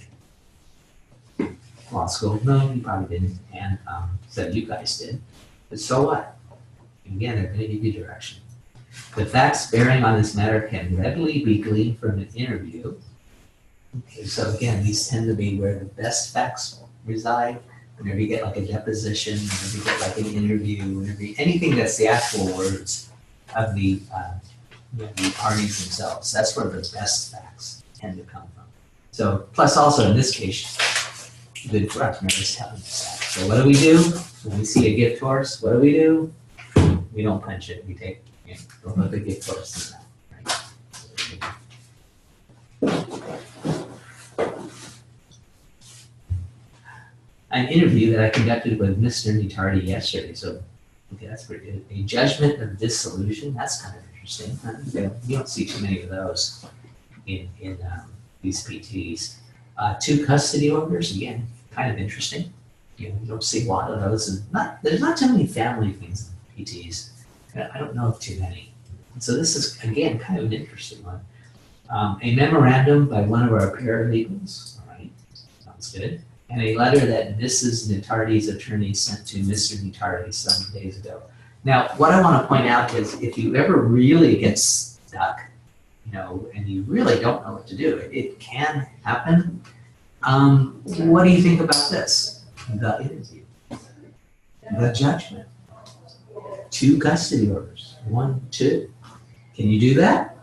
Speaker 2: in law school. No, you probably didn't. And so you guys did. But so what? Again, they're going to give you direction. The facts bearing on this matter can readily be gleaned from an interview. Okay, so again, these tend to be where the best facts reside. Whenever you get like a deposition, whenever you get like an interview, whenever anything that's the actual words of the parties themselves, that's where the best facts tend to come from. So, plus also in this case, good for us, remember telling us that. So what do? When we see a gift horse, what do? We don't punch it, we take, don't let the gift horse in that, right? An interview that I conducted with Mr. Nitardi yesterday, so okay, that's pretty good. A judgment of dissolution, that's kind of interesting. You don't see too many of those in these PTs. 2 custody orders, again, kind of interesting. You don't see a lot of those. And there's not too many family things in PTs. I don't know of too many. So this is, again, kind of an interesting one. A memorandum by one of our paralegals, all right, sounds good. And a letter that Mrs. Nitardi's attorney sent to Mr. Nitardi some days ago. Now, what I want to point out is if you ever really get stuck, and you really don't know what to do, it can happen. What do you think about this? The interview, the judgment, 2 custody orders, 1, 2. Can you do that?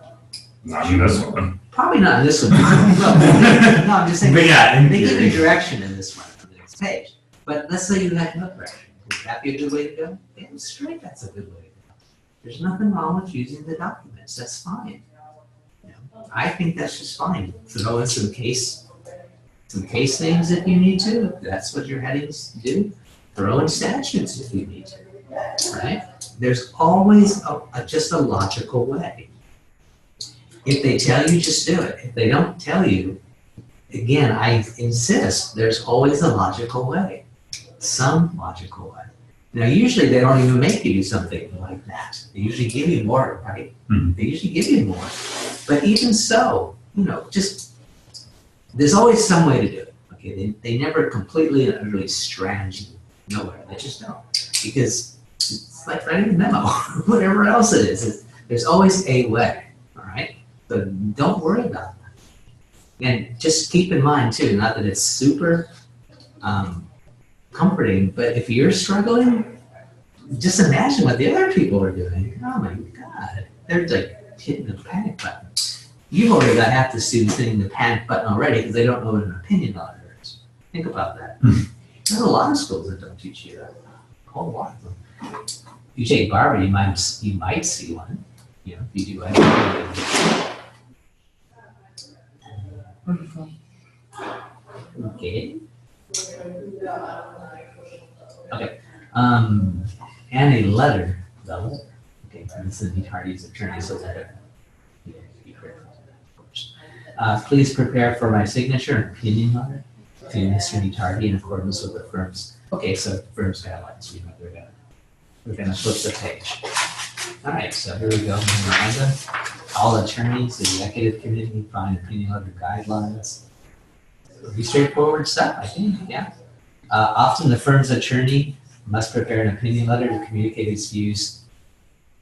Speaker 1: Not in this one.
Speaker 2: Probably not in this one. No, I'm just saying.
Speaker 1: But yeah, in
Speaker 2: they give
Speaker 1: theory.
Speaker 2: you direction in this one on the next page. But let's say you had no direction. Would that be a good way to go? Damn straight, that's a good way to go. There's nothing wrong with using the documents. That's fine. I think that's just fine. Throw in some case things if you need to. If that's what your headings do. Throw in statutes if you need to. Right? There's always just a logical way. If they tell you, just do it. If they don't tell you, again, I insist, there's always a logical way. Some logical way. Now, usually they don't even make you do something like that. They usually give you more, right?
Speaker 1: Mm-hmm.
Speaker 2: They usually give you more. But even so, just, there's always some way to do it. Okay, they never completely and utterly strand you nowhere. They just don't. Because it's like writing a memo, whatever else it is. There's always a way, all right? So don't worry about that. And just keep in mind too, not that it's super comforting, but if you're struggling, just imagine what the other people are doing. Oh my God, they're like hitting the panic button. You've already got half the students hitting the panic button already because they don't know what an opinion letter is. Think about that. There's a lot of schools that don't teach you that. A whole lot of them. If you take Barbara, you might see one. If you do anything. Okay. Okay. And a letter. The letter. Okay, from Mrs. Nitardi's attorney, so that be critical, of course. Please prepare for my signature and opinion letter to Mr. Nitardi in accordance with the firm's, okay, so firm's guidelines, we know we're gonna flip the page. All right, so here we go, memoranda. All attorneys, the executive committee, find opinion letter guidelines. Pretty straightforward stuff, I think, yeah. Often the firm's attorney must prepare an opinion letter to communicate its views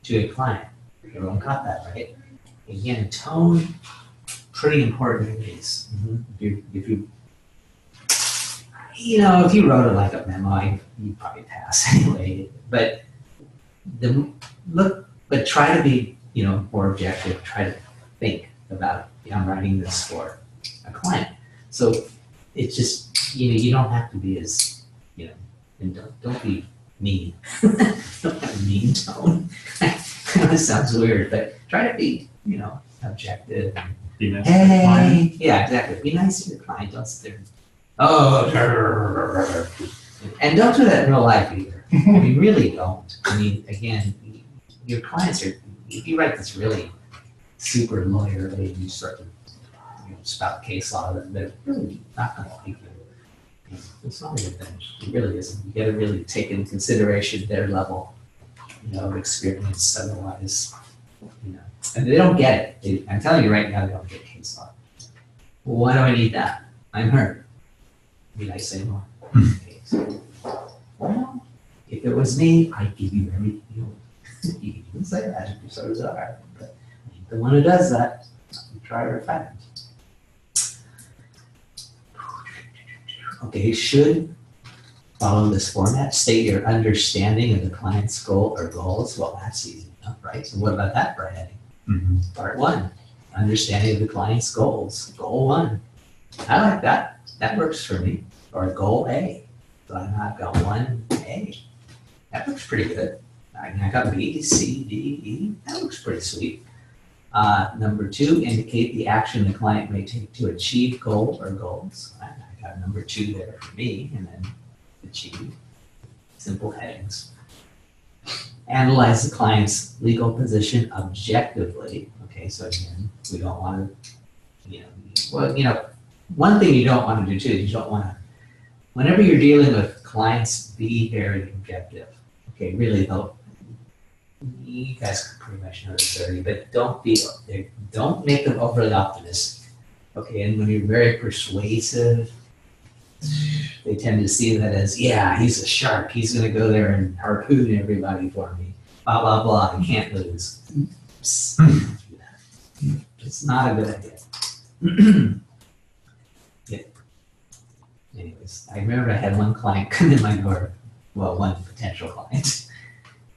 Speaker 2: to a client. Everyone caught that, right? Again, tone, pretty important in these. If you wrote it like a memo, you'd probably pass anyway. But try to be, more objective. Try to think about, I'm writing this for a client. So it's just, you don't have to be as, and don't be mean. Don't have a mean tone. That sounds weird, but try to be, objective.
Speaker 1: Be nice to the client.
Speaker 2: Yeah, exactly. Be nice to your client. Don't sit there. Oh, and don't do that in real life either. I mean, really don't. I mean, again, your clients are. If you write this really super lawyerly, and you start to spout case law, they're really not going to like you. It's not a good thing. It really isn't. You got to really take into consideration their level, of experience. Otherwise, and they don't get it. I'm telling you right now, they don't get case law. Well, why do I need that? I'm hurt. Need I say more? Okay, so, well, if it was me, I'd give you everything you want. You can say that if you're so desire, but the one who does that, you try to find. Okay, should follow this format. State your understanding of the client's goal or goals. Well, that's easy enough, right? So what about that for a heading? Part 1, understanding of the client's goals. Goal 1. I like that. That works for me. Or goal A. So I've got 1A. That looks pretty good. I got B, C, D, E. That looks pretty sweet. Number 2, indicate the action the client may take to achieve goal or goals. I got number 2 there for me, and then achieve. Simple headings. Analyze the client's legal position objectively. Okay, so again, we don't want to, one thing you don't want to do too is you don't want to, whenever you're dealing with clients, be very objective. Okay, really though, you guys pretty much know this already, but don't make them overly optimistic. Okay, and when you're very persuasive, they tend to see that as, yeah, he's a shark. He's going to go there and harpoon everybody for me. Blah, blah, blah. I can't lose. It's not a good idea. Yeah. Anyways, I remember I had one client come in my door. Well, one potential client.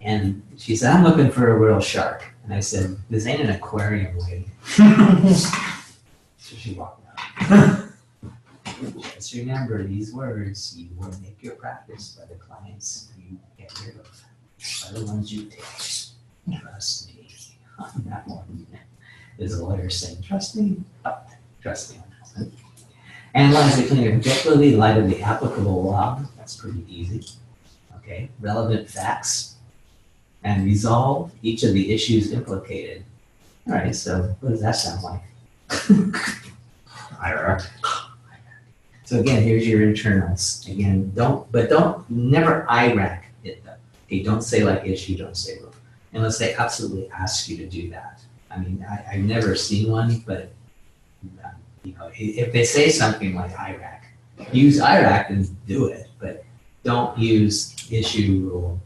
Speaker 2: And she said, I'm looking for a real shark. And I said, this ain't an aquarium, lady. So she walked out. Just remember these words, you will make your practice by the clients you get rid of, by the ones you take. Trust me on that one. There's a lawyer saying, trust me, but trust me on that one. Analyze the claim objectively in light of the applicable law. That's pretty easy. Okay, relevant facts. And resolve each of the issues implicated. All right, so what does that sound like?
Speaker 1: Hierarchy.
Speaker 2: So again, here's your internals. Again, never IRAC it though. Okay, don't say like issue, don't say rule. Unless they absolutely ask you to do that. I mean, I've never seen one, but if they say something like IRAC, use IRAC and do it, but don't use issue, rule,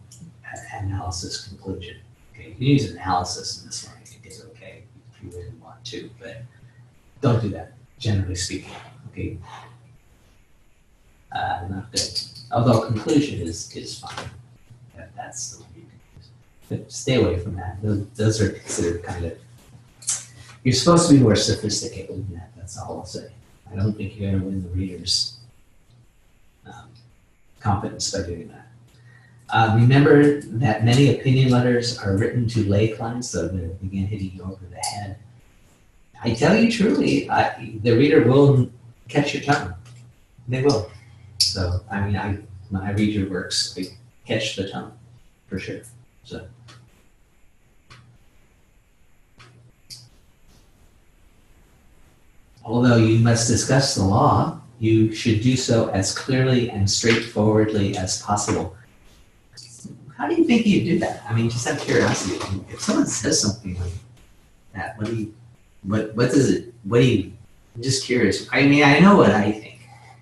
Speaker 2: analysis, conclusion. Okay, you can use analysis in this one, I think is okay if you really want to, but don't do that, generally speaking. Okay. Not good. Although conclusion is fine. That's the one you can use. But stay away from that. Those are considered kind of, you're supposed to be more sophisticated than that. That's all I'll say. I don't think you're going to win the reader's confidence by doing that. Remember that many opinion letters are written to lay clients, so they're again hitting you over the head. I tell you truly, the reader will catch your tongue. They will. So, I mean, when I read your works, I catch the tone, for sure. So. although you must discuss the law, you should do so as clearly and straightforwardly as possible. How do you think you do that? I mean, just out of curiosity, if someone says something like that, what does it, I'm just curious. I mean, I know what I think,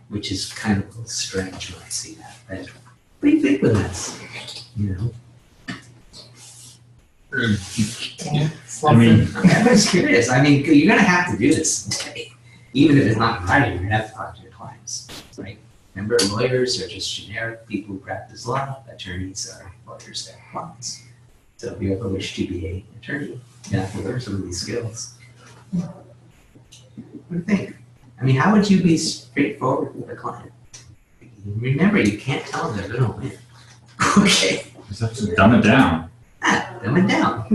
Speaker 2: which is kind of a little strange when I see that. But what do you think when that's, you know?
Speaker 1: I mean,
Speaker 2: I'm just curious. I mean, you're going to have to do this, okay? Even if it's not in writing, you're going to have to talk to your clients, right? Remember, lawyers are just generic people who practice law. Attorneys are lawyers that have clients. So if you ever wish to be an attorney, you have to learn some of these skills. What do you think? I mean, how would you be straightforward with a client? Remember, you can't tell them they're going to win. Okay.
Speaker 1: just have to dumb it down.
Speaker 2: Dumb it down.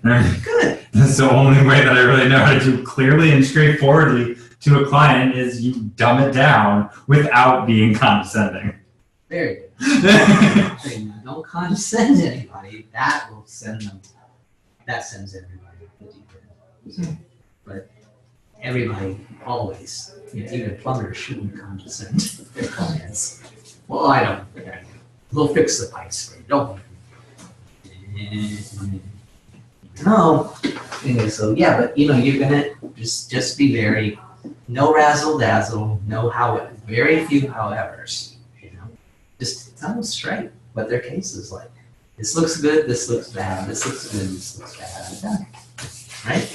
Speaker 2: Good.
Speaker 1: That's the only way that I really know how to do clearly and straightforwardly to a client is you dumb it down without being condescending.
Speaker 2: Very good. Don't condescend to anybody. That will send them. That sends everybody to the deep end. But everybody always, even plumbers shouldn't condescend to their clients. Well, I don't. We'll fix the pipes for you. Don't worry. No. Anyway, so yeah, but you're gonna just be very, no razzle dazzle, very few howevers. Just tell them straight what their case is like. This looks good. This looks bad. This looks good. This looks bad. I'm done. Right?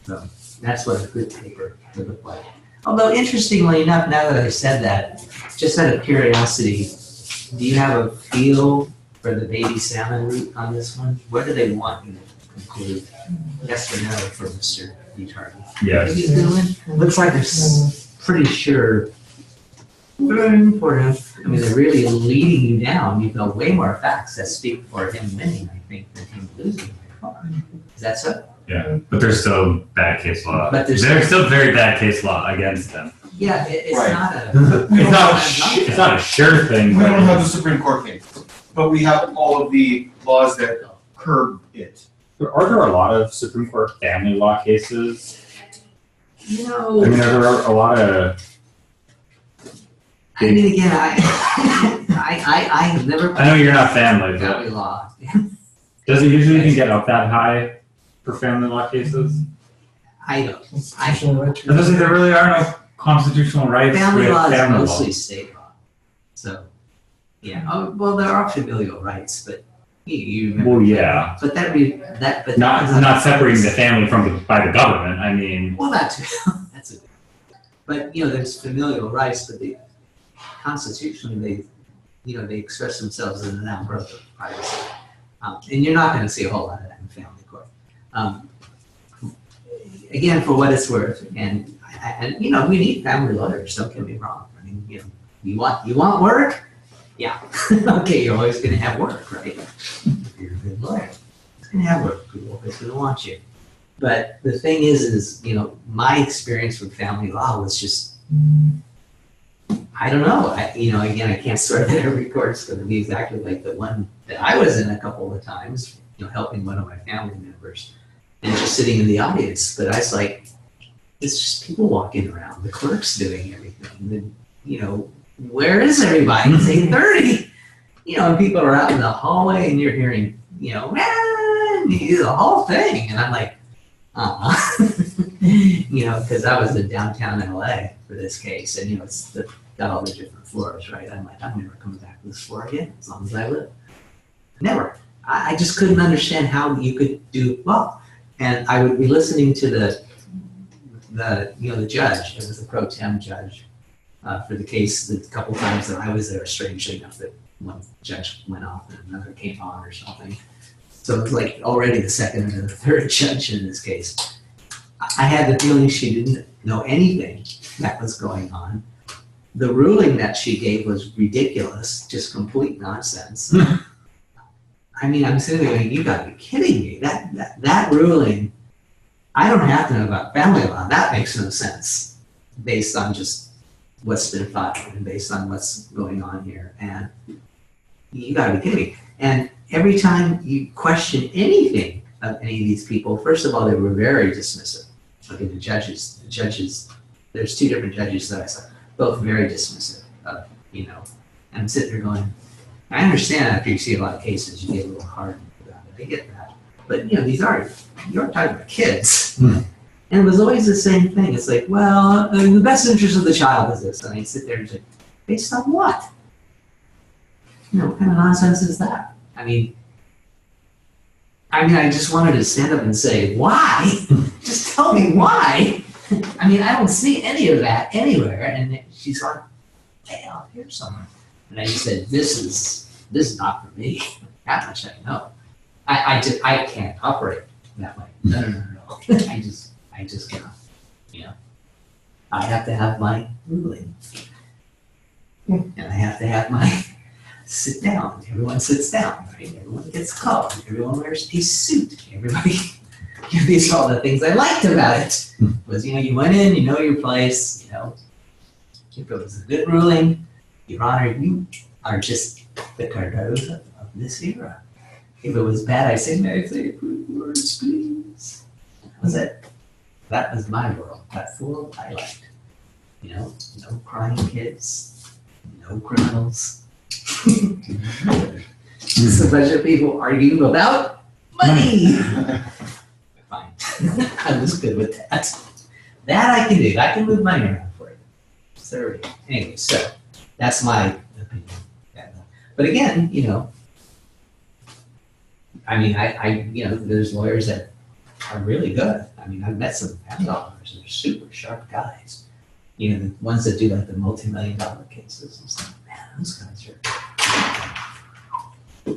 Speaker 2: So that's what a good paper would look like. Although interestingly enough, now that I said that, just out of curiosity, do you have a feel for the baby salmon route on this one? What do they want you to conclude? Yes or no for Mr. Vitardi?
Speaker 1: Yes.
Speaker 2: He's doing? Looks like they're pretty sure. For him. I mean, they're really leading you down. You've got way more facts that speak for him winning, I think, than him losing by far. Is that so?
Speaker 1: Yeah, but there's still bad case law.
Speaker 2: But there's
Speaker 1: still very bad case law against them.
Speaker 2: Yeah, it's
Speaker 4: Right.
Speaker 2: not a.
Speaker 1: It's not a sure thing.
Speaker 4: We
Speaker 1: but
Speaker 4: don't have the Supreme Court case, but we have all of the laws that curb it.
Speaker 1: Are there a lot of Supreme Court family law cases? I mean,
Speaker 2: No.
Speaker 1: are there a lot of?
Speaker 2: I mean, again, I have never.
Speaker 1: I know you're not family, but
Speaker 2: Family law.
Speaker 1: does it usually even get up that high for family law cases?
Speaker 2: I don't.
Speaker 3: Constitutional right to-
Speaker 1: I was gonna say there really are no constitutional rights
Speaker 2: Family
Speaker 1: with
Speaker 2: law is
Speaker 1: family
Speaker 2: mostly
Speaker 1: law.
Speaker 2: state law. So, yeah. Oh, well, there are familial rights, but you remember.
Speaker 1: Well, yeah.
Speaker 2: But but
Speaker 1: Not separating the family from by the government. I mean,
Speaker 2: Well, that too. That's a good. But there's familial rights, but constitutionally they express themselves in an outgrowth of privacy, and you're not going to see a whole lot of that in family court. Again, for what it's worth, and we need family lawyers. Don't get me wrong. I mean, you want work, yeah. Okay, you're always going to have work, right? If you're a good lawyer, it's going to have work. People are always going to want you. But the thing is my experience with family law was just, I don't know. Again, I can't swear that every court's going to be exactly like the one that I was in a couple of times, helping one of my family members and just sitting in the audience. But I was like, it's just people walking around, the clerk's doing everything. And, where is everybody? It's 8:30. And people are out in the hallway and you're hearing, the whole thing. And I'm like, because I was in downtown LA for this case, and it's got all the different floors, right? I'm like, I'm never coming back to this floor again as long as I live. Never. I just couldn't understand how you could do well. And I would be listening to the judge. It was the pro tem judge for the case. The couple times that I was there, strangely enough, that one judge went off and another came on or something. So it was like already the second or the third judge in this case. I had the feeling she didn't know anything that was going on. The ruling that she gave was ridiculous, just complete nonsense. I mean, I'm sitting there going, you gotta be kidding me. That ruling, I don't have to know about family law. That makes no sense based on just what's been filed and based on what's going on here. And you gotta be kidding me. And every time you question anything of any of these people, first of all, they were very dismissive. Okay, the judges, there's two different judges that I saw, both very dismissive of, and I'm sitting there going, I understand after you see a lot of cases, you get a little hard about it. I get that. But, these are, you're talking about kids. And it was always the same thing. It's like, well, the best interest of the child is this. And I sit there and say, based on what? What kind of nonsense is that? I mean, I just wanted to stand up and say, why? Just tell me why. I don't see any of that anywhere. And she's like, hey, I'll hear something. And I just said, this is not for me. That much I know. I can't operate that way. No. I just cannot. I have to have my ruling. And I have to have my sit down. Everyone sits down, right? Everyone gets called. Everyone wears a suit. Everybody. These are all the things I liked about it. Was you went in, you know your place. If it was a good ruling, Your Honor, you are just the Cardozo of this era. If it was bad, I say, may I say a few words, please? That was it. That was my world. That's the world I liked. No crying kids, no criminals. Just a bunch of people arguing about money. Fine. I was good with that. That I can do. I can move money around for you. So, anyway, so that's my opinion. But again, there's lawyers that are really good. I've met some family lawyers that are super sharp guys. The ones that do like the multi-million-dollar cases. It's like, man, those guys are,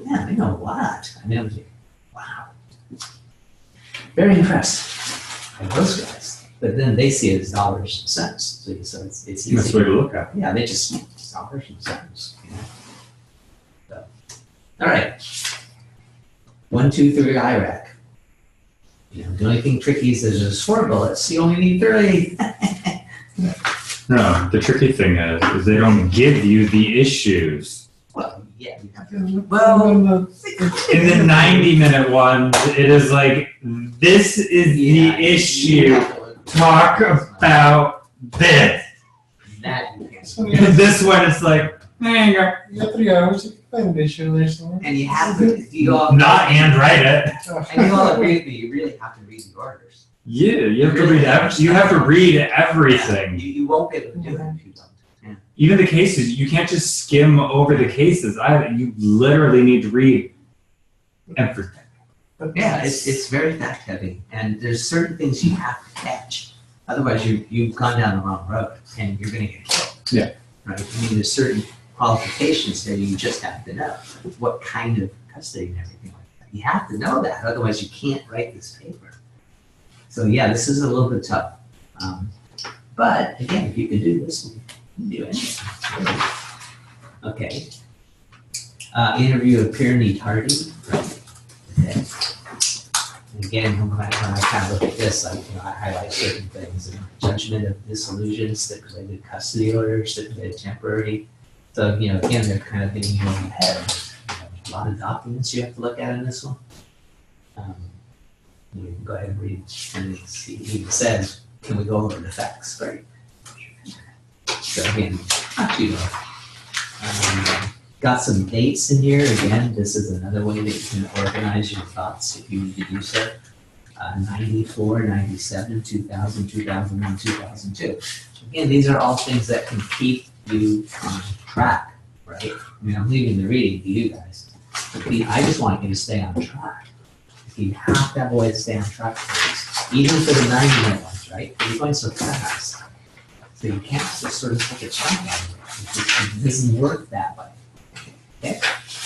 Speaker 2: man, they know a lot. I was like, wow. Very impressed by those guys. But then they see it as dollars and cents. So it's easy.
Speaker 7: That's the way to look at it.
Speaker 2: Yeah, they just dollars and cents. So, all right. 1, 2, 3, IRAC. The only thing tricky is there's 4 bullets. You only need 3.
Speaker 1: No, the tricky thing is they don't give you the issues.
Speaker 2: Well, yeah.
Speaker 3: Well,
Speaker 1: In the 90-minute one, it is like, this is the issue. Talk about this.
Speaker 2: That you can't.
Speaker 3: So
Speaker 1: This one is like, there you go.
Speaker 3: you got 3 hours. You can find an issue there somewhere.
Speaker 2: And you have to, you all,
Speaker 1: Not handwrite it.
Speaker 2: and you all agree with me, you really have to read the orders.
Speaker 1: Yeah, you have to read you have to read everything.
Speaker 2: You won't be able to do it if you don't. Yeah.
Speaker 1: Even the cases, you can't just skim over the cases. You literally need to read everything.
Speaker 2: Yeah, it's very fact heavy, and there's certain things you have to catch. Otherwise, you've gone down the wrong road, and you're going to get killed.
Speaker 1: Yeah.
Speaker 2: Right. There's certain qualifications that you just have to know. What kind of custody and everything like that. You have to know that, otherwise you can't write this paper. So yeah, this is a little bit tough. But again, if you can do this, you can do anything. Okay. Interview of Pyramid Hardy. Okay. Again, when I kind of look at this, I highlight certain things. Judgment of dissolution, stipulated custody orders, stipulated temporary. So, again, they're kind of hitting you on the head. A lot of documents you have to look at in this one. You can go ahead and read, and he even says, can we go over the facts, right? So again, not too long. Got some dates in here. Again, this is another way that you can organize your thoughts if you need to do so. 94, 97, 2000, 2001, 2002. Again, these are all things that can keep you on track, right? I'm leaving the reading to you guys. I just want you to stay on track. You have to have a way to stay on track for this, even for the 90-minute ones, right? You're going so fast. So you can't just sort of take a chunk out of it. It doesn't work that way. Okay?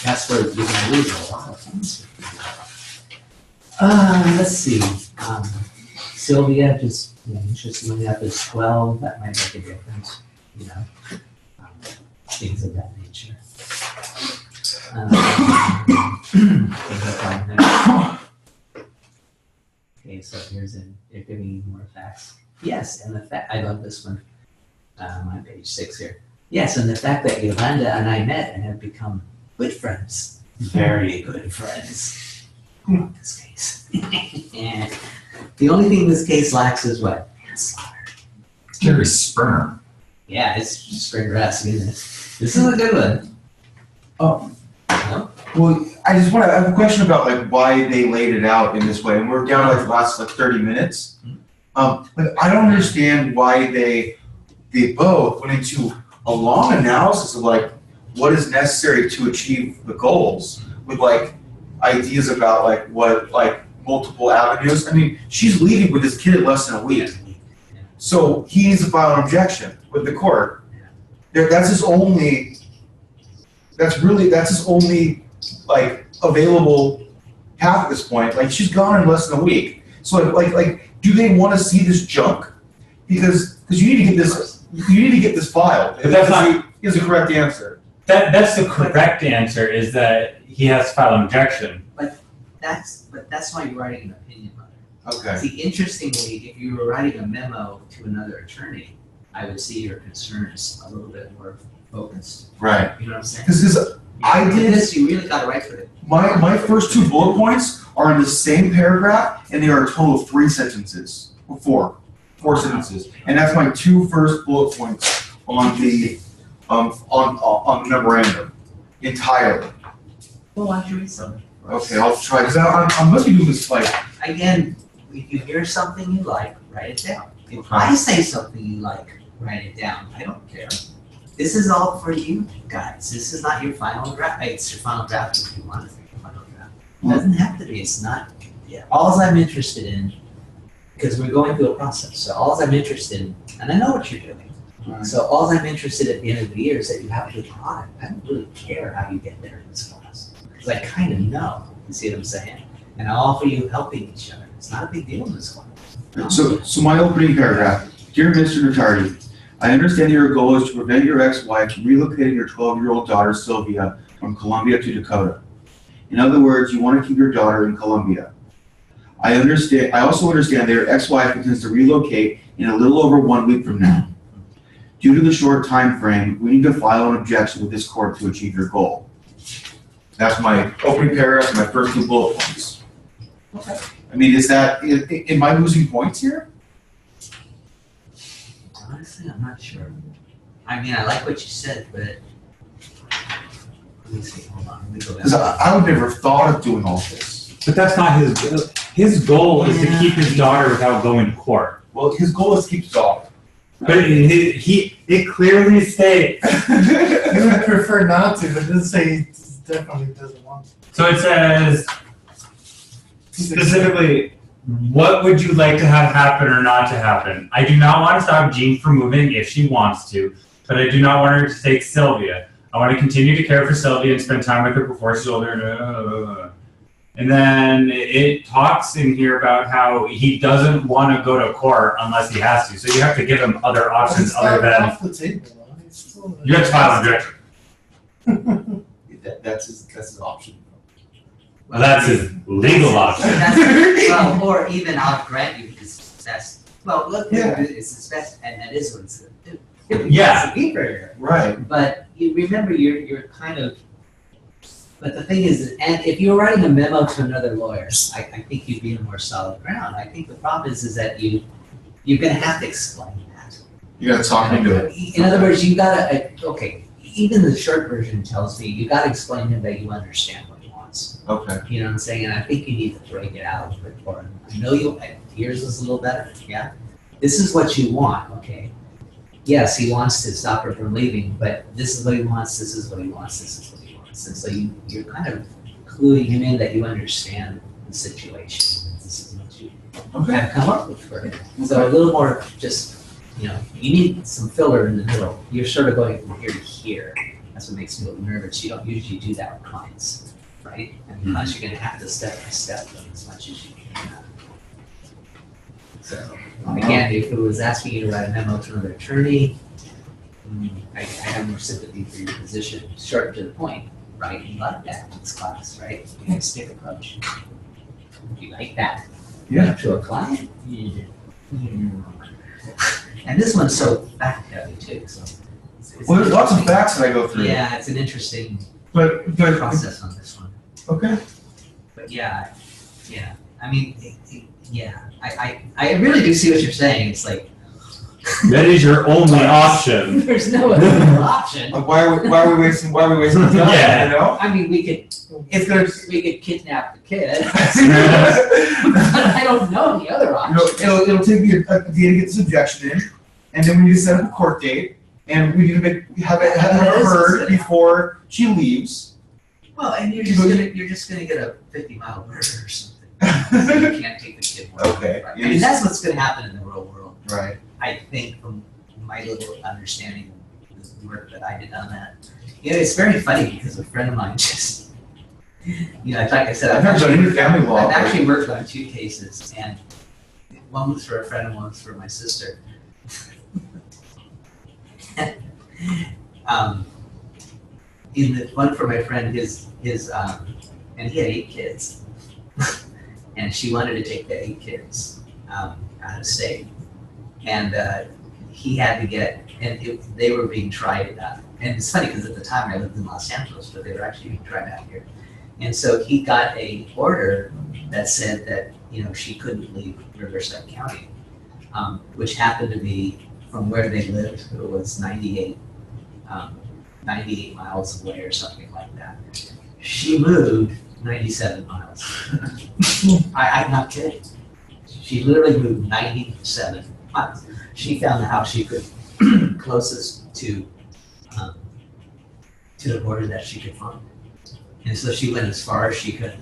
Speaker 2: That's where you're going to lose a lot of things. Let's see. Sylvia, just interestingly enough, is 12. That might make a difference, things of that nature. Okay, so here's if there any more facts. Yes, and the fact, I love this one. I'm on page 6 here. Yes, and the fact that Yolanda and I met and have become good friends. Very good friends. In this case. The only thing this case lacks is what? Manslaughter.
Speaker 7: Jerry Springer.
Speaker 2: Yeah, it's just straight arrest, isn't it? This is a good one.
Speaker 5: Oh.
Speaker 2: No?
Speaker 5: Well, I have a question about like why they laid it out in this way, and we're down to like the last like 30 minutes. Like I don't understand why they both went into a long analysis of like what is necessary to achieve the goals with like ideas about like what like multiple avenues. I mean, she's leaving with this kid in less than a week, so he needs to file an objection with the court. That's his only. That's his only like available path at this point. Like she's gone in less than a week. So like do they want to see this junk? Because you need to get this filed.
Speaker 1: But that's not
Speaker 5: is the correct answer.
Speaker 1: That's the correct answer is that he has to file an objection.
Speaker 2: That's why you're writing an opinion letter.
Speaker 5: Okay.
Speaker 2: See, interestingly, if you were writing a memo to another attorney, I would see your concerns a little bit more focused.
Speaker 5: Right.
Speaker 2: You know what I'm saying?
Speaker 5: Because I did
Speaker 2: This, you really got to write for it.
Speaker 5: my first 2 bullet points are in the same paragraph, and they are a total of 3 sentences. Or 4 sentences, and that's my 2 first bullet points on the on the memorandum entirely.
Speaker 2: Well, why don't you read something?
Speaker 5: Okay, I'll try because I must be doing this like
Speaker 2: Again, if you hear something you like, write it down. If I say something you like, write it down. I don't care. This is all for you guys. This is not your final draft. It's your final draft if you want it to be your final draft. It doesn't have to be. It's not. Yeah. All I'm interested in, because we're going through a process. So all I'm interested in, and I know what you're doing.
Speaker 5: Right.
Speaker 2: So all I'm interested at the end of the year is that you have a good product. I don't really care how you get there in this class. Because I kind of know. You see what I'm saying? And I'll offer you helping each other. It's not a big deal in this class.
Speaker 5: so my opening paragraph. Dear Mr. Notardi, I understand your goal is to prevent your ex-wife from relocating your 12-year-old daughter Sylvia from Columbia to Dakota. In other words, you want to keep your daughter in Columbia. I also understand that your ex-wife intends to relocate in a little over 1 week from now. Due to the short time frame, we need to file an objection with this court to achieve your goal. That's my opening paragraph and my first 2 bullet points.
Speaker 2: Okay.
Speaker 5: I mean, am I losing points here?
Speaker 2: Honestly, I'm not sure. I mean, I like what you said, but let me see. Hold on. Let me go back.
Speaker 5: Because I would never thought of doing all this.
Speaker 1: But that's not his goal is to keep his daughter without going to court.
Speaker 5: Well, his goal is to keep his daughter.
Speaker 1: But it clearly states.
Speaker 3: He would prefer not to, but it does say he definitely doesn't want to.
Speaker 1: So it says specifically, what would you like to have happen or not to happen? I do not want to stop Jean from moving if she wants to, but I do not want her to take Sylvia. I want to continue to care for Sylvia and spend time with her before she's older. And then it talks in here about how he doesn't want to go to court unless he has to. So you have to give him other options
Speaker 3: It's
Speaker 1: other
Speaker 3: not
Speaker 1: than
Speaker 3: off the table, though. It's still
Speaker 1: you have to file an objection.
Speaker 5: That's his option.
Speaker 2: Well,
Speaker 1: That's his legal option.
Speaker 2: Well, or even I'll grant you his best. Well, look,
Speaker 5: Yeah.
Speaker 2: it's his best, and that is what it's going to do.
Speaker 1: Yeah.
Speaker 2: It's a beaver.
Speaker 5: Right.
Speaker 2: But you remember, you're kind of. But the thing is, and if you're writing a memo to another lawyer, I think you'd be on more solid ground. I think the problem is that you're going to have to explain that.
Speaker 5: You gotta talk into it.
Speaker 2: In other words, you gotta, okay, even the short version tells me you gotta explain to him that you understand what he wants.
Speaker 5: Okay.
Speaker 2: You know what I'm saying? And I think you need to break it out a bit for him. I know yours is a little better, yeah? This is what you want, okay? Yes, he wants to stop her from leaving, but this is what he wants, this is what he wants, this is what he wants. And so you're kind of cluing him in that you understand the situation. This is what you have come up with for him. So a little more just, you need some filler in the middle. You're sort of going from here to here. That's what makes me a little nervous. You don't usually do that with clients, right? And because you're gonna have to step by step them as much as you can. So, again, if it was asking you to write a memo to another attorney, I have more sympathy for your position, short and to the point, right? You like that in this class, right? You have a stick approach. You like that.
Speaker 5: Yeah.
Speaker 2: To a client? And this one's so fact heavy too, so.
Speaker 5: Well, there's lots of facts that I go through.
Speaker 2: Yeah, it's an interesting
Speaker 5: But
Speaker 2: process on this one.
Speaker 5: okay.
Speaker 2: But yeah, I mean, yeah, I really do see what you're saying. It's like,
Speaker 1: That is your only option.
Speaker 2: there's no other option.
Speaker 5: Like, why are we wasting time?
Speaker 1: Yeah.
Speaker 5: You know?
Speaker 2: I mean, we could kidnap the kid.
Speaker 5: You
Speaker 2: But I don't know the other option.
Speaker 5: know, it'll take me a day to get this objection in, and then we need to set up a court date, and we need to have it heard before she leaves.
Speaker 2: Well, and you're just gonna get a 50-mile murder or something. So you can't take the kid.
Speaker 5: Okay.
Speaker 2: Right. I mean, that's what's gonna happen in the real world.
Speaker 5: Right.
Speaker 2: I think from my little understanding of the work that I did on that. You know, it's very funny because a friend of mine just, you know, like I said,
Speaker 5: I've never done any family law.
Speaker 2: I've actually worked on 2 cases, and one was for a friend and one was for my sister. In the one for my friend, his and he had 8 kids, and she wanted to take the 8 kids out of state, and he had to get, and they were being tried. And it's funny because at the time I lived in Los Angeles, but they were actually being tried out here. And so he got a order that said that, you know, she couldn't leave Riverside County, which happened to be from where they lived. It was 98 miles away or something like that. She moved 97 miles. I'm not kidding. She literally moved 97 miles. She found the house she could closest to the border that she could find. And so she went as far as she could.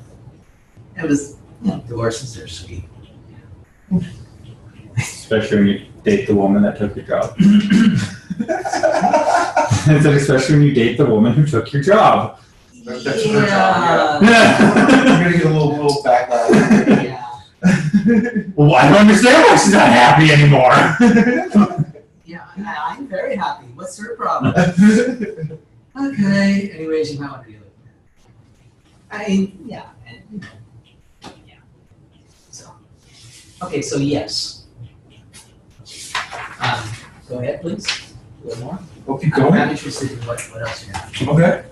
Speaker 2: It was, you know, divorces are sweet.
Speaker 1: Especially when you date the woman that took your job. I said, especially when you date the woman who took your job.
Speaker 5: That's her job, yeah. You're gonna get a little backlash.
Speaker 2: Yeah.
Speaker 1: Well, I don't understand why she's not happy anymore.
Speaker 2: Yeah, I'm very happy. What's her problem? Okay. Anyways, you might want to deal with it. Yeah. And, yeah. So, okay, so yes. Go ahead, please. A little more.
Speaker 5: Well, keep
Speaker 2: I'm
Speaker 5: going.
Speaker 2: interested in what else you have.
Speaker 5: Okay.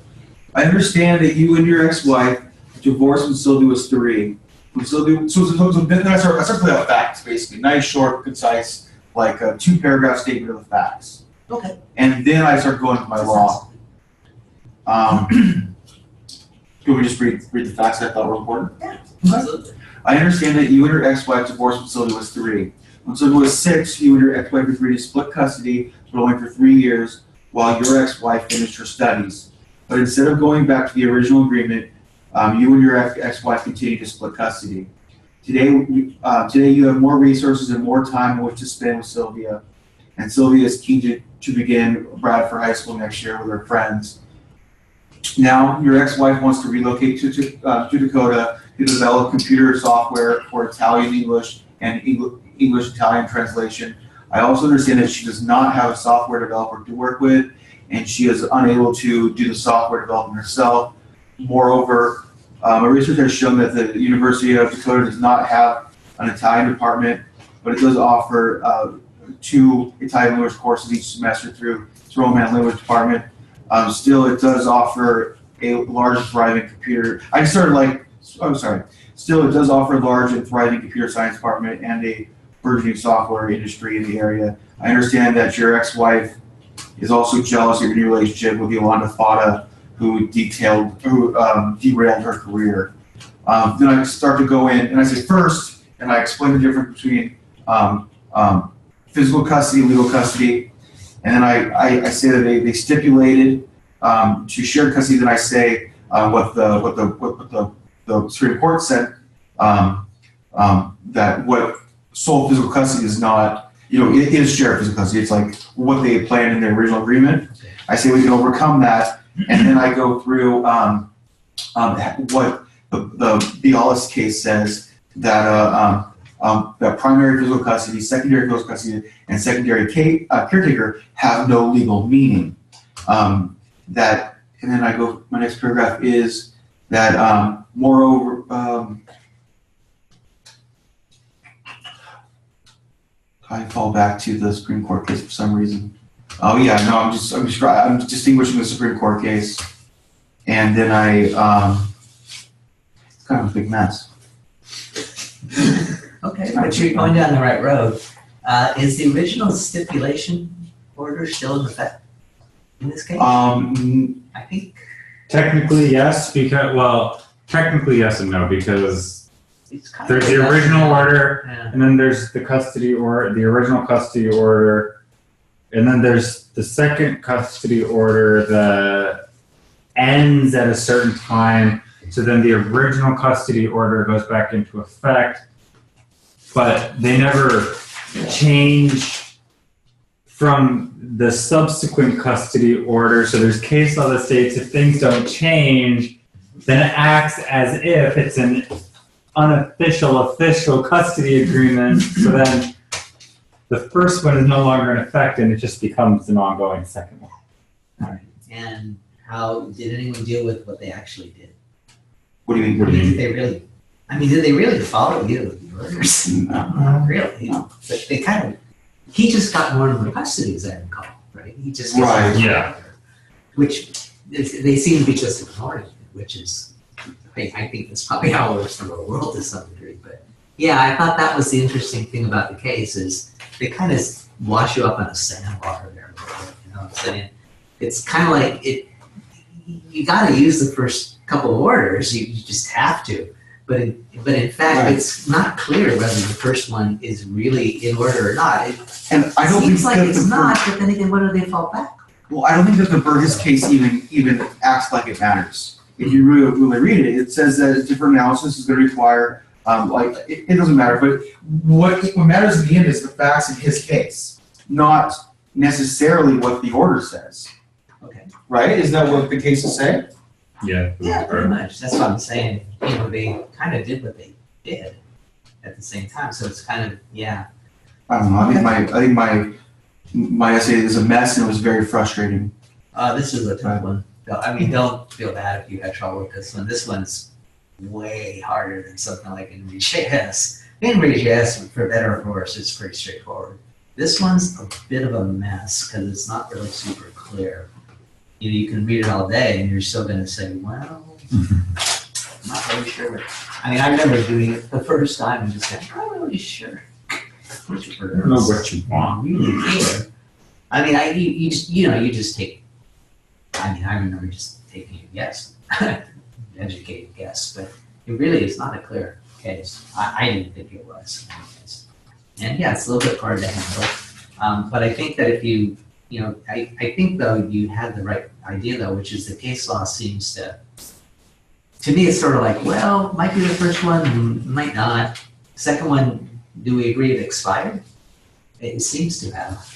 Speaker 5: I understand that you and your ex-wife divorced when Sylvia was 3. So then I start to lay out facts, basically. Nice, short, concise, like a 2-paragraph statement of the facts.
Speaker 2: Okay.
Speaker 5: And then I start going to my law. Can we just read the facts I thought were important?
Speaker 2: Yeah, absolutely.
Speaker 5: I understand that you and your ex-wife divorced when Sylvia was 3. When Sylvia was 6, you and your ex-wife agreed to split custody, but only for 3 years, while your ex-wife finished her studies. But instead of going back to the original agreement, you and your ex-wife continue to split custody. Today you have more resources and more time in which to spend with Sylvia, and Sylvia is keen to begin Bradford High School next year with her friends. Now, your ex-wife wants to relocate to Dakota to develop computer software for Italian English and English-Italian translation. I also understand that she does not have a software developer to work with, and she is unable to do the software development herself. Moreover, my research has shown that the University of Dakota does not have an Italian department, but it does offer 2 Italian language courses each semester through its Roman language department. Still, it does offer a large and thriving computer. Still, it does offer a large and thriving computer science department and a burgeoning software industry in the area. I understand that your ex-wife is also jealous of your new relationship with Yolanda Fata, who derailed her career. Then I start to go in, and I say first, and I explain the difference between physical custody and legal custody, and then I say that they stipulated to shared custody. Then I say what the Supreme Court said, that what sole physical custody is not, it is shared physical custody. It's like what they planned in their original agreement. I say we can overcome that, and then I go through what the Bialis case says, that that primary physical custody, secondary physical custody, and secondary caretaker have no legal meaning. And then I go. My next paragraph is that moreover. I fall back to the Supreme Court case for some reason. Oh yeah, no, I'm distinguishing the Supreme Court case, and then it's kind of a big mess.
Speaker 2: Okay, but you're going down the right road. Is the original stipulation order still in effect in this case? I think
Speaker 1: Technically, yes, technically yes and no, because
Speaker 2: it's kind
Speaker 1: there's
Speaker 2: of
Speaker 1: the original order,
Speaker 2: Yeah.
Speaker 1: and then there's the custody order, the original custody order, and then there's the second custody order that ends at a certain time. So then the original custody order goes back into effect, but they never change from the subsequent custody order. So there's case law that states if things don't change, then it acts as if it's an unofficial official custody agreement. So then the first one is no longer in effect and it just becomes an ongoing second one.
Speaker 2: All right. And how did anyone deal with what they actually did?
Speaker 5: What do you mean?
Speaker 1: What do you mean?
Speaker 2: Did they really? I mean, did they really follow the orders? Not really. But they kind of. He just got more and more custody, as I recall, right? He just gets
Speaker 5: Right.
Speaker 2: more
Speaker 1: Yeah.
Speaker 2: which they seem to be just ignoring it, which is, I think that's probably how it works in the world to some degree. But yeah, I thought that was the interesting thing about the case is they kind of wash you up on a sandbar there a little bit, you know what I'm saying? It's kind of like you got to use the first couple of orders, you just have to. But in fact,
Speaker 5: Right.
Speaker 2: It's not clear whether the first one is really in order or not. It
Speaker 5: And I don't
Speaker 2: seems
Speaker 5: think
Speaker 2: like
Speaker 5: that
Speaker 2: it's
Speaker 5: the
Speaker 2: not, but then again, what do they fall back?
Speaker 5: Well, I don't think that the Burgess case even acts like it matters. If you really read it, it says that a different analysis is going to require, it doesn't matter, but what matters in the end is the facts in his case, not necessarily what the order says.
Speaker 2: Okay.
Speaker 5: Right? Isn't that what the cases say?
Speaker 1: Yeah.
Speaker 2: Yeah, pretty much. That's what I'm saying. You know, they kind of did what they did at the same time. So it's kind of, yeah.
Speaker 5: I don't know. I think my essay is a mess and it was very frustrating.
Speaker 2: This is a tough one. I mean, don't feel bad if you had trouble with this one. This one's way harder than something like InReach.js. InReach.js, for better or for worse, is pretty straightforward. This one's a bit of a mess because it's not really super clear. You know, you can read it all day and you're still going to say, well, I'm not really sure. But, I mean, I remember doing it the first time and just saying, I'm not really sure.
Speaker 1: I don't know what you want.
Speaker 2: Really clear. I mean, you just take. I mean, I remember just taking a guess, educated guess, but it really is not a clear case. I didn't think it was. And yeah, it's a little bit hard to handle. But I think that if you know, I think though you had the right idea though, which is the case law seems to me, it's sort of like, well, might be the first one, might not. Second one, do we agree it expired? It seems to have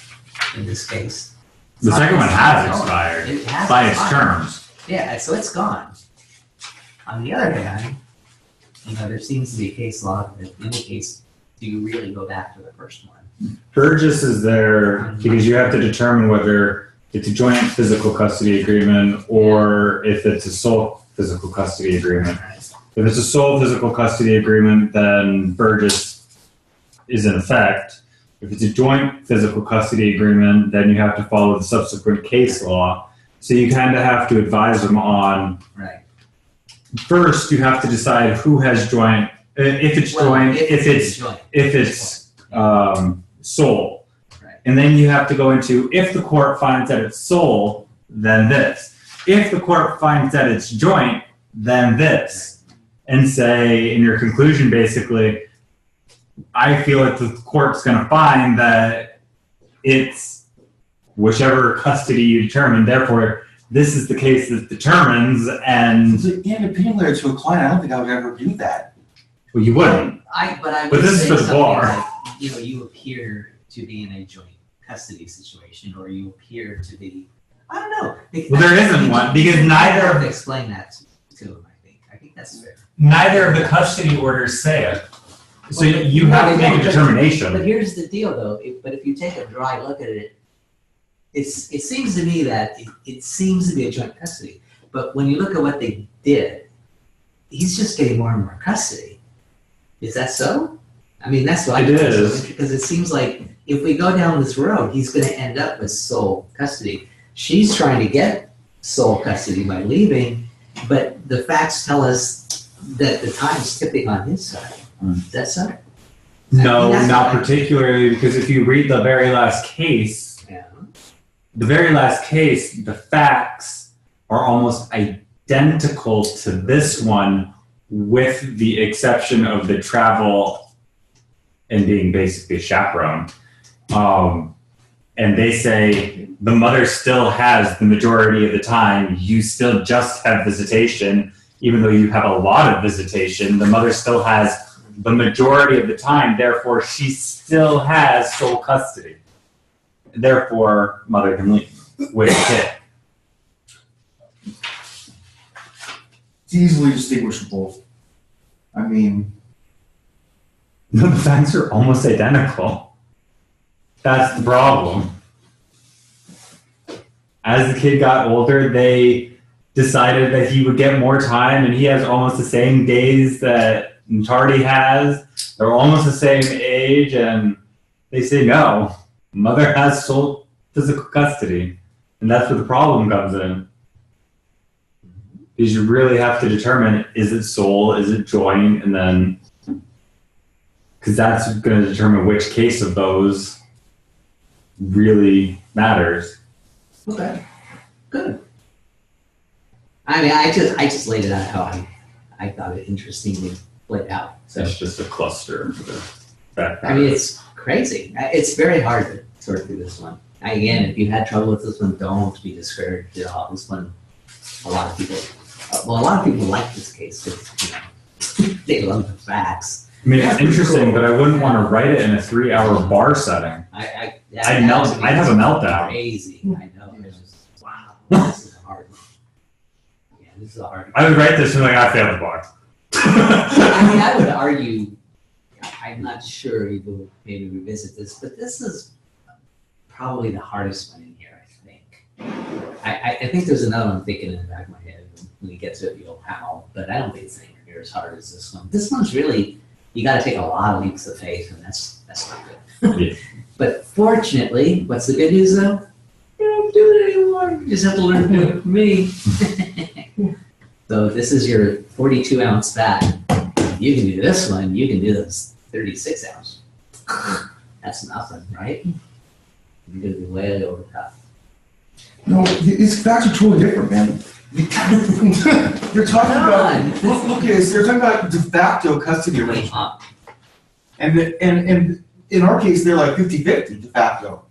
Speaker 2: in this case.
Speaker 1: The second one has expired
Speaker 2: It has
Speaker 1: by its
Speaker 2: expired.
Speaker 1: terms.
Speaker 2: Yeah, so it's gone. On the other hand, you know, there seems to be a case law that indicates, do you really go back to the first one?
Speaker 1: Burgess is there because you have to determine whether it's a joint physical custody agreement or if it's a sole physical custody agreement. If it's a sole physical custody agreement, then Burgess is in effect. If it's a joint physical custody agreement, then you have to follow the subsequent case law. So you kind of have to advise them on,
Speaker 2: Right.
Speaker 1: first you have to decide who has joint, if it's
Speaker 2: Well,
Speaker 1: joint,
Speaker 2: joint.
Speaker 1: if it's sole.
Speaker 2: Right.
Speaker 1: And then you have to go into, if the court finds that it's sole, then this. If the court finds that it's joint, then this. And say in your conclusion, basically, I feel that the court's going to find that it's whichever custody you determine. Therefore, this is the case that determines, and
Speaker 5: It's like, in an opinion letter to a client, I don't think I would ever do that.
Speaker 1: well, you wouldn't.
Speaker 2: I
Speaker 1: But
Speaker 2: would
Speaker 1: this is
Speaker 2: say
Speaker 1: for the
Speaker 2: something
Speaker 1: bar.
Speaker 2: like, you know, you appear to be in a joint custody situation, or you appear to be, I don't know.
Speaker 1: Well, there isn't one, because neither
Speaker 2: have
Speaker 1: of
Speaker 2: to explain that to them, I think. I think that's fair.
Speaker 1: neither of the custody orders say it. So you have to make a determination.
Speaker 2: But here's the deal, though. If you take a dry look at it, it seems to me that it seems to be a joint custody. But when you look at what they did, he's just getting more and more custody. Is that so? I mean, that's what I
Speaker 1: It
Speaker 2: think
Speaker 1: is.
Speaker 2: because it seems like if we go down this road, he's going to end up with sole custody. She's trying to get sole custody by leaving, but the facts tell us that the time's tipping on his side. Is that so?
Speaker 1: No,
Speaker 2: That's
Speaker 1: not
Speaker 2: what I-
Speaker 1: particularly, because if you read the very last case,
Speaker 2: Yeah.
Speaker 1: the facts are almost identical to this one, with the exception of the travel and being basically chaperone. And they say the mother still has the majority of the time. You still just have visitation, even though you have a lot of visitation. The mother still has the majority of the time. Therefore, she still has sole custody. Therefore, mother can leave with kid.
Speaker 5: It's easily distinguishable. I mean,
Speaker 1: No, the facts are almost identical. That's the problem. As the kid got older, they decided that he would get more time, and he has almost the same days that Tardy has. They're almost the same age, and they say no. Mother has sole physical custody, and that's where the problem comes in. Because you really have to determine, is it sole, is it joint, and then, because that's going to determine which case of those really matters.
Speaker 2: Okay, good. I mean, I just laid it out how I thought it interestingly played out. So
Speaker 1: It's just a cluster of the fact
Speaker 2: I mean, it's crazy. It's very hard to sort through this one. Again, if you had trouble with this one, don't be discouraged at all. This one, a lot of people like this case because they love the facts.
Speaker 1: I mean, it's interesting, but I wouldn't want to write it in a 3-hour bar setting.
Speaker 2: I'd
Speaker 1: have a meltdown.
Speaker 2: Crazy. I know. It's just, wow, this is a hard one. Yeah, this is a hard one.
Speaker 1: I would write this and like, I failed the bar.
Speaker 2: I mean, I would argue, I'm not sure we will maybe revisit this, but this is probably the hardest one in here, I think. I think there's another one thinking in the back of my head when we get to it, you'll how, but I don't think it's anywhere near as hard as this one. This one's really, you got to take a lot of leaps of faith, and that's not good.
Speaker 1: Yeah.
Speaker 2: But fortunately, what's the good news though? You don't have to do it anymore. You just have to learn to do it from me. So this is your 42-ounce bat. You can do this one. You can do this 36-ounce. That's nothing, right? You're gonna be way over top.
Speaker 5: no, it's facts are totally different, man. They're talking about, look at this, they're talking about de facto custody arrangement. And in our case, they're like 50-50 de facto.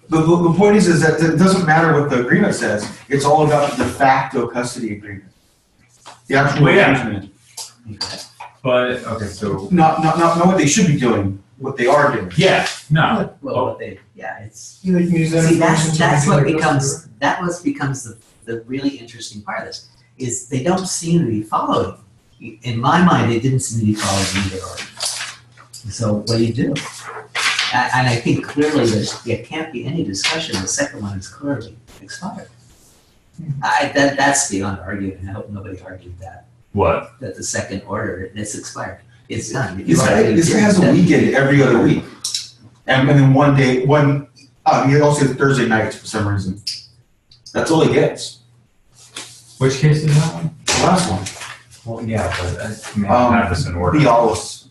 Speaker 5: The point is that it doesn't matter what the agreement says. It's all about the de facto custody agreement. The actual
Speaker 1: Well, yeah.
Speaker 5: arrangement.
Speaker 1: But, okay, so.
Speaker 5: Not what they should be doing, what they are doing.
Speaker 1: Yeah, no.
Speaker 2: Well, what they, yeah, it's.
Speaker 3: You know, you can use that
Speaker 2: See,
Speaker 3: information to
Speaker 2: that's
Speaker 3: do
Speaker 2: what
Speaker 3: like
Speaker 2: becomes, that what becomes the really interesting part of this, is they don't seem to be following. In my mind, they didn't seem to be following either order. So what do you do? And I think clearly there can't be any discussion. The second one is clearly expired. That's beyond argument. I hope nobody argued that
Speaker 1: What?
Speaker 2: the second order, it's expired. It's done.
Speaker 5: This guy has a weekend every other week. And then one day, he also has Thursday nights for some reason. That's all he gets.
Speaker 1: Which case is that one?
Speaker 5: The last one.
Speaker 1: Well, yeah, but I mean, I have this in order.
Speaker 5: Bialis.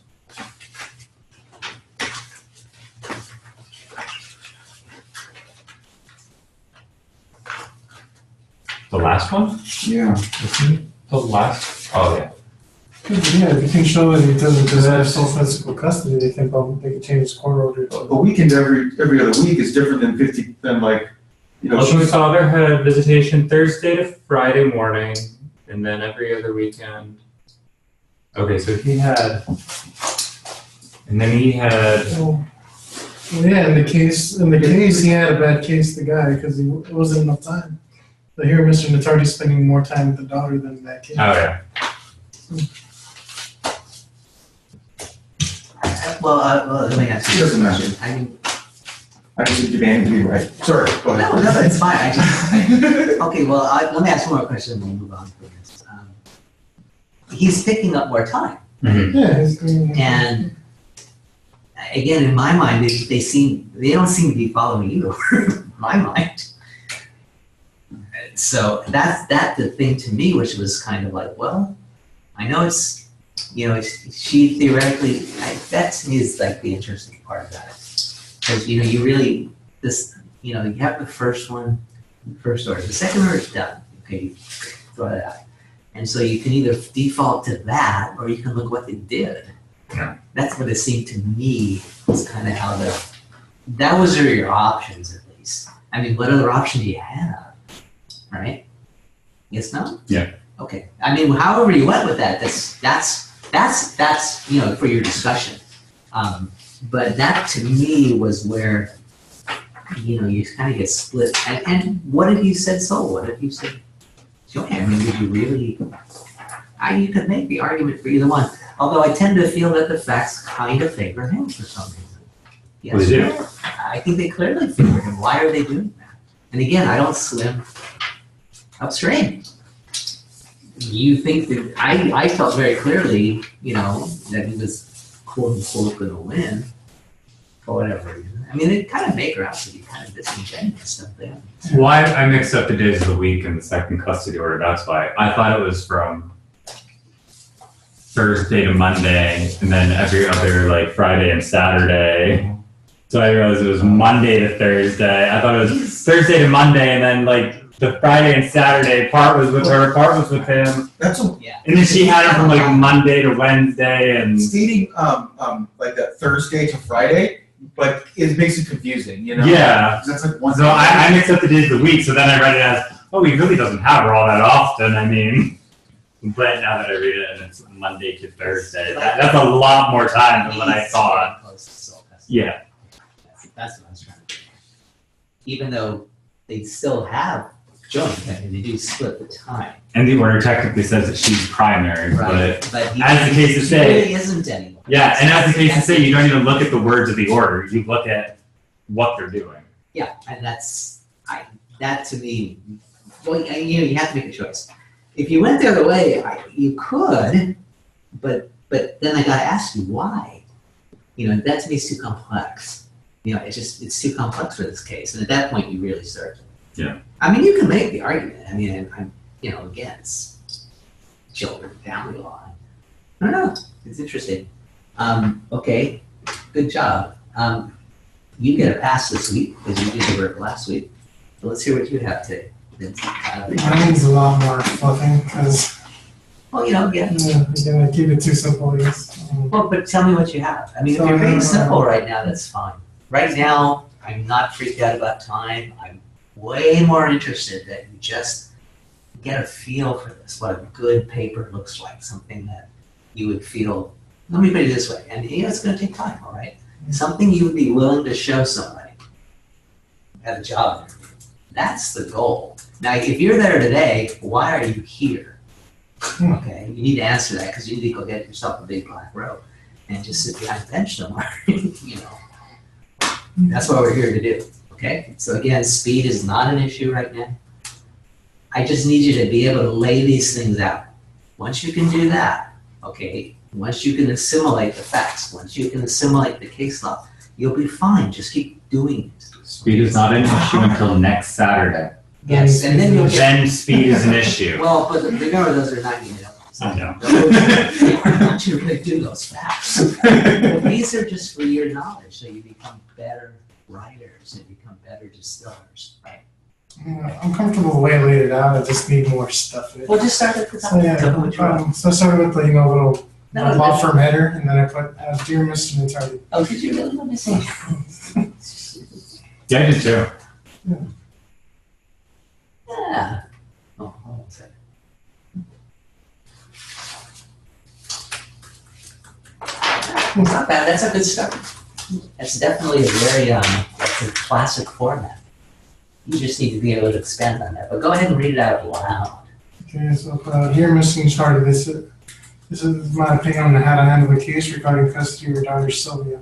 Speaker 1: The last one?
Speaker 5: Yeah.
Speaker 1: The last? Oh, yeah.
Speaker 3: Yeah, if you can show that he doesn't deserve sole physical custody, they can change his court order.
Speaker 5: A weekend every other week is different than 50, than like, you know.
Speaker 7: Also, his father had visitation Thursday to Friday morning, and then every other weekend. Okay, so he had, and then he had,
Speaker 3: Well, yeah, in the case, he had a bad case, the guy, because it wasn't enough time. So here, Mr. Natardi's spending more time with the daughter than that case.
Speaker 1: Oh, yeah.
Speaker 2: Well, let me ask you
Speaker 5: It
Speaker 2: this
Speaker 5: doesn't matter.
Speaker 2: question. I mean,
Speaker 5: I just demanding to be right. Sorry, go ahead.
Speaker 2: no, it's fine. Okay, well, let me ask one more question and we'll move on from this. He's picking up more time.
Speaker 3: Yeah, he's doing.
Speaker 2: And again, in my mind, they don't seem to be following either word in my mind. So that's the thing to me, which was kind of like, well, I know it's you know, she theoretically, that to me is like the interesting part about it. Because, you know, you really, you have the first one, first order. The second order is done. Okay, throw that out. And so you can either default to that, or you can look what they did.
Speaker 1: Yeah.
Speaker 2: That's what it seemed to me was kind of how that was your options, at least. I mean, what other option do you have, right? Yes, no?
Speaker 1: Yeah.
Speaker 2: Okay. I mean, however you went with that, that's you know, for your discussion. But that to me was where, you know, you kind of get split. And what if you said so? What if you said joint? I mean, would you really? You could make the argument for either one. Although I tend to feel that the facts kind of favor him for some reason. Yes.
Speaker 1: Well, they do.
Speaker 2: I think they clearly favor him. Why are they doing that? And again, I don't swim upstream. You think that I felt very clearly, you know, that he was quote unquote going to win for whatever reason. I mean, they kind of make her out to be kind of disingenuous, don't they?
Speaker 1: Well, I mixed up the days of the week in the second custody order. That's why I thought it was from Thursday to Monday, and then every other like Friday and Saturday. So I realized it was Monday to Thursday. I thought it was Thursday to Monday, and then like the Friday and Saturday part was with her, part was with him.
Speaker 5: That's a,
Speaker 1: And then she had it from like Monday to Wednesday, and
Speaker 5: stating like that Thursday to Friday, but it makes it confusing, you know?
Speaker 1: yeah.
Speaker 5: That's like one.
Speaker 1: So I mixed up the days of the week. So then I read it as, oh, he really doesn't have her all that often. I mean, but now that I read it and it's Monday to Thursday, that's a lot more time than what I thought. Yeah.
Speaker 2: That's what I was trying to do. Even though they still have joint, I mean, they do split the time.
Speaker 1: And the order technically says that she's primary,
Speaker 2: But he,
Speaker 1: as the case to
Speaker 2: he
Speaker 1: say,
Speaker 2: really isn't anymore.
Speaker 1: yeah, and as the case to say, you don't even look at the words of the order. You look at what they're doing.
Speaker 2: Yeah, and that to me, well, you have to make a choice. If you went the other way, you could, but then I got to ask you why. You know, that to me is too complex. You know, it's too complex for this case, and at that point, you really start.
Speaker 1: Yeah.
Speaker 2: I mean, you can make the argument. I mean, I'm you know, again, it's children, family law. I don't know. It's interesting. Okay, good job. You get a pass this week because you did the work last week. So let's hear what you have today.
Speaker 3: Mine's a lot more fluffing because
Speaker 2: Well, you know, again.
Speaker 3: Again, I keep it too simple, I guess.
Speaker 2: Well, but tell me what you have. I mean, if you're being simple right now, that's fine. Right now, I'm not freaked out about time. I'm way more interested that you just get a feel for this, what a good paper looks like, something that you would feel, let me put it this way, and you know, it's going to take time, all right? Something you would be willing to show somebody at a job interview. That's the goal. Now, if you're there today, why are you here? Okay, you need to answer that because you need to go get yourself a big black robe and just sit behind the bench somewhere, you know. That's what we're here to do, okay? So again, speed is not an issue right now. I just need you to be able to lay these things out. Once you can do that, okay, once you can assimilate the facts, once you can assimilate the case law, you'll be fine. Just keep doing it.
Speaker 1: Speed is not an issue until next Saturday.
Speaker 2: Yes, and then you'll get.
Speaker 1: Then speed is an issue.
Speaker 2: Well, but remember, those are 90-minute ones.
Speaker 1: I know.
Speaker 2: I want you to really do those facts. But these are just for your knowledge, so you become better writers and become better distillers, right?
Speaker 3: Yeah, I'm comfortable the way I laid it out. I just need more stuff in it.
Speaker 2: Well, just start at the top.
Speaker 3: So, yeah,
Speaker 2: Tell me what you wrote.
Speaker 3: so I started with the little
Speaker 2: No,
Speaker 3: law
Speaker 2: no.
Speaker 3: firm header, and then I put dear Mr. Natali.
Speaker 2: Oh, did you really want to see?
Speaker 1: Yeah, I did too.
Speaker 2: Yeah. Oh, hold on a second. It's not bad. That's a good start. That's definitely a very that's a classic format. You just need to be able to expand on that. But go ahead and read it out loud.
Speaker 3: Okay, so dear Mr. Natali, this is my opinion on how to handle the case regarding custody of your daughter Sylvia.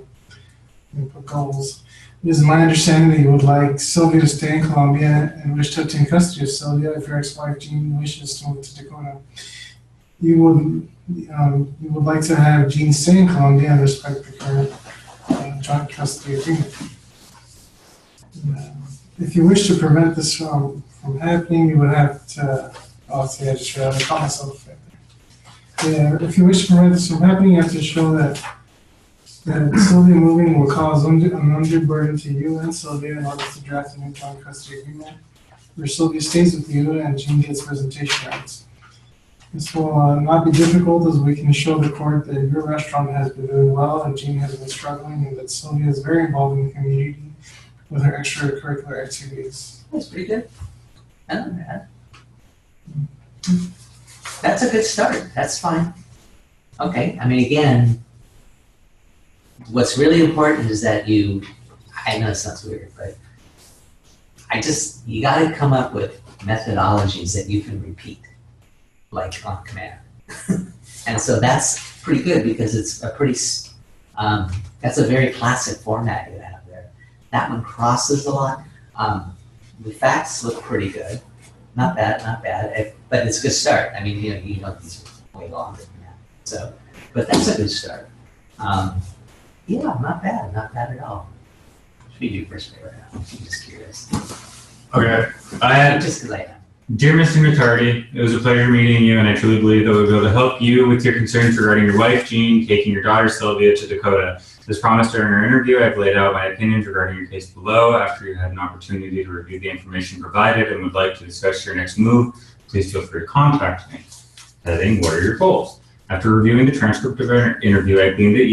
Speaker 3: And put goals. It is my understanding that you would like Sylvia to stay in Colombia and wish to obtain custody of Sylvia if your ex-wife Jean wishes to move to Dakota. You would like to have Jean stay in Colombia and respect the current joint custody agreement. If you wish to prevent this from happening, you would have to. Oh, see, I just realized I caught myself right there. Yeah, if you wish to prevent this from happening, you have to show that Sylvia moving will cause an undue burden to you and Sylvia in order to draft an joint custody agreement where Sylvia stays with you and Jean gets presentation rights. This will not be difficult as we can show the court that your restaurant has been doing well and Jean has been struggling and that Sylvia is very involved in the community with her extracurricular activities.
Speaker 2: That's pretty good. I don't know that. That's a good start. That's fine. Okay, I mean, again, what's really important is that I know it sounds weird, but you gotta come up with methodologies that you can repeat, like on command. And so that's pretty good because it's that's a very classic format you have there. That one crosses a lot. The facts look pretty good. Not bad, but it's a good start. I mean, you know these are way longer than that. So, but that's a good start. Yeah, not bad at all. What should we do first right now? I'm just curious.
Speaker 1: Okay.
Speaker 2: Just because I am.
Speaker 1: Dear Mr. McCarty, it was a pleasure meeting you, and I truly believe that we'll be able to help you with your concerns regarding your wife, Jean, taking your daughter, Sylvia, to Dakota. As promised during our interview, I've laid out my opinions regarding your case below. After you had an opportunity to review the information provided and would like to discuss your next move, please feel free to contact me. Heading, what are your goals? After reviewing the transcript of our interview, I gleaned that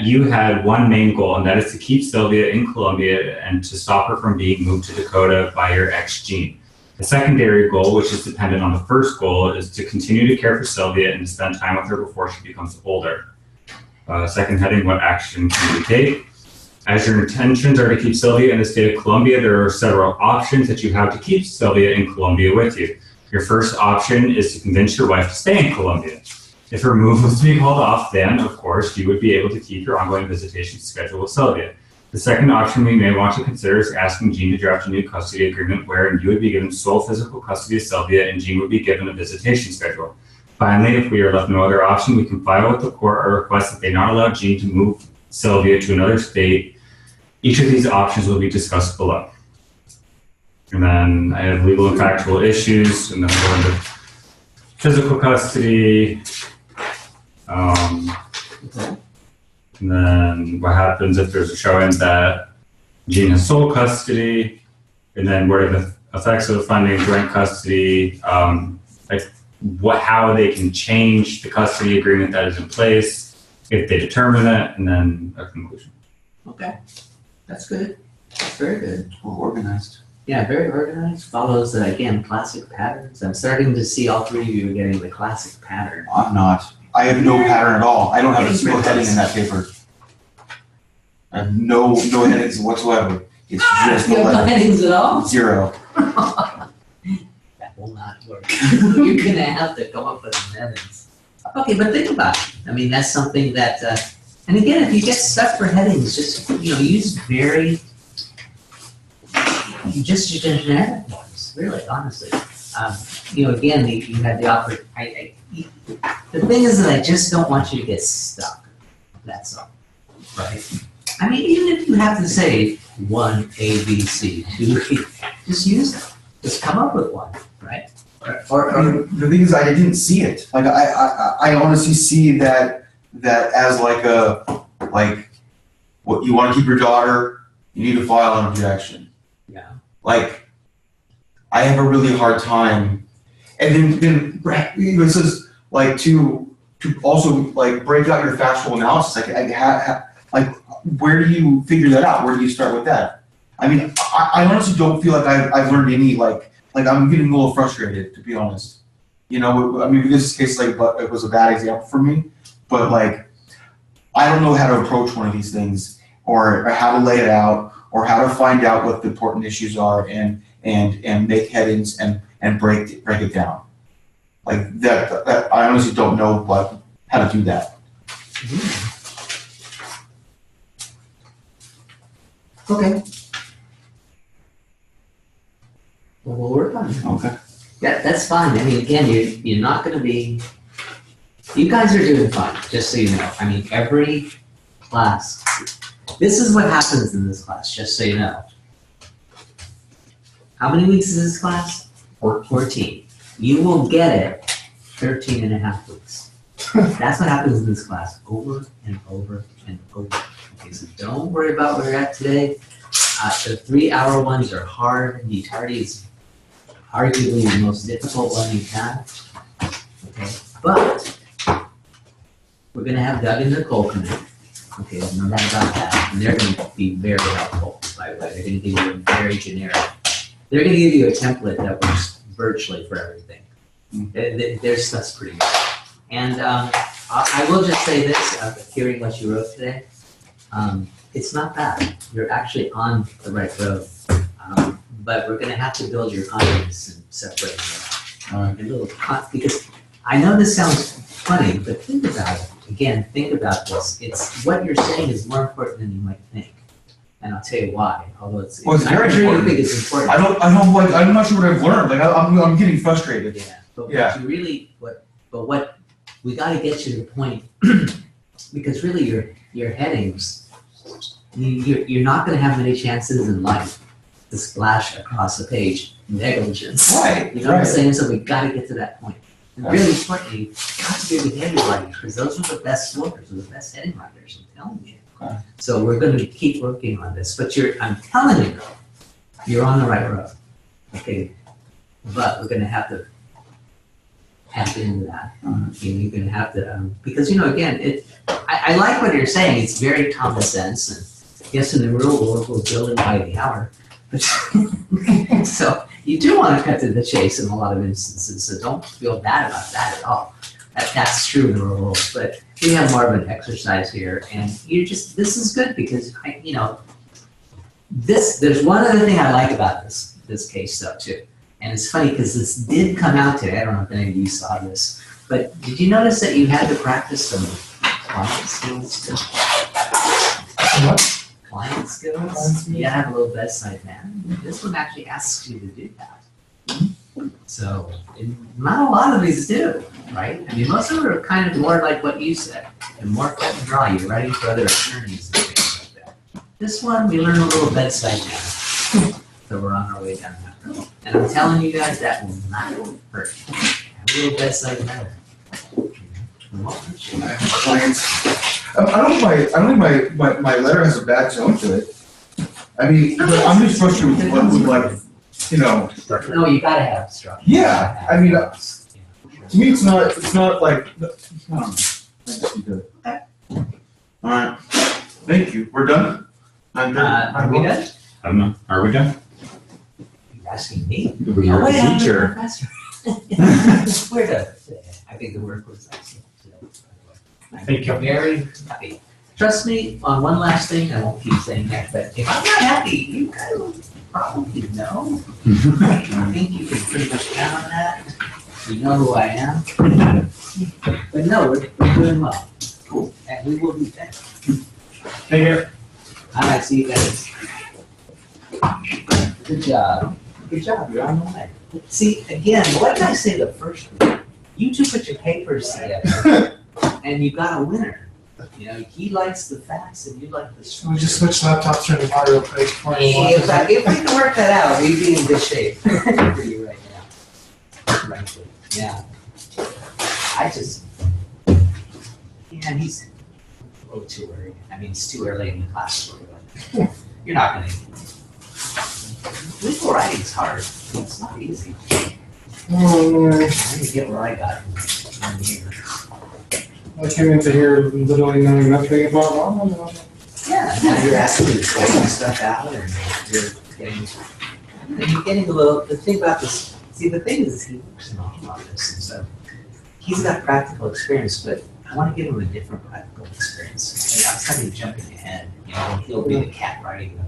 Speaker 1: you had one main goal, and that is to keep Sylvia in Columbia and to stop her from being moved to Dakota by your ex, Jean. The secondary goal, which is dependent on the first goal, is to continue to care for Sylvia and to spend time with her before she becomes older. Second heading, what action can you take? As your intentions are to keep Sylvia in the state of Columbia, there are several options that you have to keep Sylvia in Columbia with you. Your first option is to convince your wife to stay in Columbia. If her move was to be called off, then, of course, you would be able to keep your ongoing visitation schedule with Sylvia. The second option we may want to consider is asking Jean to draft a new custody agreement wherein you would be given sole physical custody of Sylvia and Jean would be given a visitation schedule. Finally, if we are left no other option, we can file with the court a request that they not allow Jean to move Sylvia to another state. Each of these options will be discussed below. And then I have legal and factual issues, and then we'll go into physical custody. And then what happens if there's a showing that Jean has sole custody, and then what are the effects of funding joint custody, how they can change the custody agreement that is in place if they determine that, and then a conclusion.
Speaker 2: Okay, that's good. That's very good.
Speaker 4: Well organized.
Speaker 2: Yeah, very organized. Follows, again, classic patterns. I'm starting to see all three of you are getting the classic pattern.
Speaker 4: I'm not. I have no pattern at all. I don't have a single heading in that paper. I have no headings whatsoever. It's just
Speaker 2: You have no headings at all?
Speaker 4: zero.
Speaker 2: That will not work. You're gonna have to come up with some headings. Okay, but think about it. I mean, that's something that, and again, if you get stuck for headings, just, use just generic ones, really, honestly. Again, you have the offer. The thing is that I just don't want you to get stuck. That's all, right? I mean, even if you have to say 1 A, B, C, 2, A, just use them. Just come up with one, right?
Speaker 5: Or the thing is, I didn't see it. Like I honestly see that as what you want to keep your daughter, you need to file an objection.
Speaker 2: Yeah.
Speaker 5: Like, I have a really hard time, and then it says to also like break out your factual analysis. Like where do you figure that out? Where do you start with that? I mean, I honestly don't feel like I've learned any like I'm getting a little frustrated, to be honest. I mean, this case it was a bad example for me, but like I don't know how to approach one of these things, or how to lay it out, or how to find out what the important issues are, and make headings and break it down. Like that I honestly don't know how to do that.
Speaker 2: Okay. Well, we'll work on it.
Speaker 4: Okay.
Speaker 2: Yeah, that's fine. I mean, again, you're not going to be. You guys are doing fine, just so you know. I mean, every class. This is what happens in this class, just so you know. How many weeks is this class? 14. You will get it 13 and a half weeks. That's what happens in this class, over and over and over. Okay, so don't worry about where you're at today. The 3-hour ones are hard. Utardi is arguably the most difficult one you've had. Okay, but we're gonna have Doug and Nicole come in. Okay, no doubt about that. And they're gonna be very helpful, by the way. They're gonna give you a very generic. They're gonna give you a template that works virtually for everything. Their stuff's pretty good. And I will just say this, hearing what you wrote today, it's not bad. You're actually on the right road. But we're gonna have to build your confidence and separate it out. A little because I know this sounds funny, but think about it. Again, think about this. It's what you're saying is more important than you might think. And I'll tell you why, although it's
Speaker 5: very
Speaker 2: sure you
Speaker 5: important.
Speaker 2: think it's important.
Speaker 5: I'm not sure what I've learned. Like I'm getting frustrated.
Speaker 2: Yeah. But
Speaker 5: Yeah.
Speaker 2: what you really what we gotta get you to the point because really your headings, you're not gonna have many chances in life to splash across a page negligence.
Speaker 5: Right.
Speaker 2: You know what I'm saying? So we gotta get to that point. And really importantly, you got to be a behavior writer because those are the best scorers, the best heading writers, I'm telling you.
Speaker 5: Okay.
Speaker 2: So we're going to keep working on this. But I'm telling you, you're on the right road. Okay. But we're going to have to tap into that. You're going to have to, because, again, I like what you're saying. It's very common sense. And yes, in the real world, we're building by the hour. But so you do want to cut to the chase in a lot of instances, so don't feel bad about that at all. That's true in the real world, but we have more of an exercise here, and this is good because there's one other thing I like about this case stuff too, and it's funny because this did come out today. I don't know if any of you saw this, but did you notice that you had to practice some client skills too?
Speaker 3: What?
Speaker 2: Client skills? You gotta have a little bedside manner. This one actually asks you to do that. So, not a lot of these do, right? I mean, most of them are kind of more like what you said, and more cut and dry. You're writing for other attorneys and things like that. This one, we learn a little bedside manner. So we're on our way down that road. And I'm telling you guys, that will not hurt. Have a little bedside manner.
Speaker 5: Clients. I don't think my letter has a bad tone to it. I mean, but I'm just frustrated with what
Speaker 2: No, you gotta have structure.
Speaker 5: Yeah, I mean, to me, it's not like.
Speaker 2: Okay.
Speaker 4: All right.
Speaker 5: Thank you. We're done.
Speaker 2: Are we done?
Speaker 1: I don't know. Are we done?
Speaker 2: You're asking me?
Speaker 1: You're
Speaker 2: Wait, I'm
Speaker 1: the teacher.
Speaker 2: professor. We're done. I think the work was excellent today, by the way.
Speaker 1: Thank you.
Speaker 2: I'm very happy. Trust me, on one last thing, I won't keep saying that, but if I'm not happy, you guys will probably know. I think you can pretty much count on that. You know who I am. But no, we're doing well. Cool. And we will be back.
Speaker 1: Take care.
Speaker 2: All right, see you guys. Good job. Good job, you're on the way. See, again, what did I say the first week? You two put your papers together, and you got a winner. He likes the facts, and you like the
Speaker 3: So we just switched laptops during the Mario play before you watch
Speaker 2: If we can work that out, we'd be in good shape for you right now. Frankly, yeah. He's a little too early. I mean, it's too early in the class for you. You're not gonna. Legal writing's hard. It's not easy.
Speaker 3: Oh, man.
Speaker 2: Let me get where I got from here.
Speaker 3: I came into here literally knowing nothing about law.
Speaker 2: Yeah, now you're asking me to straighten stuff out, and you're getting a little. The thing about this, the thing is, he works in all of this, and so he's got practical experience, but I want to give him a different practical experience. I'm starting jumping ahead. He'll be the cat writing them.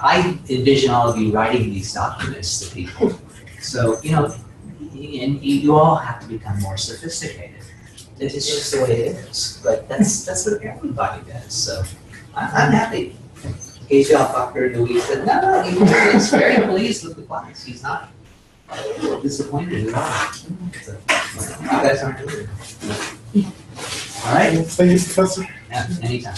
Speaker 2: I envision all of you writing these documents to people, so and you all have to become more sophisticated. It's just the way it is, but that's what everybody does. So I'm happy. KJ Fucker in the week said, no, he's very pleased with the class. He's not disappointed at all. So, you guys aren't doing it. All right?
Speaker 3: Thank you, Professor.
Speaker 2: Yeah, anytime.